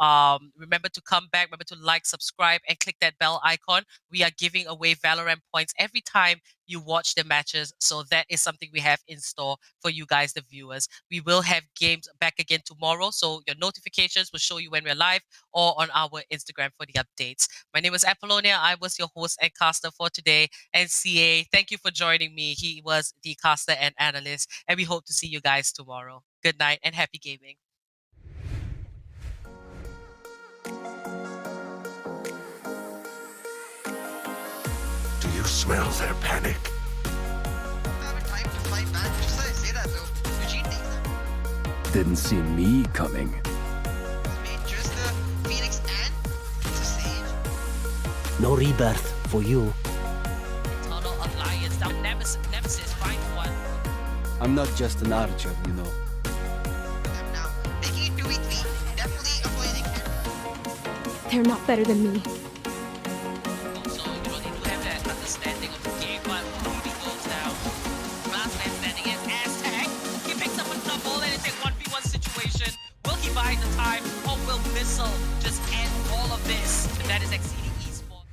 remember to come back, remember to like, subscribe, and click that bell icon. We are giving away Valorant points every time you watch the matches. So that is something we have in store for you guys, the viewers. We will have games back again tomorrow. So your notifications will show you when we're live or on our Instagram for the updates. My name is Apollonia. I was your host and caster for today. And CA, thank you for joining me. He was the caster and analyst. And we hope to see you guys tomorrow. Good night and happy gaming. Do you smell their panic? Have a time to fight back. Just like I say that though. Eugene takes them. Didn't see me coming. Made just the Phoenix and it's a sage. No rebirth for you. Eternal Alliance, down Nemesis, find one. I'm not just an archer, you know. Them now. Making it 2v3. Definitely avoiding him. They're not better than me. So you don't need to have that understanding of the game, but Ruby goes down. Last man standing is Aztec. He picks up a double and it's a 1v1 situation. Will he buy the time or will Missile just end all of this? And that is Exceeding Esports.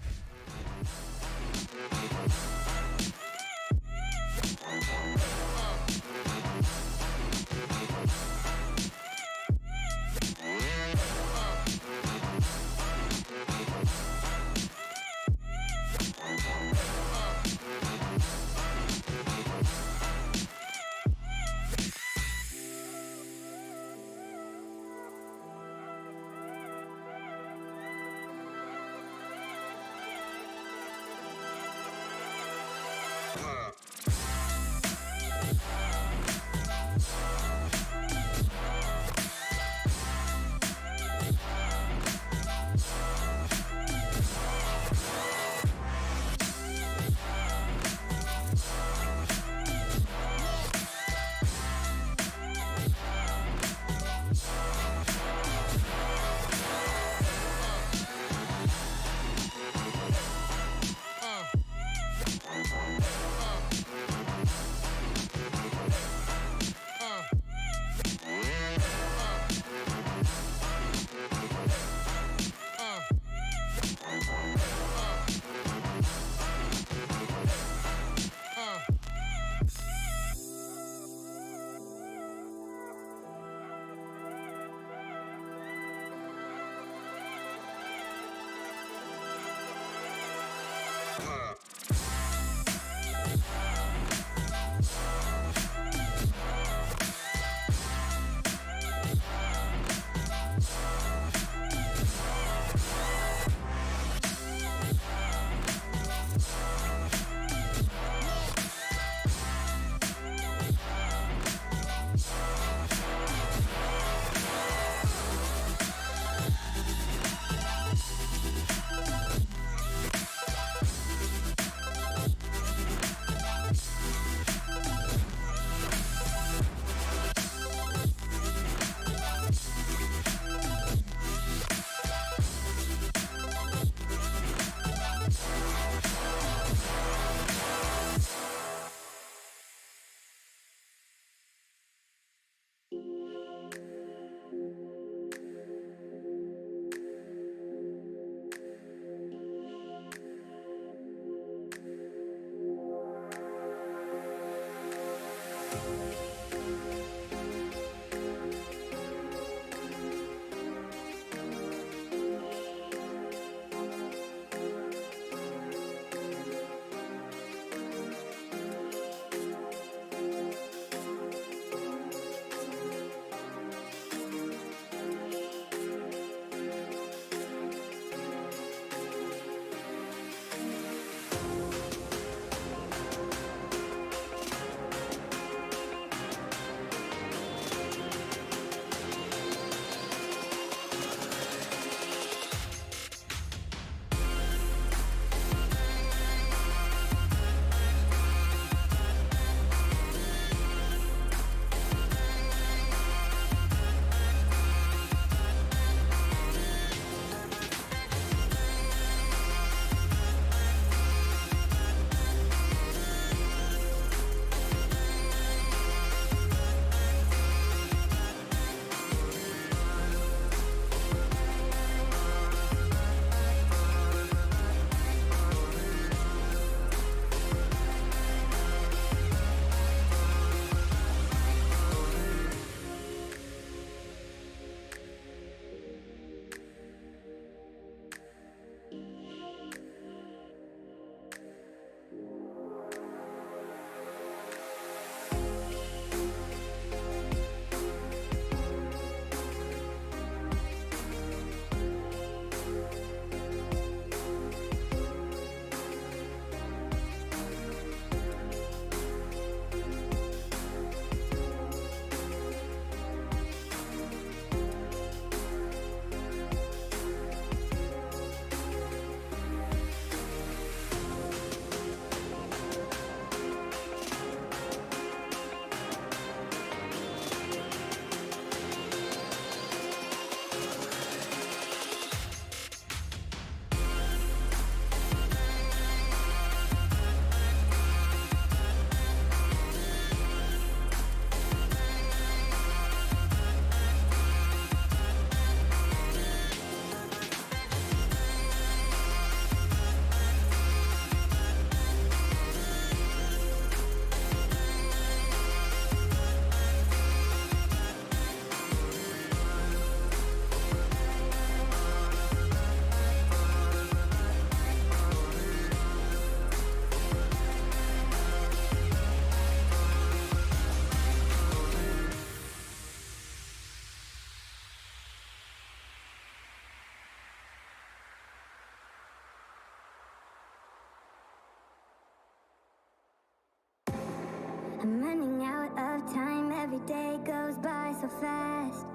I'm running out of time, every day goes by so fast.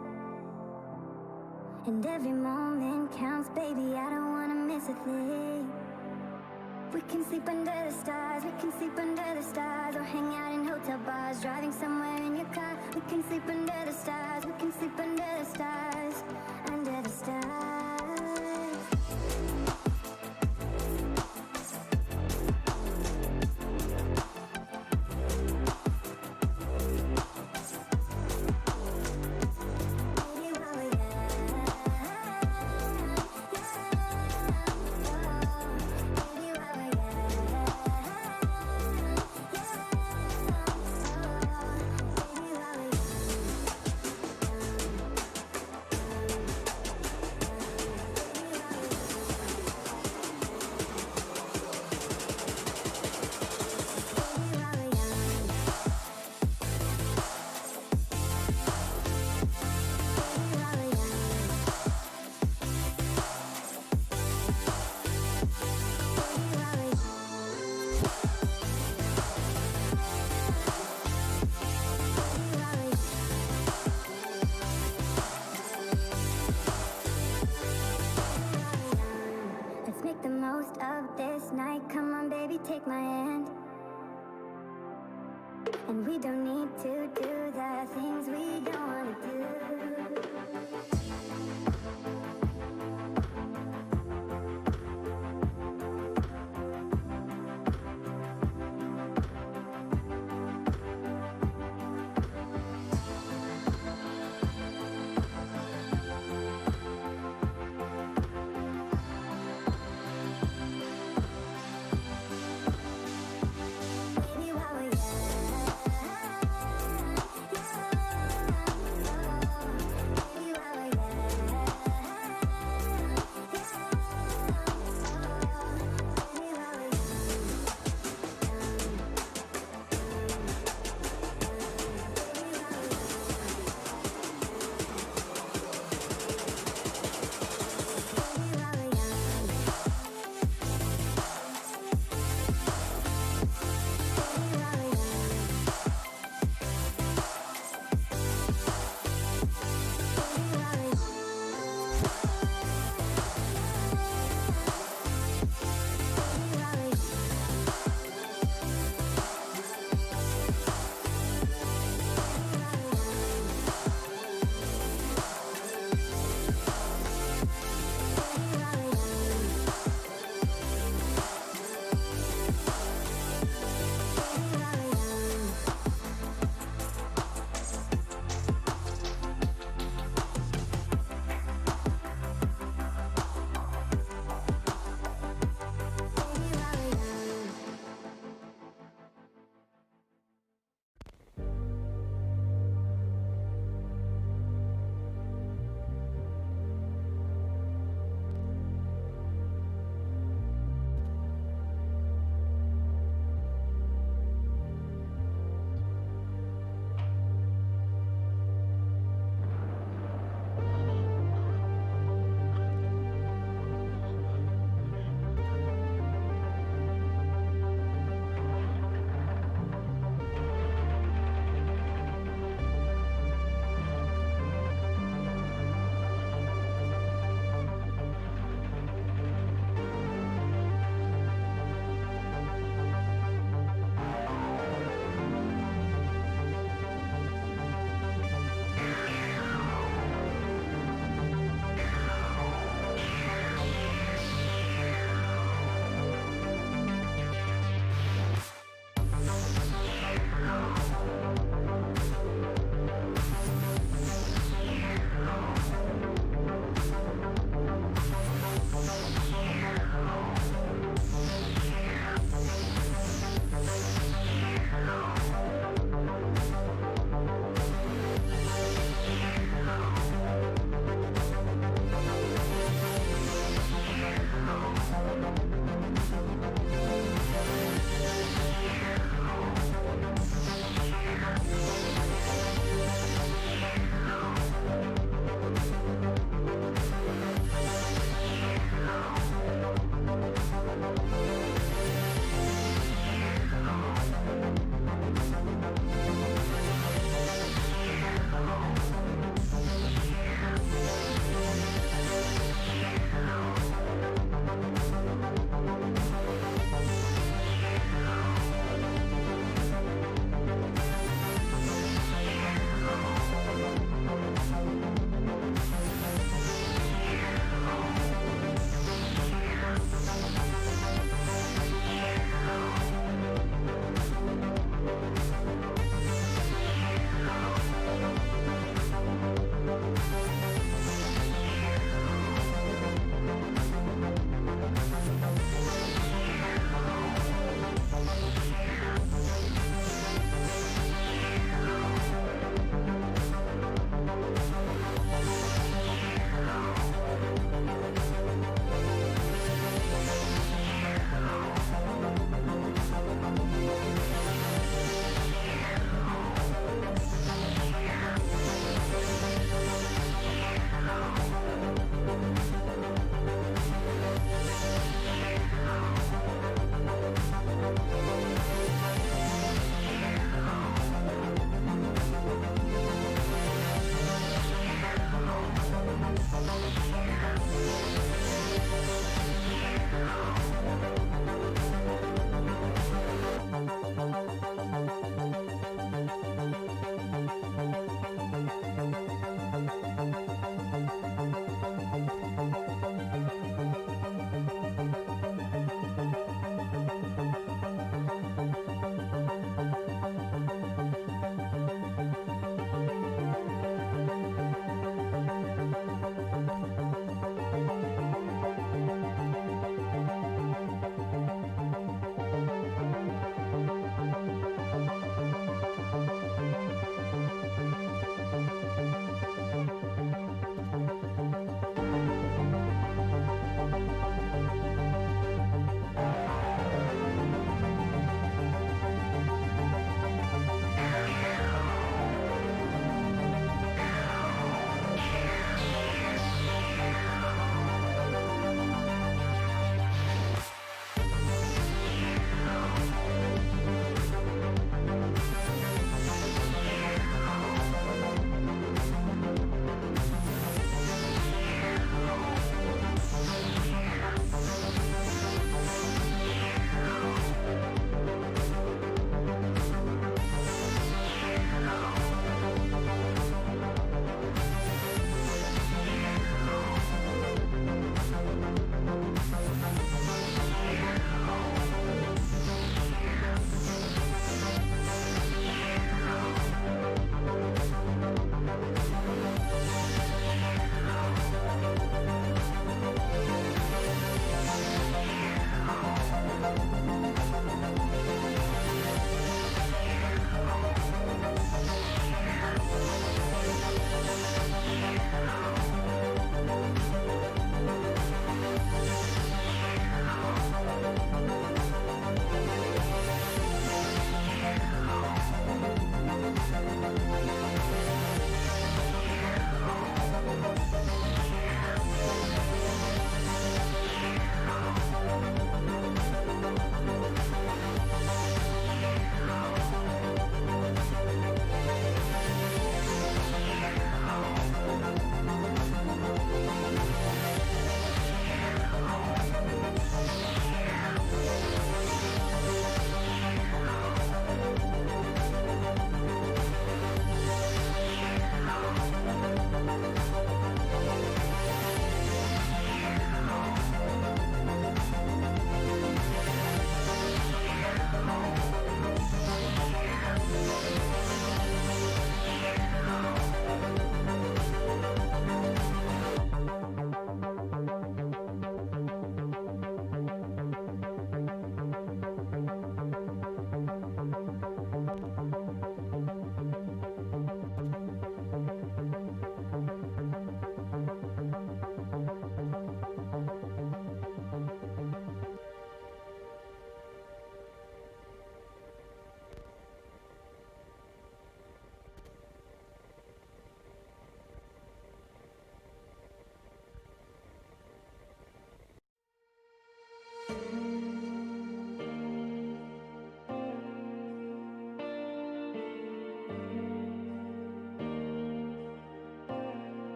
And every moment counts, baby, I don't wanna miss a thing. We can sleep under the stars, we can sleep under the stars, or hang out in hotel bars, driving somewhere in your car. We can sleep under the stars, we can sleep under the stars, under the stars. Let's make the most of this night. Come on, baby, take my hand. And we don't need to do the things we don't want to do. Baby, while we're young,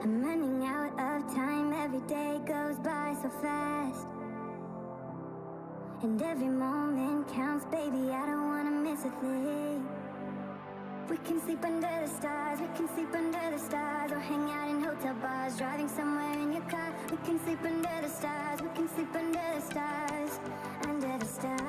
I'm running out of time, every day goes by so fast. And every moment counts, baby, I don't wanna miss a thing. We can sleep under the stars, we can sleep under the stars, or hang out in hotel bars, driving somewhere in your car. We can sleep under the stars, we can sleep under the stars, under the stars.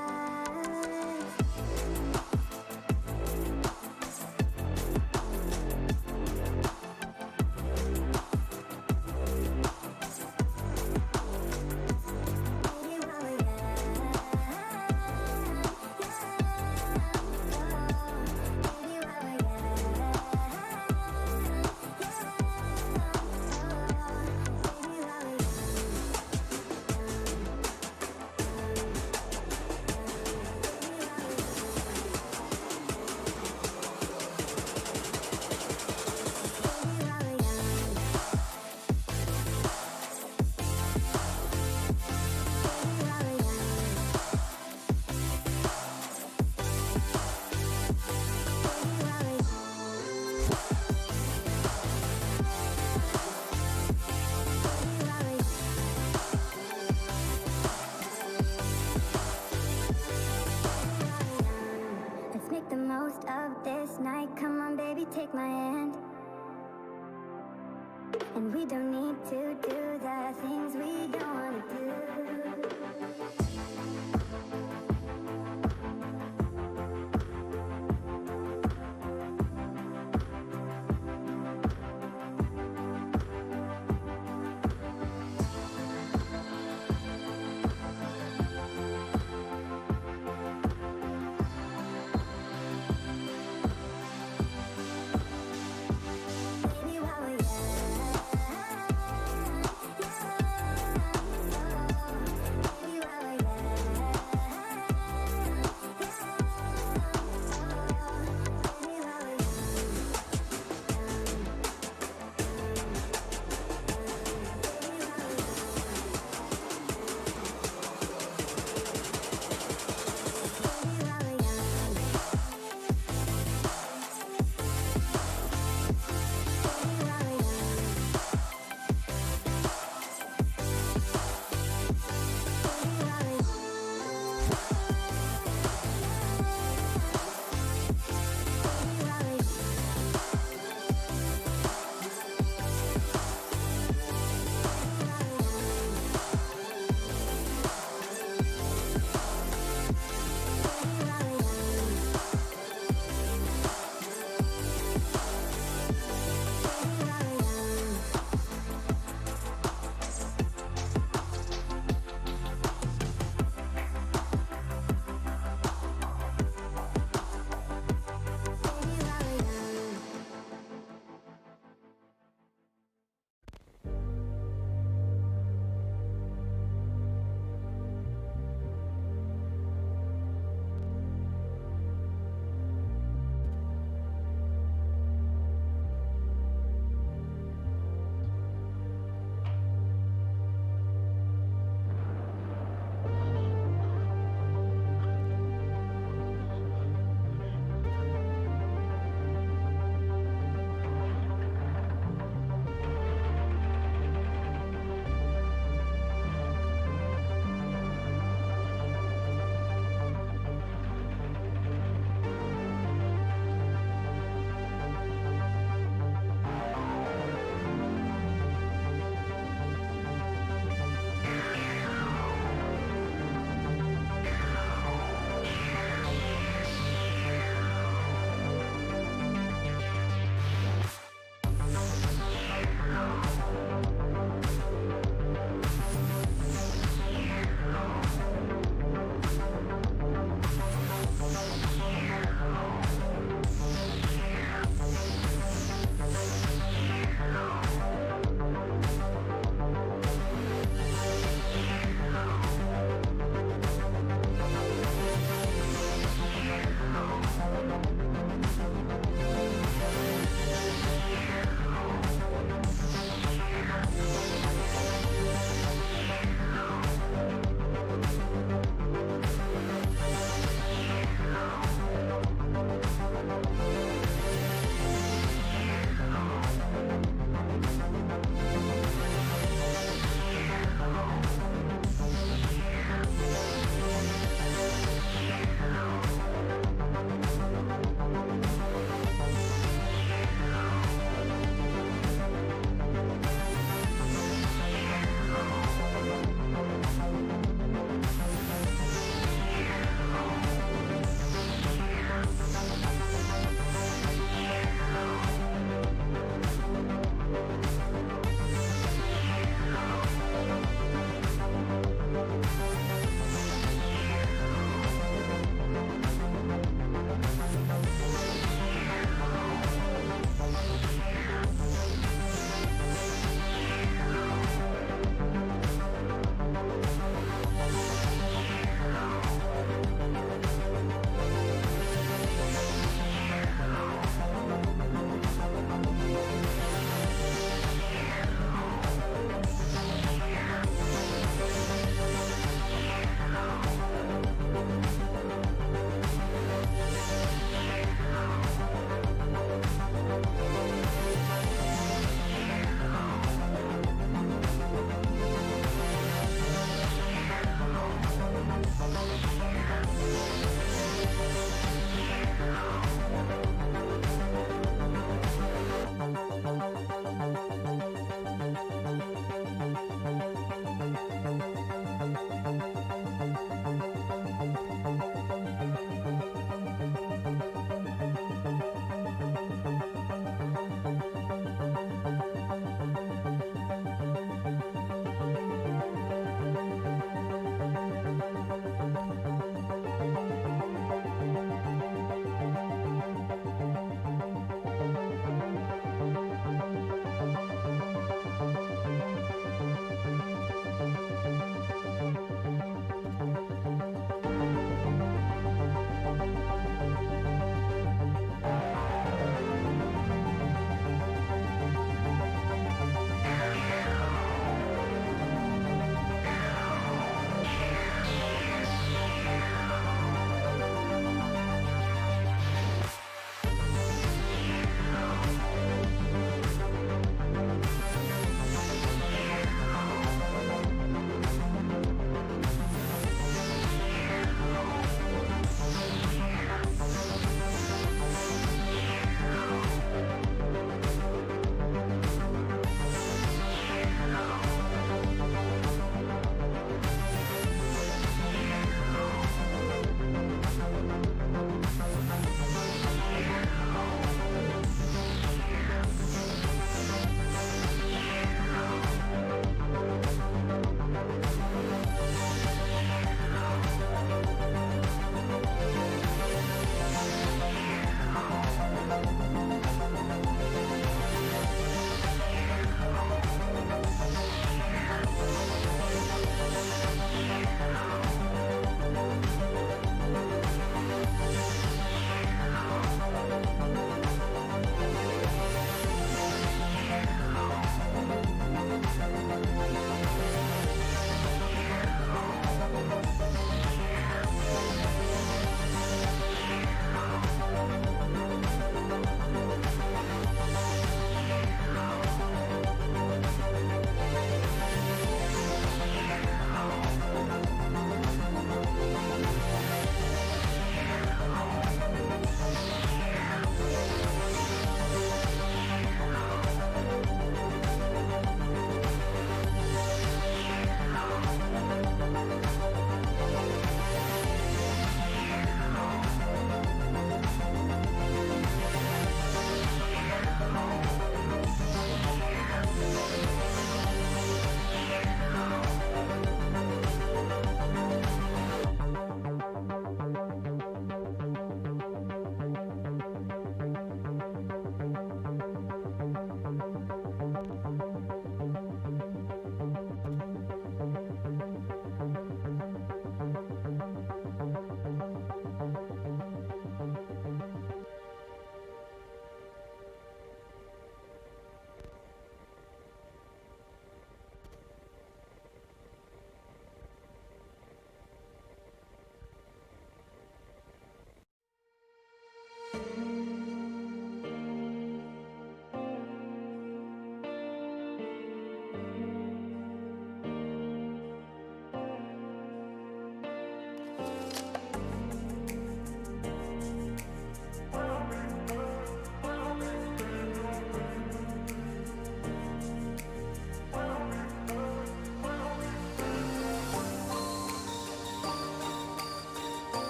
Let's make the most of this night. Come on, baby, take my hand. And we don't need to do the things we don't wanna do. Baby, while we're young,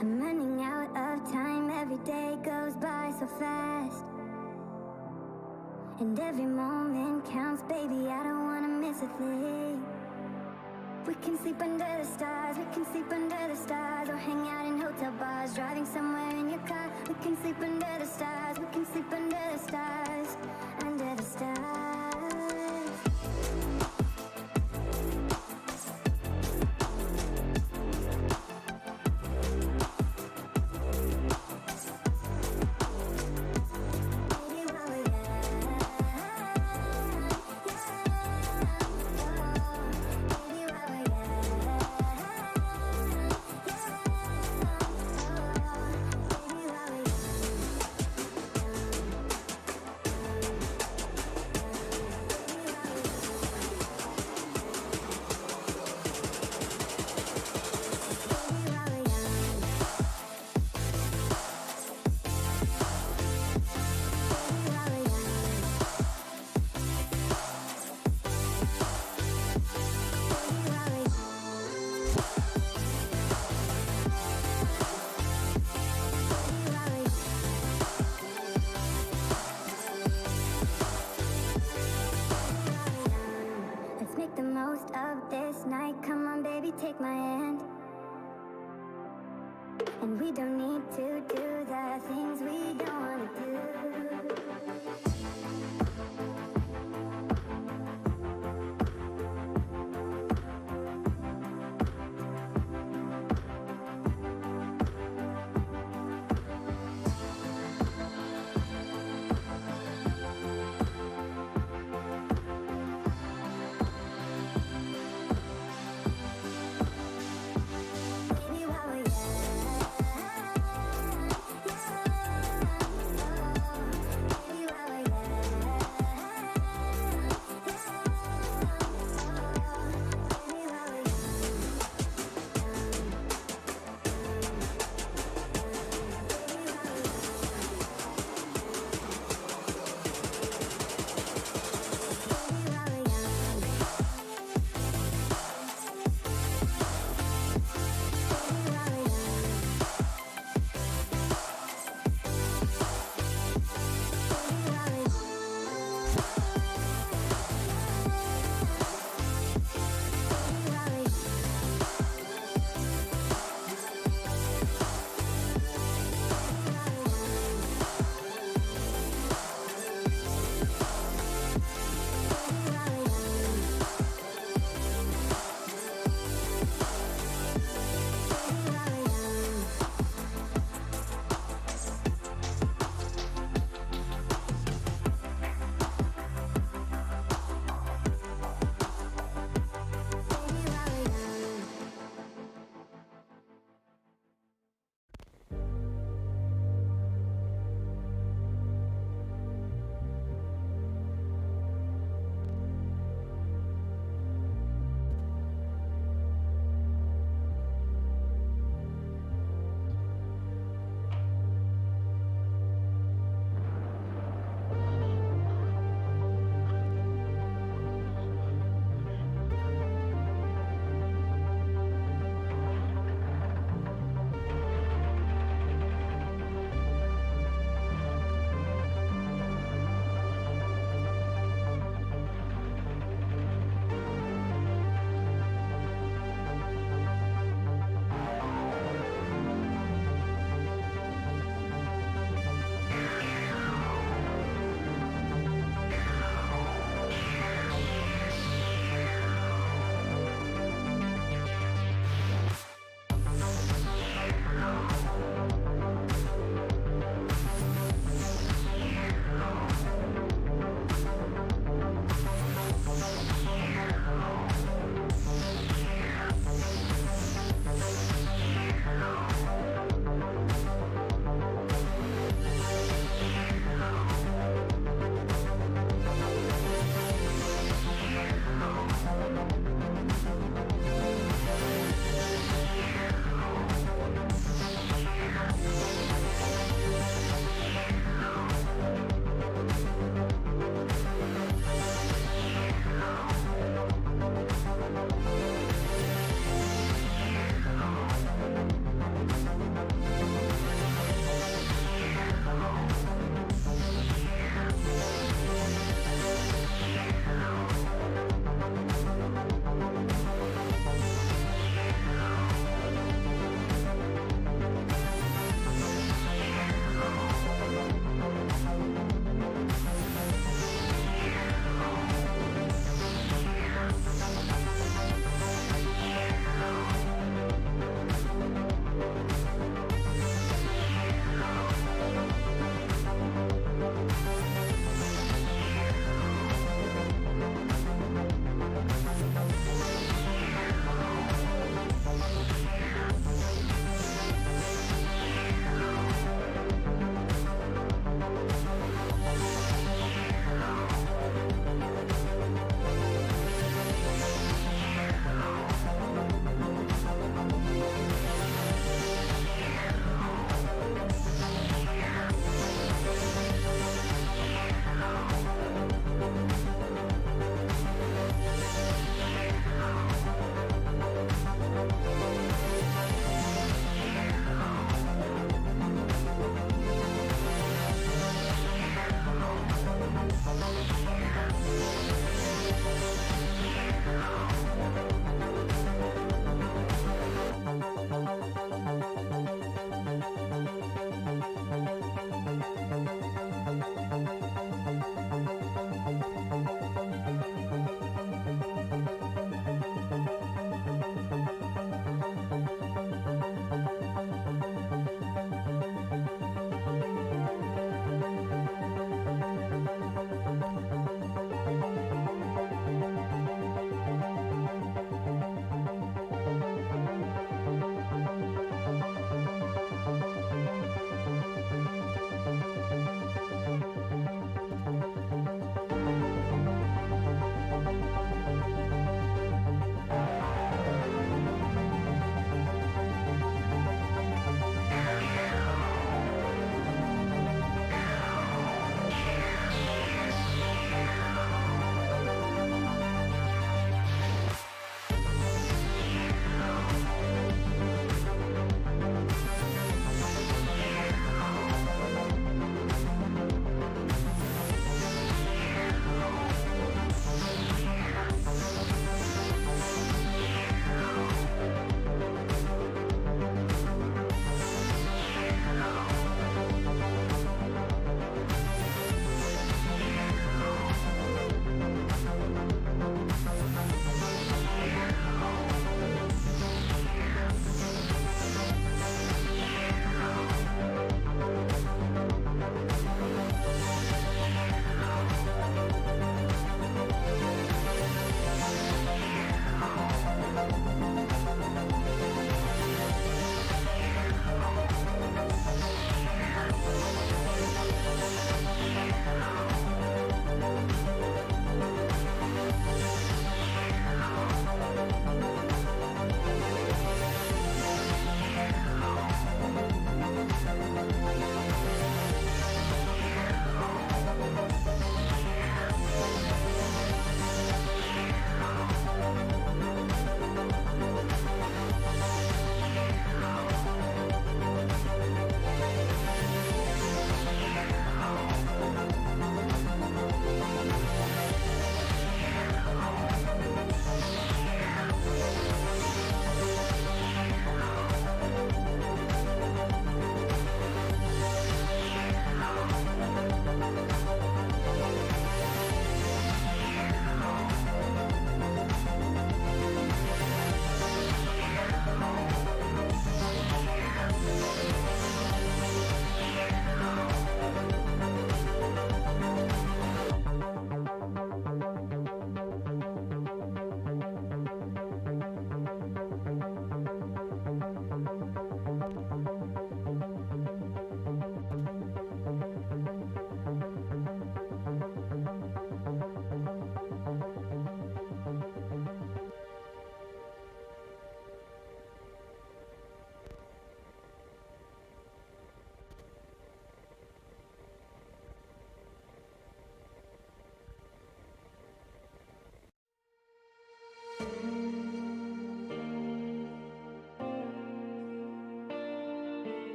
I'm running out of time, every day goes by so fast. And every moment counts, baby, I don't wanna miss a thing. We can sleep under the stars, we can sleep under the stars, or hang out in hotel bars, driving somewhere in your car. We can sleep under the stars, we can sleep under the stars, under the stars.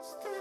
Still